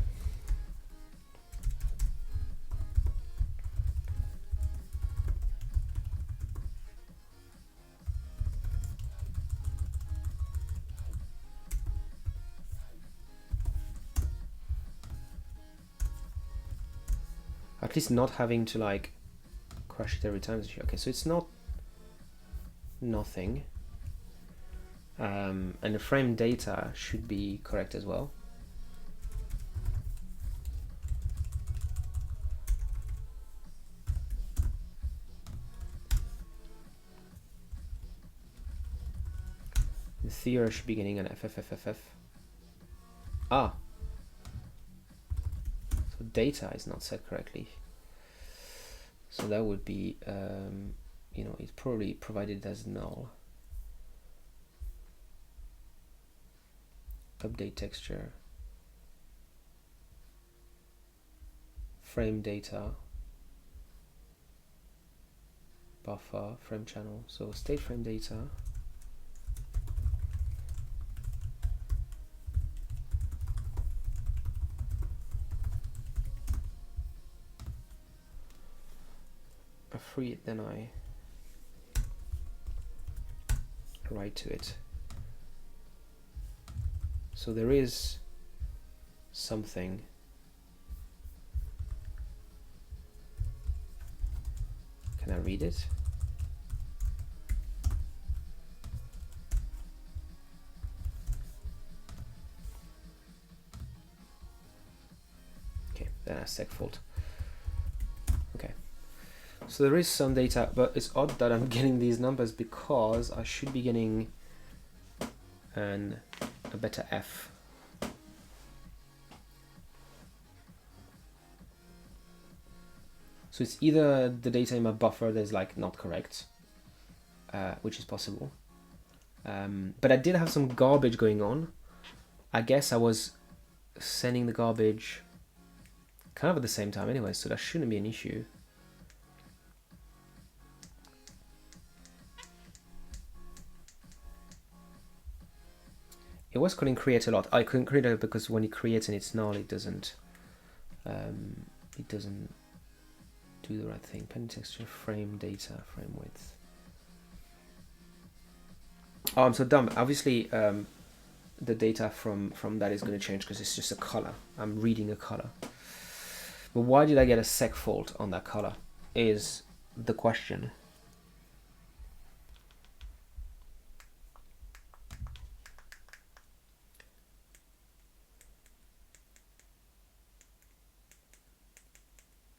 [SPEAKER 1] At least not having to like crash it every time. Okay, so it's not nothing. And the frame data should be correct as well. In theory, I should be getting an FFFFF. Ah, so data is not set correctly. So that would be, you know, it's probably provided as null. Update texture, frame data, buffer, frame channel. So state frame data. I free it, then I write to it. So there is something. Can I read it? Okay, then I sec fault. Okay. So there is some data, but it's odd that I'm getting these numbers because I should be getting a beta F. So it's either the data in my buffer that is like not correct, which is possible. But I did have some garbage going on. I guess I was sending the garbage kind of at the same time anyway, so that shouldn't be an issue. It was calling create a lot. I couldn't create it because when you create and it's null, it doesn't do the right thing. Pen texture, frame data, frame width. Oh, I'm so dumb. Obviously, the data from that is going to change because it's just a color. I'm reading a color. But why did I get a sec fault on that color is the question.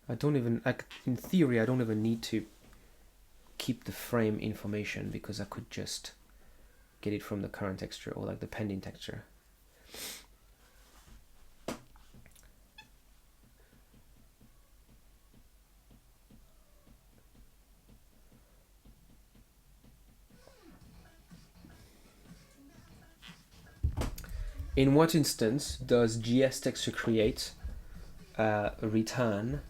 [SPEAKER 1] I don't even, like, in theory, I don't even need to keep the frame information because I could just get it from the current texture or like the pending texture. In what instance does GS texture create return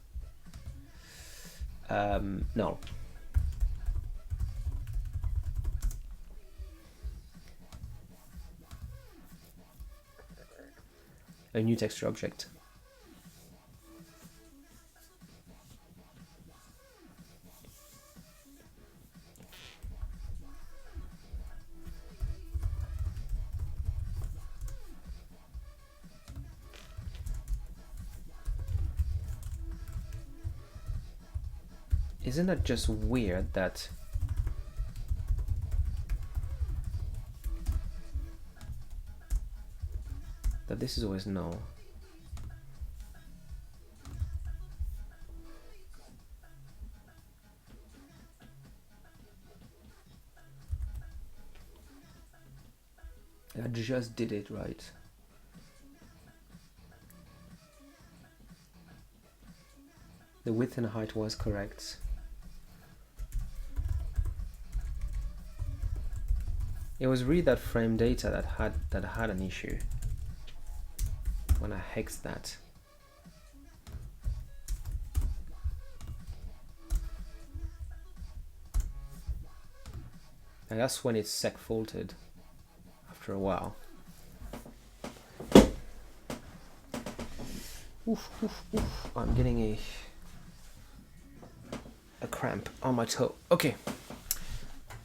[SPEAKER 1] null? A new texture object. Isn't that just weird that this is always null? I just did it right. The width and height was correct. It was really that frame data that had an issue when I hexed that. And that's when it's sec faulted after a while. Oof, oof, oof. I'm getting a cramp on my toe. Okay.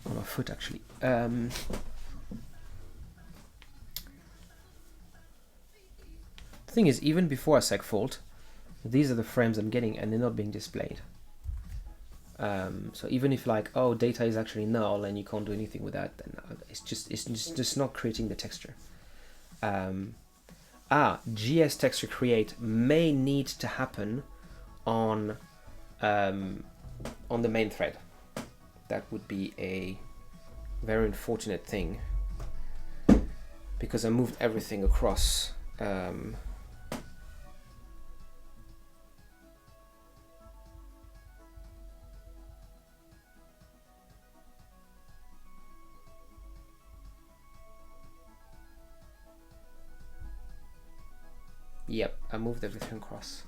[SPEAKER 1] On my foot actually. The thing is, even before a sec fault, these are the frames I'm getting and they're not being displayed. So even if like, oh, data is actually null and you can't do anything with that, then it's just not creating the texture. GS texture create may need to happen on the main thread. That would be a very unfortunate thing because I moved everything across. Yep, I moved everything across.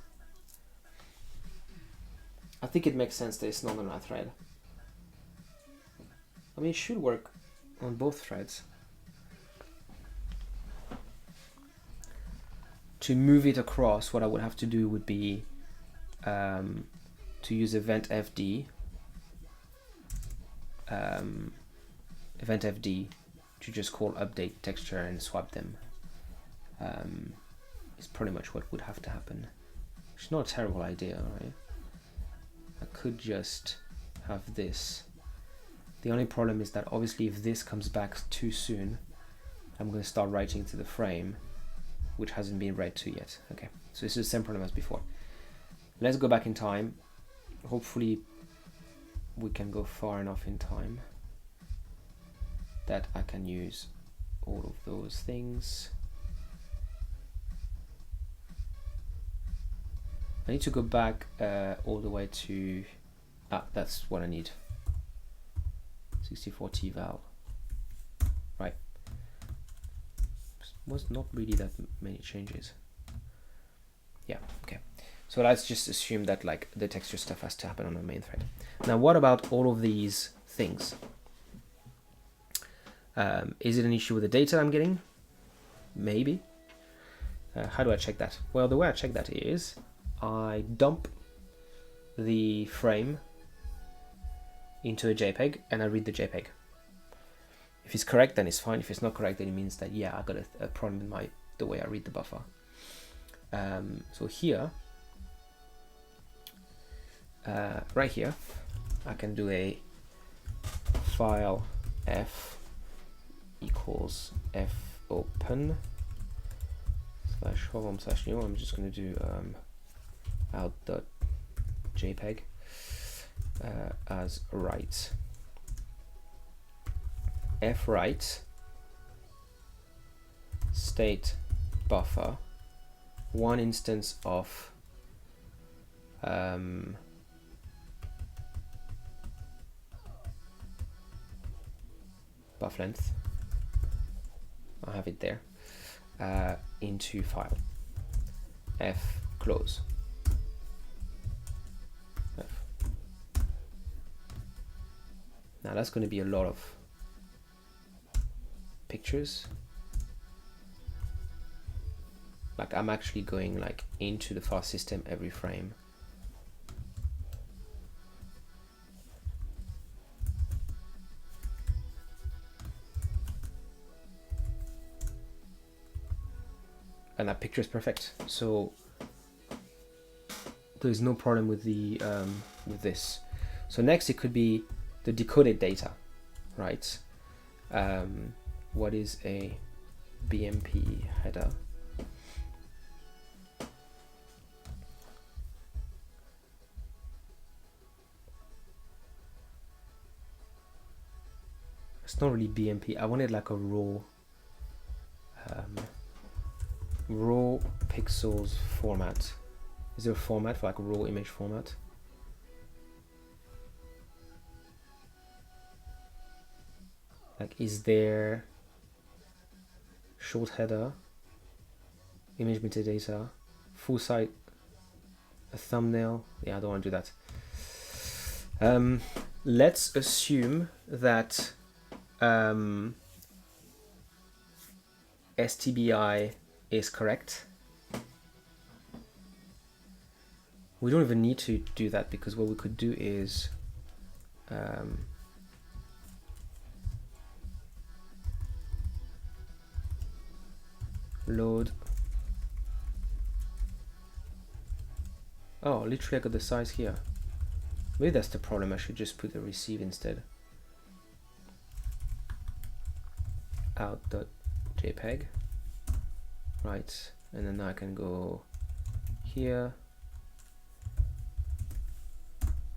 [SPEAKER 1] I think it makes sense that it's not on that thread. I mean, it should work on both threads. To move it across, what I would have to do would be to use event FD to just call update texture and swap them. It's pretty much what would have to happen. It's not a terrible idea, right? I could just have this. The only problem is that obviously if this comes back too soon, I'm going to start writing to the frame, which hasn't been read to yet. Okay, so this is the same problem as before. Let's go back in time. Hopefully we can go far enough in time that I can use all of those things. I need to go back all the way to, that's what I need. 64 T-val, right. Was not really that many changes. Yeah, okay. So let's just assume that like the texture stuff has to happen on the main thread. Now, what about all of these things? Is it an issue with the data I'm getting? Maybe. How do I check that? Well, the way I check that is I dump the frame into a JPEG and I read the JPEG. If it's correct, then it's fine. If it's not correct, then it means that, yeah, I got a problem in the way I read the buffer. So here, right here, I can do a file f equals f open / home / new. I'm just going to do out.jpg as write. F write state buffer one instance of buff length. I have it there into file. F close. F. Now that's going to be a lot of pictures. Like I'm actually going like into the file system every frame. And that picture is perfect. So there's no problem with the with this. So next it could be the decoded data, right? What is a BMP header? It's not really BMP. I wanted like a raw pixels format. Is there a format for like a raw image format? Like, is there short header, image metadata, full site, a thumbnail? Yeah, I don't want to do that. Let's assume that STBI is correct. We don't even need to do that because what we could do is load Oh, literally I got the size here. Maybe that's the problem. I should just put the receive instead. Out.jpg. Right, and then I can go here.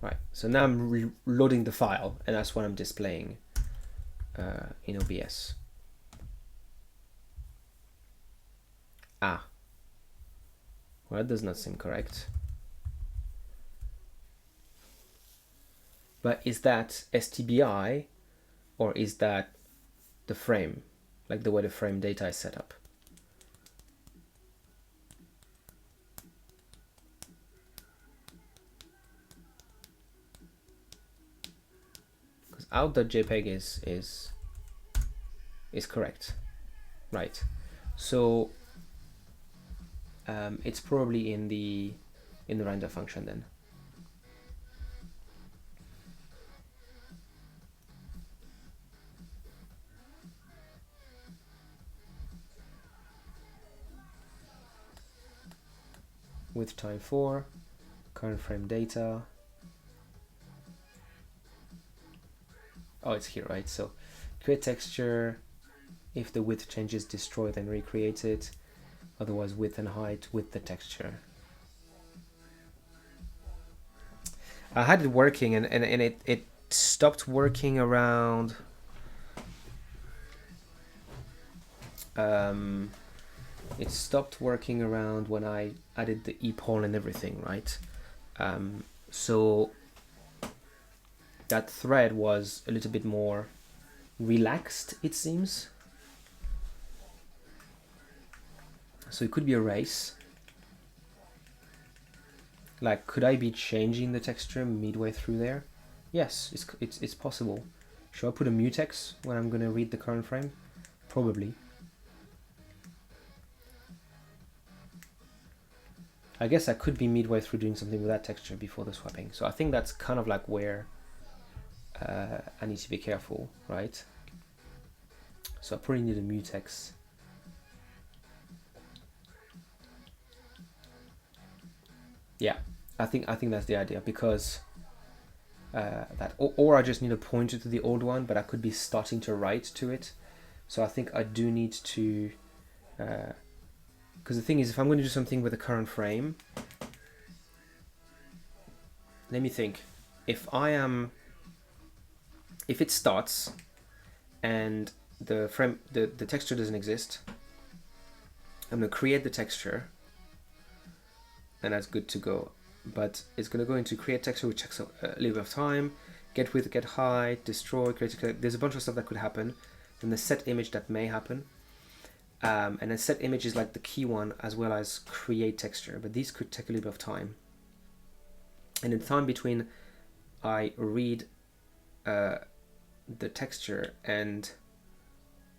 [SPEAKER 1] Right, so now I'm reloading the file, and that's what I'm displaying in OBS. Ah, well, that does not seem correct. But is that STBI, or is that the frame, like the way the frame data is set up? Because out.jpg is correct, right? So it's probably in the render function then. Width time 4, current frame data. Oh, it's here, right? So create texture. If the width changes, destroy, then recreate it. Otherwise, width and height with the texture. I had it working, and it stopped working around it stopped working around when I added the epoll and everything, right? So that thread was a little bit more relaxed, it seems. So it could be a race. Like, could I be changing the texture midway through there? Yes, it's possible. Should I put a mutex when I'm going to read the current frame? Probably. I guess I could be midway through doing something with that texture before the swapping. So I think that's kind of like where I need to be careful, right? So I probably need a mutex. Yeah, I think that's the idea, because or I just need a pointer to the old one, but I could be starting to write to it. So I think I do need to, because the thing is, if I'm going to do something with the current frame, let me think. If it starts and the frame, the texture doesn't exist, I'm going to create the texture, and that's good to go. But it's going to go into create texture, which takes a little bit of time. Get width, get height, destroy, create. There's a bunch of stuff that could happen. And the set image that may happen. And then set image is like the key one, as well as create texture. But these could take a little bit of time. And in the time between I read the texture and,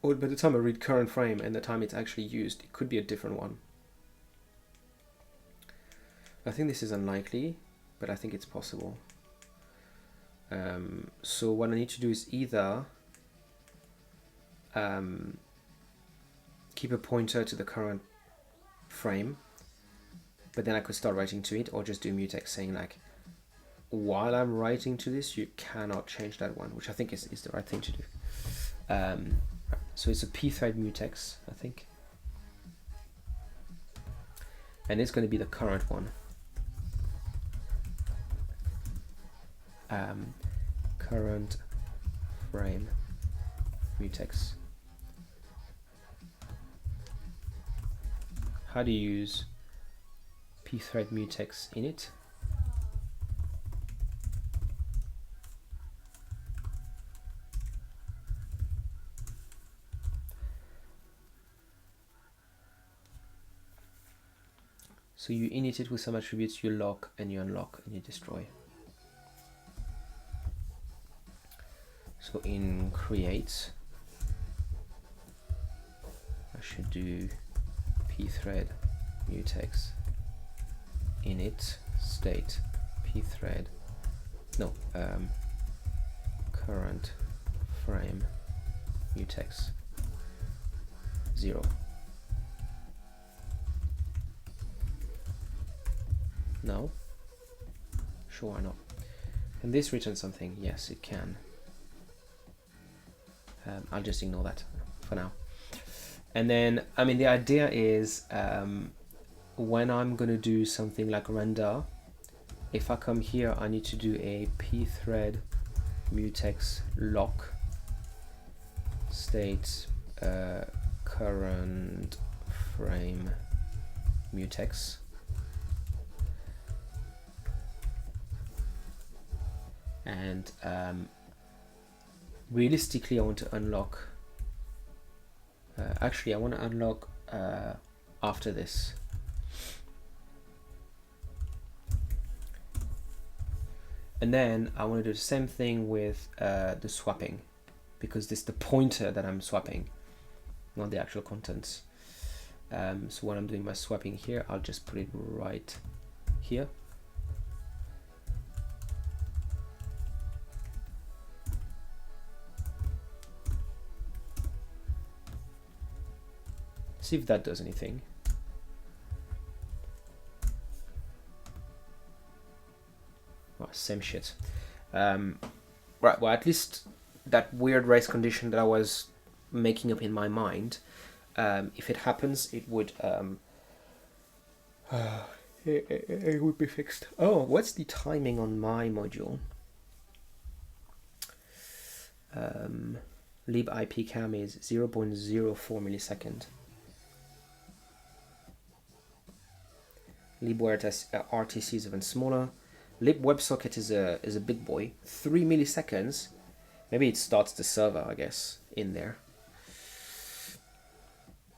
[SPEAKER 1] or by the time I read current frame and the time it's actually used, it could be a different one. I think this is unlikely, but I think it's possible. So what I need to do is either keep a pointer to the current frame, but then I could start writing to it, or just do mutex saying like, while I'm writing to this, you cannot change that one, which I think is the right thing to do. So it's a pthread mutex, I think. And it's going to be the current one. Current frame mutex. How do you use pthread mutex init? So you init it with some attributes, you lock and you unlock and you destroy. So in create, I should do pthread mutex init state pthread, no, current frame mutex 0. No, Sure, why not? Can this return something? Yes, it can. I'll just ignore that for now. And then, I mean, the idea is when I'm going to do something like render, if I come here, I need to do a pthread mutex lock state current frame mutex. And realistically, I want to unlock. Actually, I want to unlock after this. And then I want to do the same thing with the swapping, because this is the pointer that I'm swapping, not the actual contents. So when I'm doing my swapping here, I'll just put it right here. See if that does anything. Well, same shit. Right, well, at least that weird race condition that I was making up in my mind, if it happens, it would it would be fixed. Oh, what's the timing on my module? Lib IP cam is 0.04 millisecond. Lib RTC is even smaller. Lib WebSocket is a big boy. 3 milliseconds. Maybe it starts the server, I guess, in there.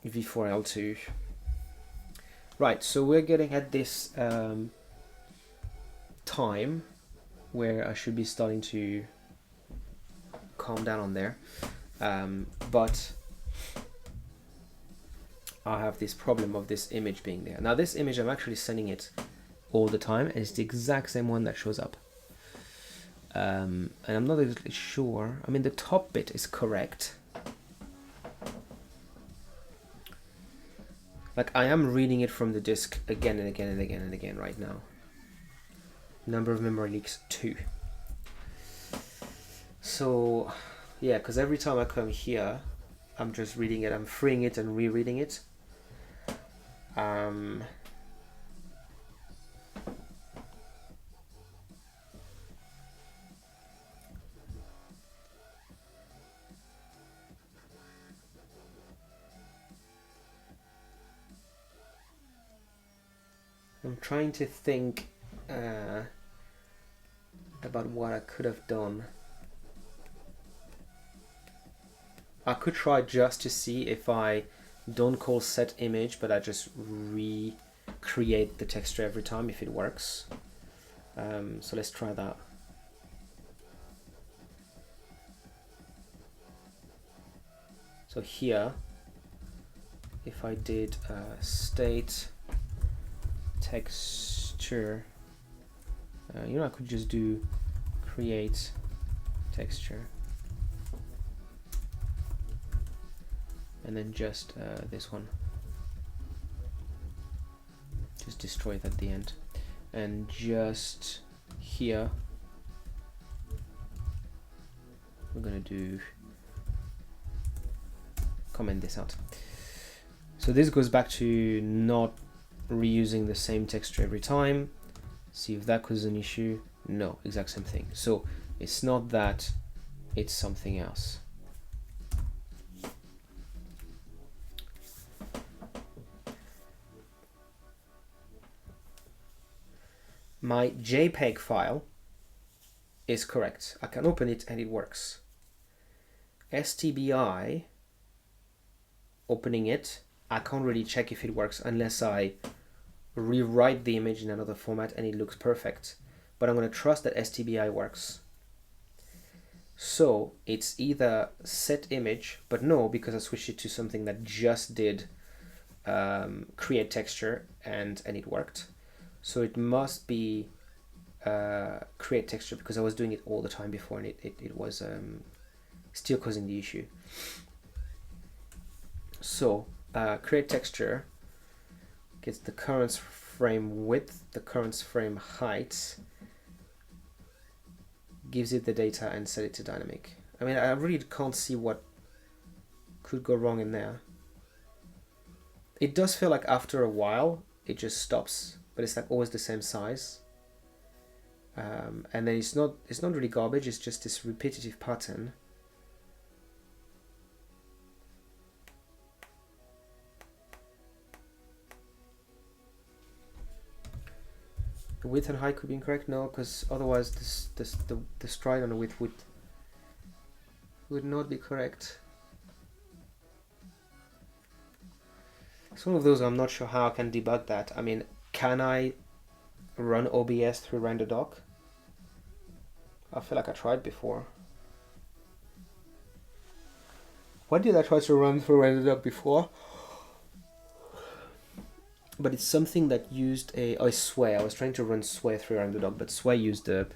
[SPEAKER 1] V4L2. Right, so we're getting at this time where I should be starting to calm down on there. But I have this problem of this image being there. Now this image, I'm actually sending it all the time, and it's the exact same one that shows up. And I'm not exactly sure. I mean, the top bit is correct. Like, I am reading it from the disk again and again and again and again right now. Number of memory leaks 2. So yeah, because every time I come here, I'm just reading it, I'm freeing it and rereading it. I'm trying to think about what I could have done. I could try just to see if I don't call set image, but I just recreate the texture every time, if it works. So let's try that. So here, if I did state texture, you know, I could just do create texture. And then just this one. Just destroy it at the end. And just here, we're gonna do comment this out. So this goes back to not reusing the same texture every time. See if that causes an issue. No, exact same thing. So it's not that, it's something else. My JPEG file is correct. I can open it and it works. STBI, opening it, I can't really check if it works unless I rewrite the image in another format and it looks perfect. But I'm going to trust that STBI works. So it's either set image, but no, because I switched it to something that just did create texture and it worked. So it must be create texture, because I was doing it all the time before and it was still causing the issue. So create texture gets the current frame width, the current frame height, gives it the data and set it to dynamic. I mean, I really can't see what could go wrong in there. It does feel like after a while it just stops, but it's like always the same size. And then it's not really garbage, it's just this repetitive pattern. The width and height could be incorrect, no, because otherwise the stride on the width would not be correct. It's one of those I'm not sure how I can debug that. I mean, can I run OBS through RenderDoc? I feel like I tried before. What did I try to run through RenderDoc before? But it's something that used Sway. I was trying to run Sway through RenderDoc, but Sway used a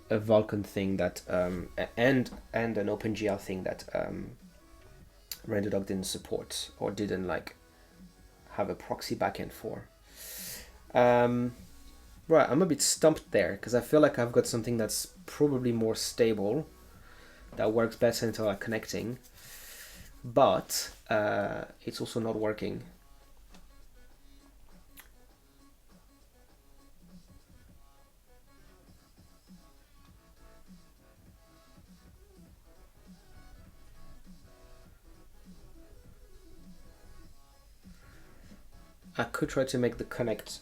[SPEAKER 1] Vulkan thing that and an OpenGL thing that RenderDoc didn't support or didn't like have a proxy backend for. Right, I'm a bit stumped there because I feel like I've got something that's probably more stable, that works better until I'm connecting, but it's also not working. I could try to make the connect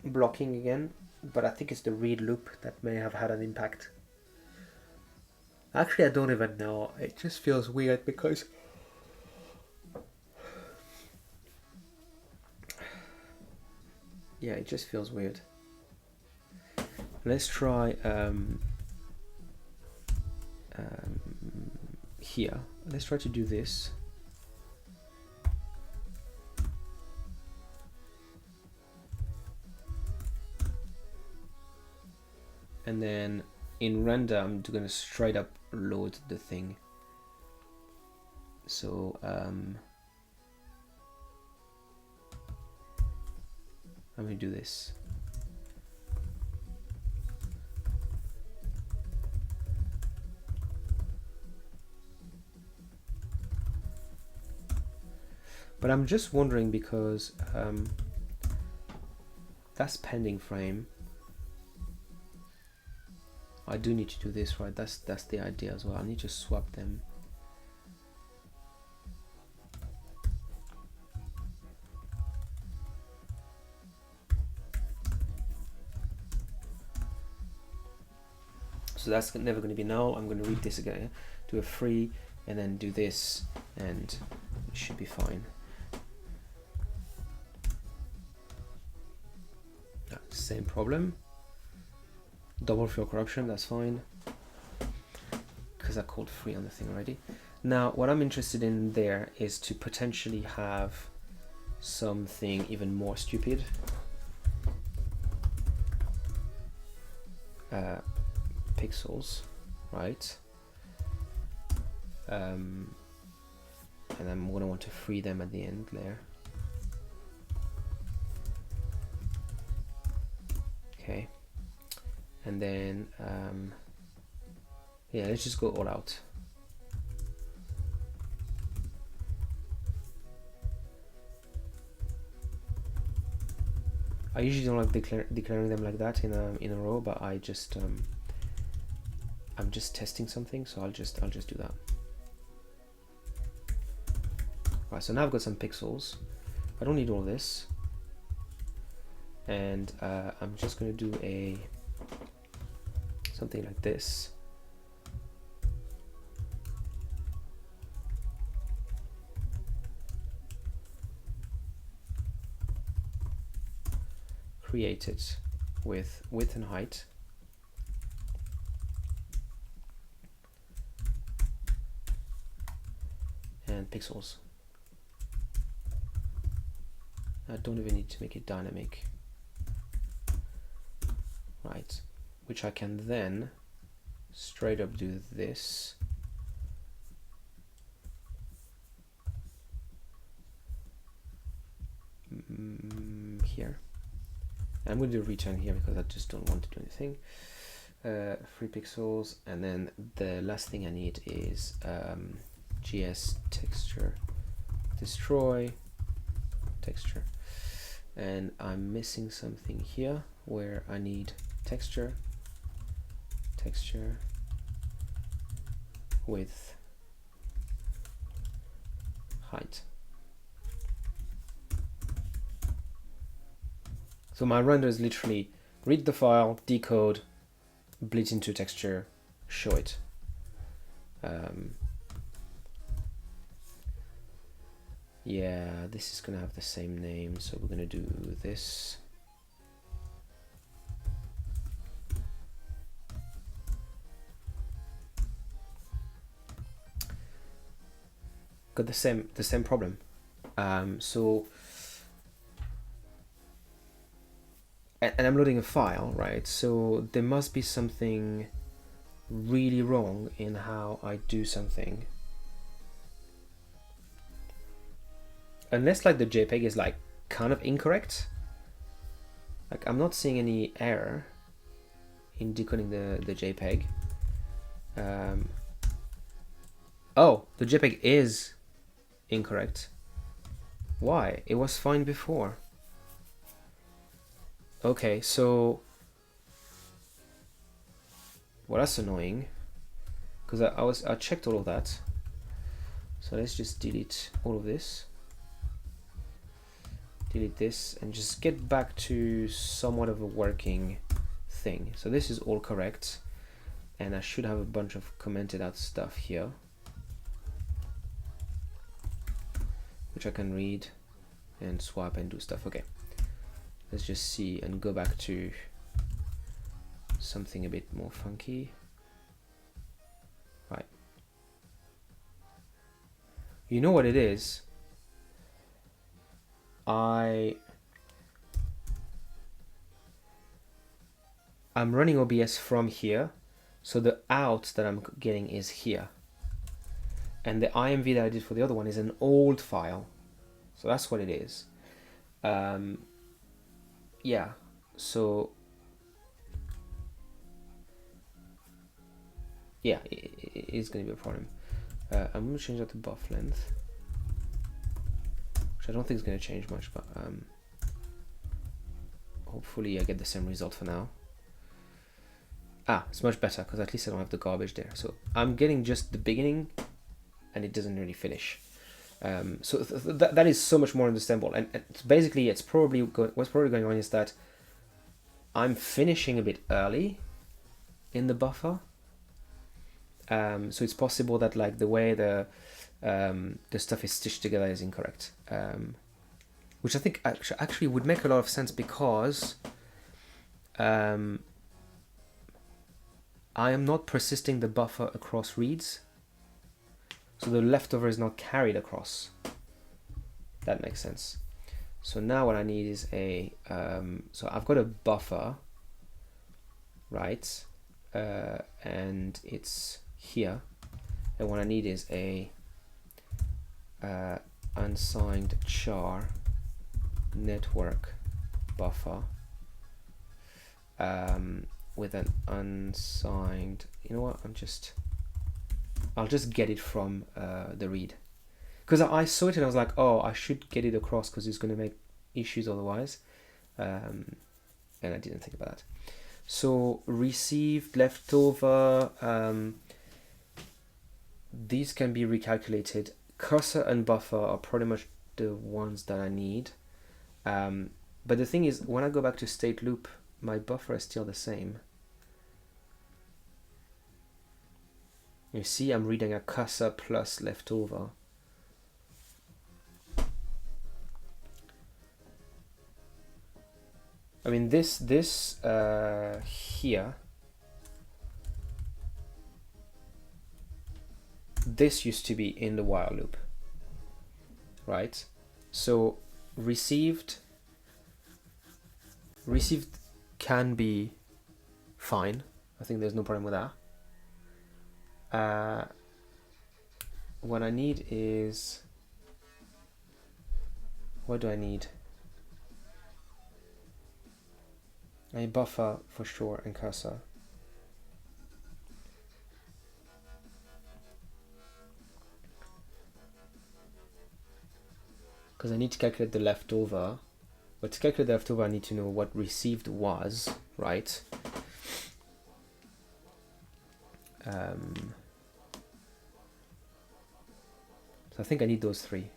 [SPEAKER 1] blocking again, but I think it's the read loop that may have had an impact. Actually, I don't even know. It just feels weird because yeah, it just feels weird. Let's try here. Let's try to do this. And then in render, I'm going to straight up load the thing. So I'm going to do this. But I'm just wondering because that's pending frame. I do need to do this, right? That's the idea as well. I need to swap them. So that's never going to be null. I'm going to read this again, do a free, and then do this, and it should be fine. Same problem. Double field corruption, that's fine, because I called free on the thing already. Now, what I'm interested in there is to potentially have something even more stupid. Pixels, right? And I'm going to want to free them at the end there. Okay. And then, yeah, let's just go all out. I usually don't like declaring them like that in a row, but I just I'm just testing something, so I'll just do that. Right, so now I've got some pixels. I don't need all this, and I'm just going to do something like this. Create it with width and height. And pixels. I don't even need to make it dynamic. Right, which I can then straight up do this. Here. I'm going to do return here because I just don't want to do anything. 3 pixels, and then the last thing I need is GS texture destroy texture, and I'm missing something here where I need texture width height. So my render is literally read the file, decode, bleed into texture, show it. Yeah, this is gonna have the same name, so we're gonna do this. Got the same problem. So and I'm loading a file, right? So there must be something really wrong in how I do something. Unless like the JPEG is like kind of incorrect. Like I'm not seeing any error in decoding the JPEG. Oh, the JPEG is incorrect. Why? It was fine before. Okay, so well, that's annoying because I checked all of that. So let's just delete all of this. Delete this and just get back to somewhat of a working thing. So this is all correct, and I should have a bunch of commented out stuff here, which I can read and swap and do stuff. Okay, let's just see and go back to something a bit more funky. Right. You know what it is? I'm running OBS from here, so the out that I'm getting is here, and the IMV that I did for the other one is an old file, so that's what it is. Yeah, so yeah, it is going to be a problem. I'm going to change out the buff length, which I don't think is going to change much, but hopefully I get the same result for now. Ah, it's much better because at least I don't have the garbage there. So I'm getting just the beginning and it doesn't really finish. So that is so much more understandable. And basically what's probably going on is that I'm finishing a bit early in the buffer. So it's possible that like the way the stuff is stitched together is incorrect. Which I think actually would make a lot of sense because I am not persisting the buffer across reads, so the leftover is not carried across. That makes sense. So now what I need is a so I've got a buffer, right, and it's here, and what I need is a unsigned char network buffer with an unsigned, you know what, I'll just get it from the read, because I saw it and I was like, oh, I should get it across because it's going to make issues otherwise, and I didn't think about that. So received leftover, these can be recalculated. Cursor and buffer are pretty much the ones that I need, but the thing is, when I go back to state loop, my buffer is still the same. You see, I'm reading a cursor plus leftover. I mean, this here, this used to be in the while loop, right? So received can be fine. I think there's no problem with that. What I need is, what do I need? A buffer for sure and cursor. because I need to calculate the leftover. But to calculate the leftover, I need to know what received was, right? So I think I need those three.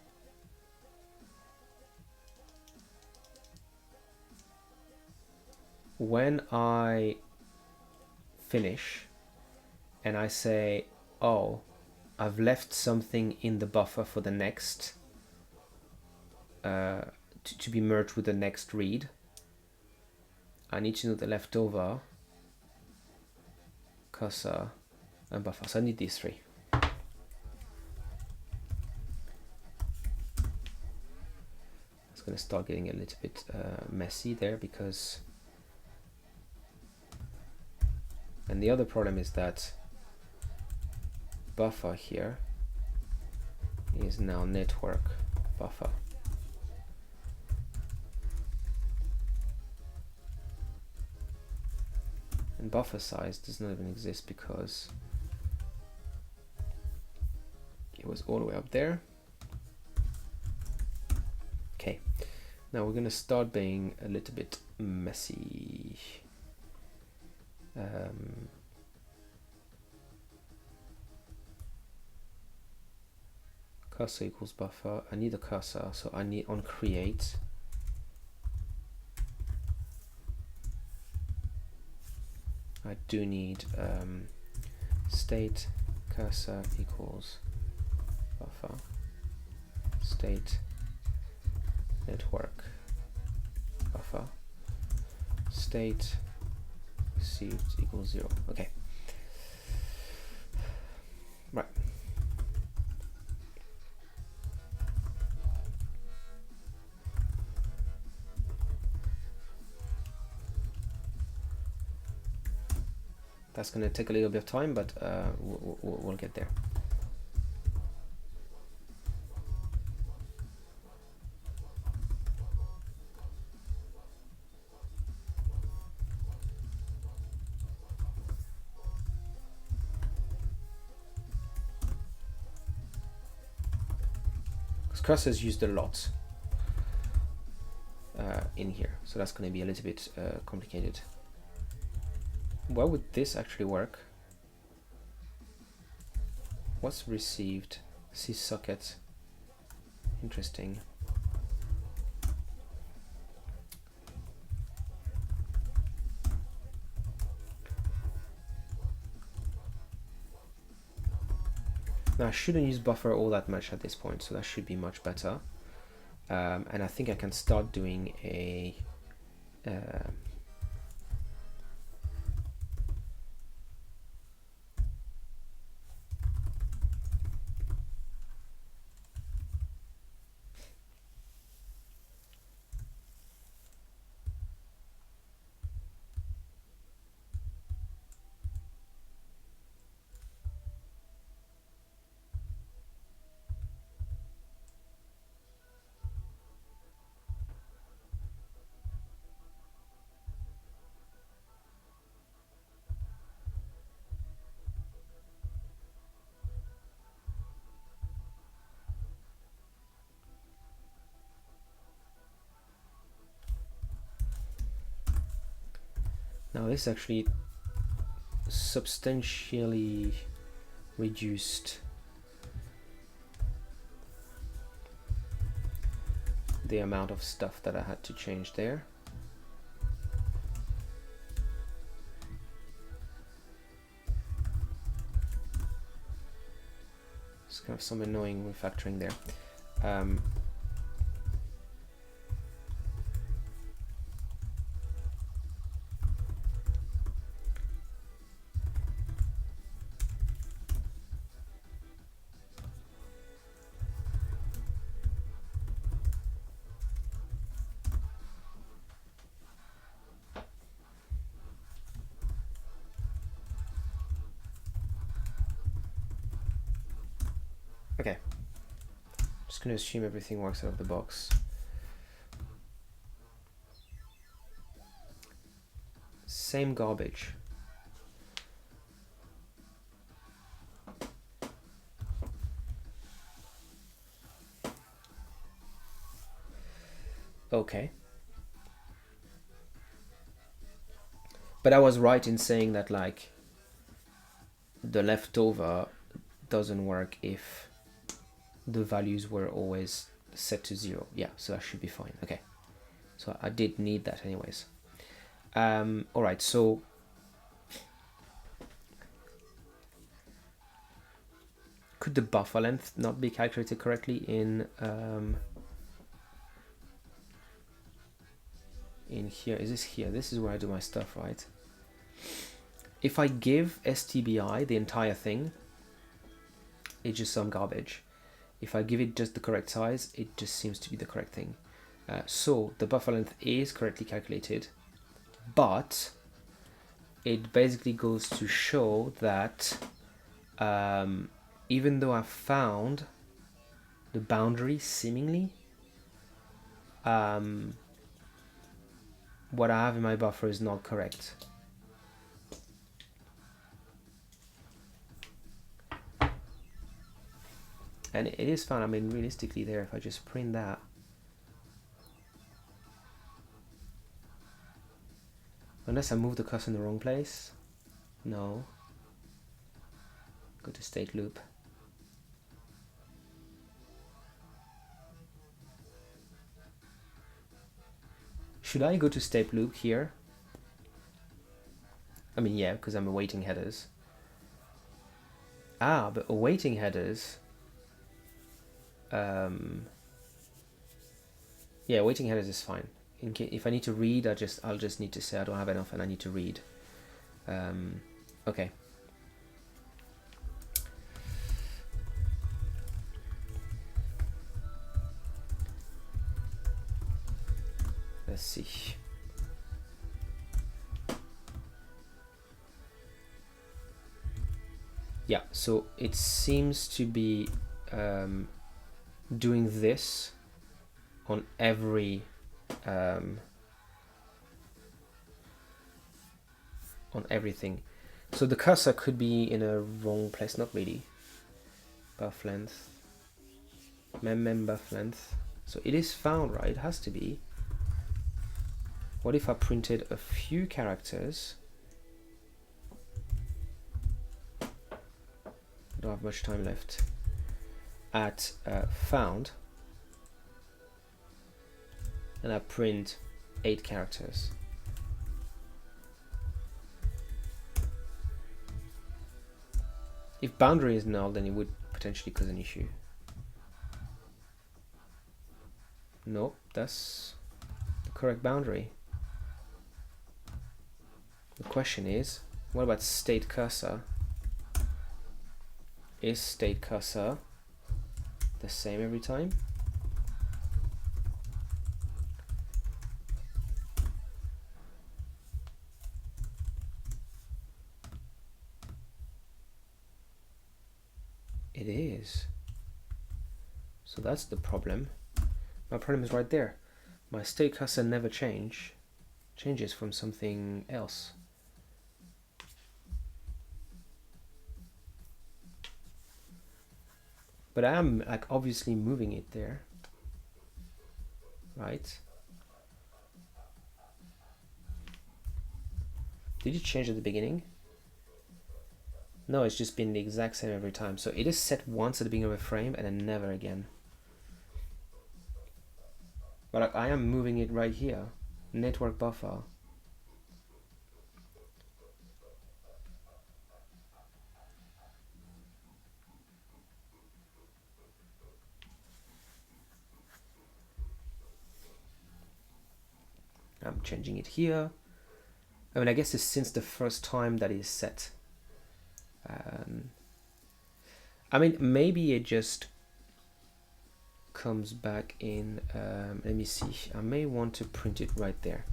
[SPEAKER 1] When I finish and I say, oh, I've left something in the buffer for the next, to be merged with the next read, I need to know the leftover, cursor, and buffer. So I need these three. It's going to start getting a little bit messy there because, and the other problem is that buffer here is now network buffer. And buffer size does not even exist because it was all the way up there. Okay, now we're going to start being a little bit messy. Cursor equals buffer. I need a cursor, so I need on create. I do need state cursor equals buffer, state network buffer, state received equals 0. Okay, right. That's going to take a little bit of time, but we'll get there. Because cursor is used a lot in here, so that's going to be a little bit complicated. Why would this actually work? What's received? Syssocket. Interesting. Now I shouldn't use buffer all that much at this point, so that should be much better. And I think I can start doing a now this actually substantially reduced the amount of stuff that I had to change there. It's kind of some annoying refactoring there. Okay, just going to assume everything works out of the box. Same garbage. Okay. But I was right in saying that like the leftover doesn't work if the values were always set to 0. Yeah, so that should be fine. Okay, so I did need that anyways. All right, so could the buffer length not be calculated correctly in here? Is this here? This is where I do my stuff, right? If I give STBI the entire thing, it's just some garbage. If I give it just the correct size, it just seems to be the correct thing. So the buffer length is correctly calculated, but it basically goes to show that even though I've found the boundary seemingly, what I have in my buffer is not correct. And it is found, I mean, realistically there, if I just print that, unless I move the cursor in the wrong place, no. Go to state loop. Should I go to state loop here? I mean, yeah, because I'm awaiting headers. Ah, but awaiting headers. Yeah, awaiting headers is fine. In case if I need to read, I'll just need to say I don't have enough and I need to read. Okay. Let's see. Yeah, so it seems to be doing this on every on everything. So the cursor could be in a wrong place, not really. Buff length, mem buff length. So it is found, right? It has to be. What if I printed a few characters? I don't have much time left. At found, and I print 8 characters. If boundary is null, then it would potentially cause an issue. Nope, that's the correct boundary. The question is, what about state cursor? Is state cursor the same every time? It is. So that's the problem. My problem is right there. My state cursor never changes from something else. But I am like obviously moving it there, right? Did it change at the beginning? No, it's just been the exact same every time. So it is set once at the beginning of a frame and then never again. But like, I am moving it right here. Network buffer. I'm changing it here. I mean, I guess it's since the first time that is set. I mean, maybe it just comes back in. Let me see. I may want to print it right there.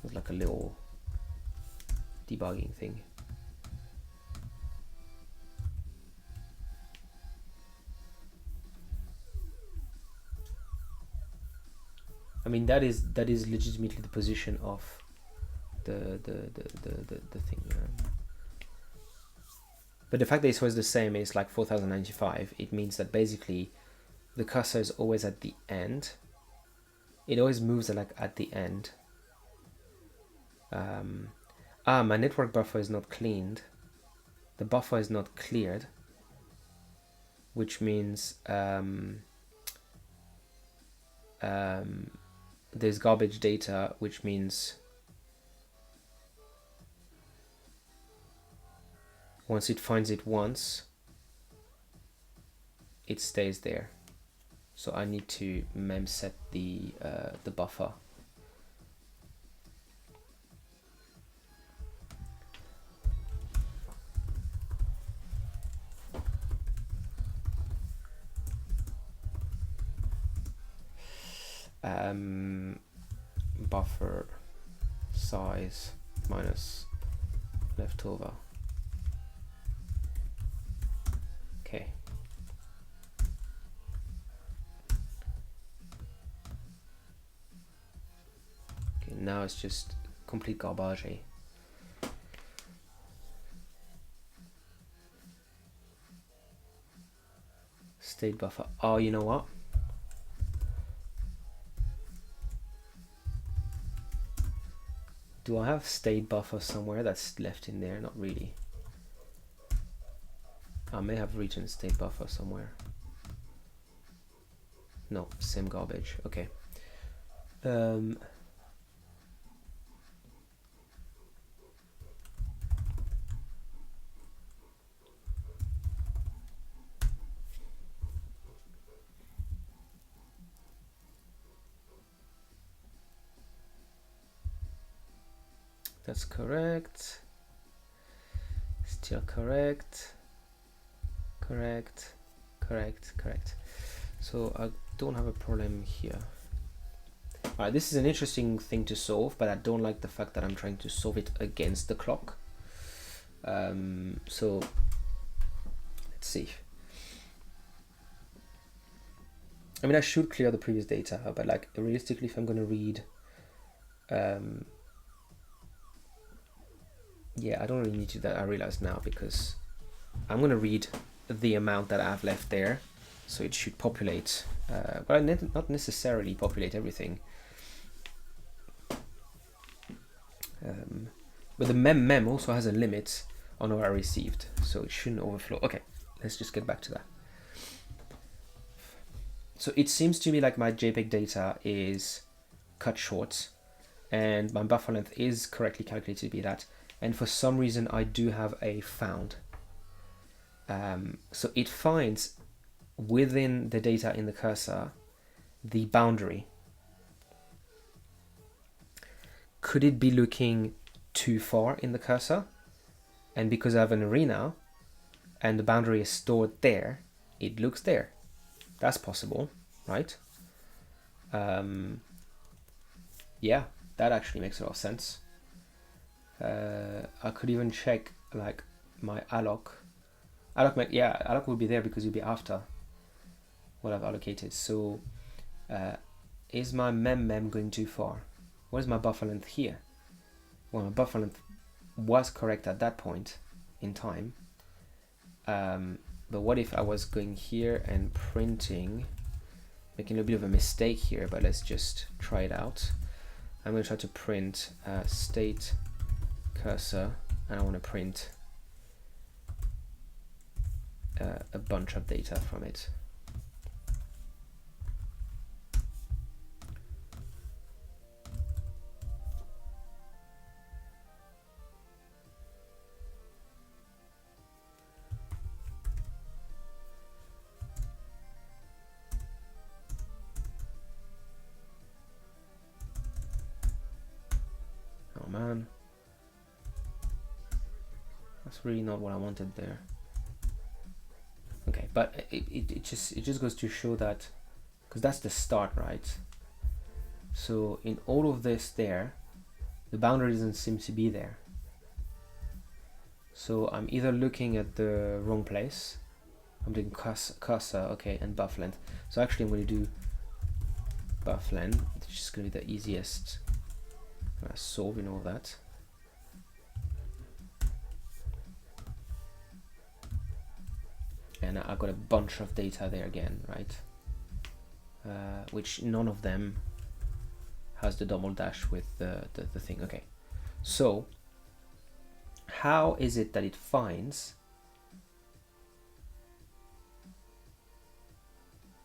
[SPEAKER 1] It's like a little debugging thing. I mean, that is legitimately the position of the thing. But the fact that it's always the same is like 4095. It means that basically the cursor is always at the end. It always moves like at the end. My network buffer is not cleaned. The buffer is not cleared, which means there's garbage data, which means once it finds it once, it stays there. So I need to mem set the buffer. Buffer size minus leftover. Okay. Okay, now it's just complete garbage. State buffer. Oh, you know what? Do I have state buffer somewhere that's left in there? Not really. I may have region state buffer somewhere. No, same garbage. Okay. That's correct. Still correct. Correct. So I don't have a problem here. Alright, this is an interesting thing to solve, but I don't like the fact that I'm trying to solve it against the clock. So let's see. I mean, I should clear the previous data, but like realistically, if I'm going to read, yeah, I don't really need to do that. I realize now, because I'm going to read the amount that I have left there, so it should populate, but not necessarily populate everything. But the mem also has a limit on what I received, so it shouldn't overflow. Okay, let's just get back to that. So it seems to me like my JPEG data is cut short, and my buffer length is correctly calculated to be that. And for some reason, I do have a found. So it finds within the data in the cursor the boundary. Could it be looking too far in the cursor? And because I have an array now, and the boundary is stored there, it looks there. That's possible, right? Yeah, that actually makes a lot of sense. I could even check like my alloc. Alloc will be there because it'll be after what I've allocated. So is my mem going too far? What is my buffer length here? Well, my buffer length was correct at that point in time. But what if I was going here and printing, making a bit of a mistake here, but let's just try it out. I'm going to try to print state cursor, and I want to print a bunch of data from it. Oh man, that's really not what I wanted there. Okay, but it just goes to show that, because that's the start, right? So in all of this there, the boundary doesn't seem to be there. So I'm either looking at the wrong place. I'm doing cursor, okay, and buff length. So actually I'm going to do buff length, which is going to be the easiest solving all that. and I've got a bunch of data there again, right? Which none of them has the double dash with the thing. Okay, so how is it that it finds?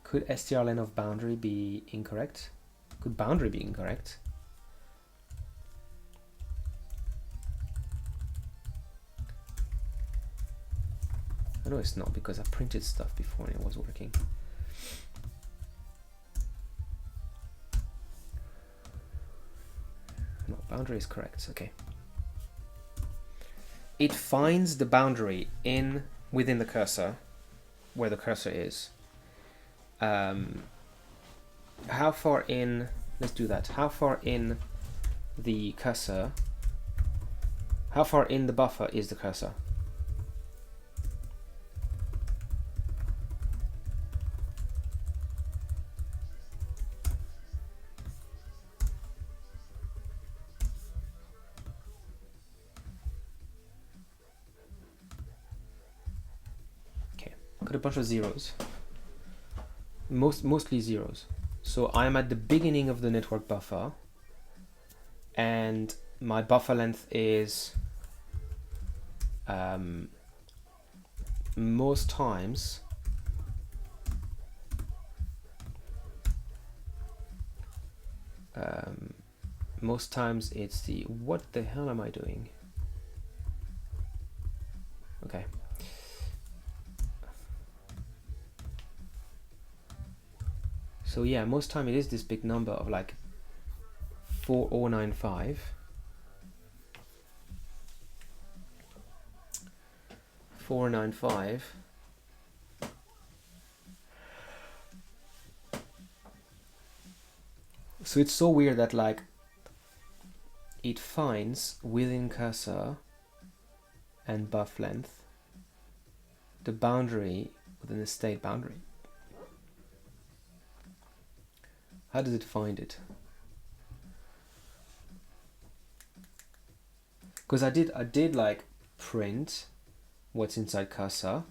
[SPEAKER 1] Could strlen of boundary be incorrect? Could boundary be incorrect? I know it's not, because I printed stuff before and it was working. No, boundary is correct. Okay. It finds the boundary within the cursor, where the cursor is. How far in? Let's do that. How far in the cursor? How far in the buffer is the cursor? Got a bunch of zeros, mostly zeros. So I'm at the beginning of the network buffer, and my buffer length is most times it's the, what the hell am I doing? Okay. So yeah, most time it is this big number of like 4095. 495. So it's so weird that like it finds within cursor and buff length the boundary within the state boundary. How does it find it? Because I did like print what's inside cursor.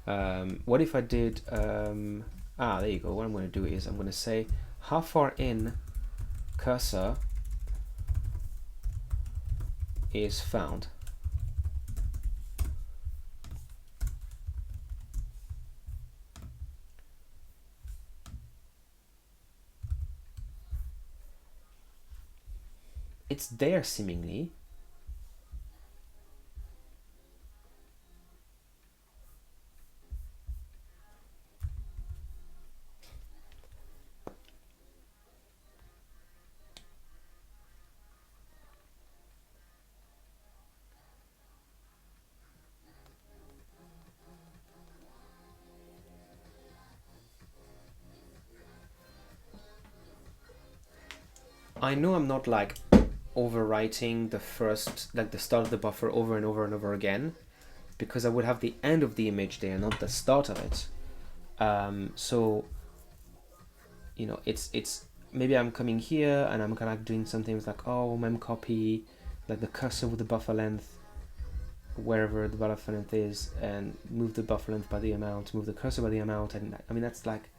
[SPEAKER 1] What if I did there you go. What I'm going to do is I'm going to say how far in cursor is found. It's there seemingly. I know I'm not like overwriting the first, like the start of the buffer over and over and over again, because I would have the end of the image there, not the start of it. So you know, it's maybe I'm coming here and I'm kind of doing some things like, oh, memcopy, like the cursor with the buffer length wherever the buffer length is, and move the buffer length by the amount, move the cursor by the amount, and I mean that's like,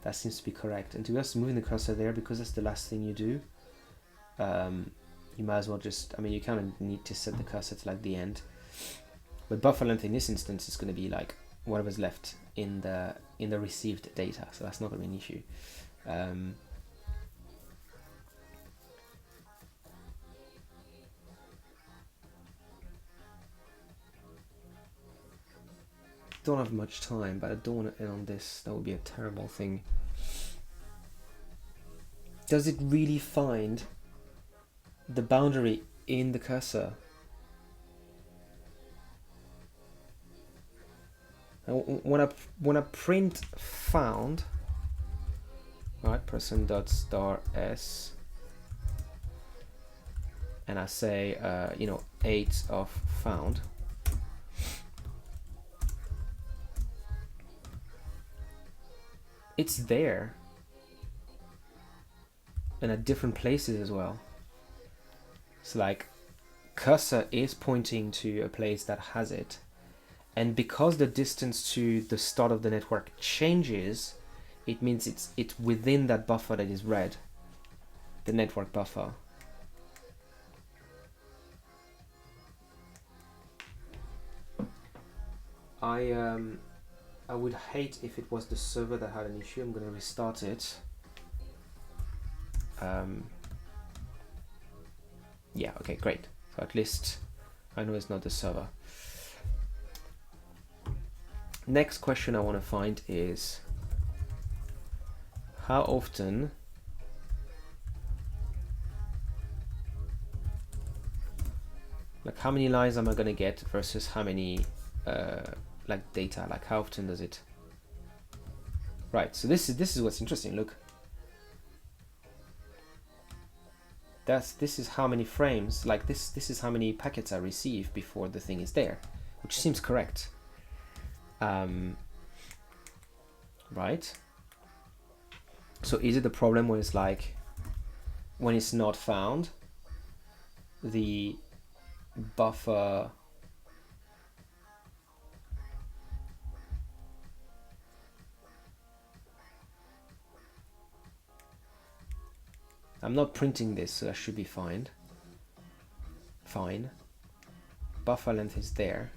[SPEAKER 1] that seems to be correct. And to be honest, moving the cursor there, because that's the last thing you do, you might as well just, I mean, you kind of need to set the cursor to like the end. But buffer length in this instance is going to be like whatever's left in the received data, so that's not going to be an issue. Don't have much time, but I don't want to end on this. That would be a terrible thing. Does it really find the boundary in the cursor? When I print found, right, person.star_s, and I say you know, 8 of found, it's there, and at different places as well. So like cursor is pointing to a place that has it, And because the distance to the start of the network changes, it means it's within that buffer that is red, the network buffer. I would hate if it was the server that had an issue. I'm going to restart it. Yeah, okay, great. So at least I know it's not the server. Next question I want to find is how often like how many lines am I going to get versus how many like data, like how often does it? Right, so this is what's interesting. Look, this is how many frames, like this is how many packets I receive before the thing is there, which seems correct. Right, so is it the problem where it's like when it's not found, the buffer I'm not printing this, so that should be fine. Buffer length is there.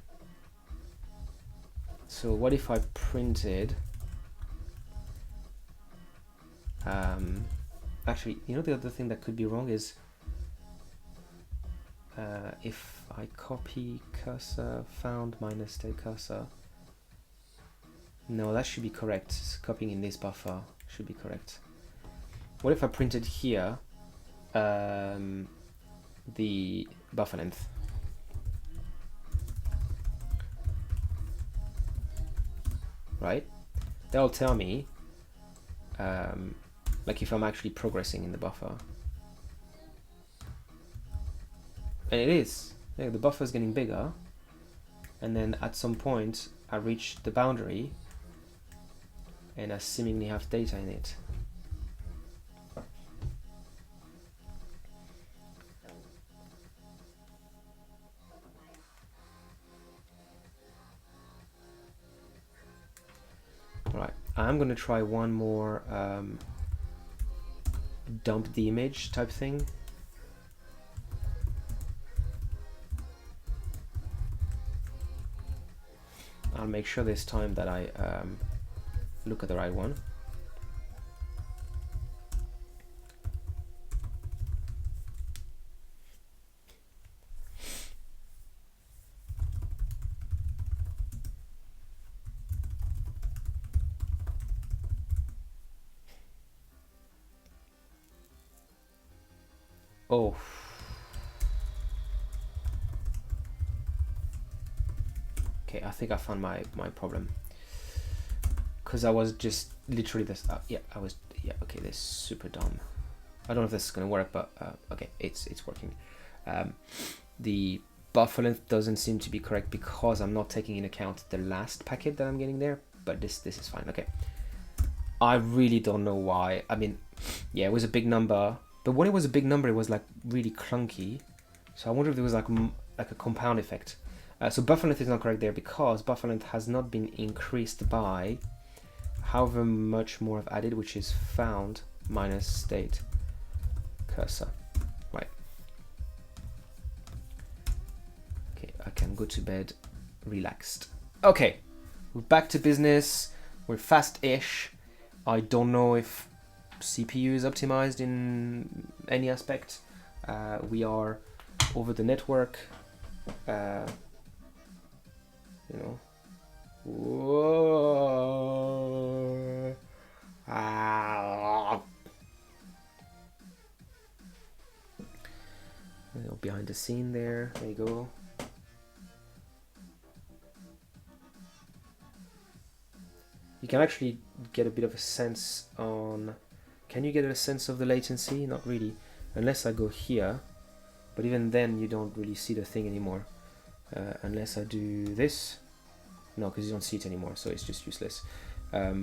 [SPEAKER 1] So what if I printed actually, you know, the other thing that could be wrong is if I copy cursor found minus state cursor. No, that should be correct. It's copying in this buffer should be correct. What if I printed here the buffer length? Right? That'll tell me like if I'm actually progressing in the buffer. And it is. Yeah, the buffer is getting bigger, and then at some point I reach the boundary and I seemingly have data in it. Right, I'm gonna try one more dump the image type thing. I'll make sure this time that I look at the right one. Oh. Okay, I think I found my problem. Because I was just literally this. Yeah, okay, this is super dumb. I don't know if this is gonna work, but okay, it's working. The buffer length doesn't seem to be correct because I'm not taking into account the last packet that I'm getting there, but this is fine. Okay, I really don't know why. I mean, yeah, it was a big number, but when it was a big number, it was like really clunky. So I wonder if there was like a compound effect. So buffer length is not correct there because buffer length has not been increased by however much more I've added, which is found minus state cursor. Right. Okay, I can go to bed relaxed. Okay, we're back to business. We're fast-ish. I don't know if CPU is optimized in any aspect. We are over the network. You know. Whoa. Behind the scene there. There you go. You can actually get a bit of a sense on. Can you get a sense of the latency? Not really, unless I go here. But even then, you don't really see the thing anymore. Unless I do this. No, because you don't see it anymore, so it's just useless. I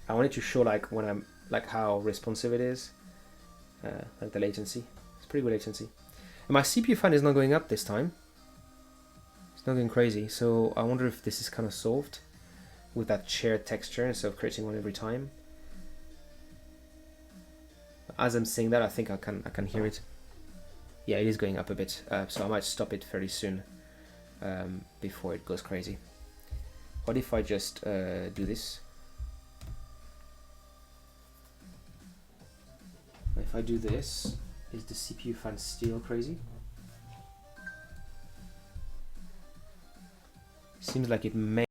[SPEAKER 1] wanted to show like when I'm like how responsive it is, like the latency. It's pretty good latency. And my CPU fan is not going up this time. It's It's not going crazy. So I wonder if this is kind of solved with that shared texture instead of creating one every time. As I'm saying that, I think I can hear it. Yeah, it is going up a bit, so I might stop it fairly soon before it goes crazy. What if I just do this? If I do this, is the CPU fan still crazy? Seems like it may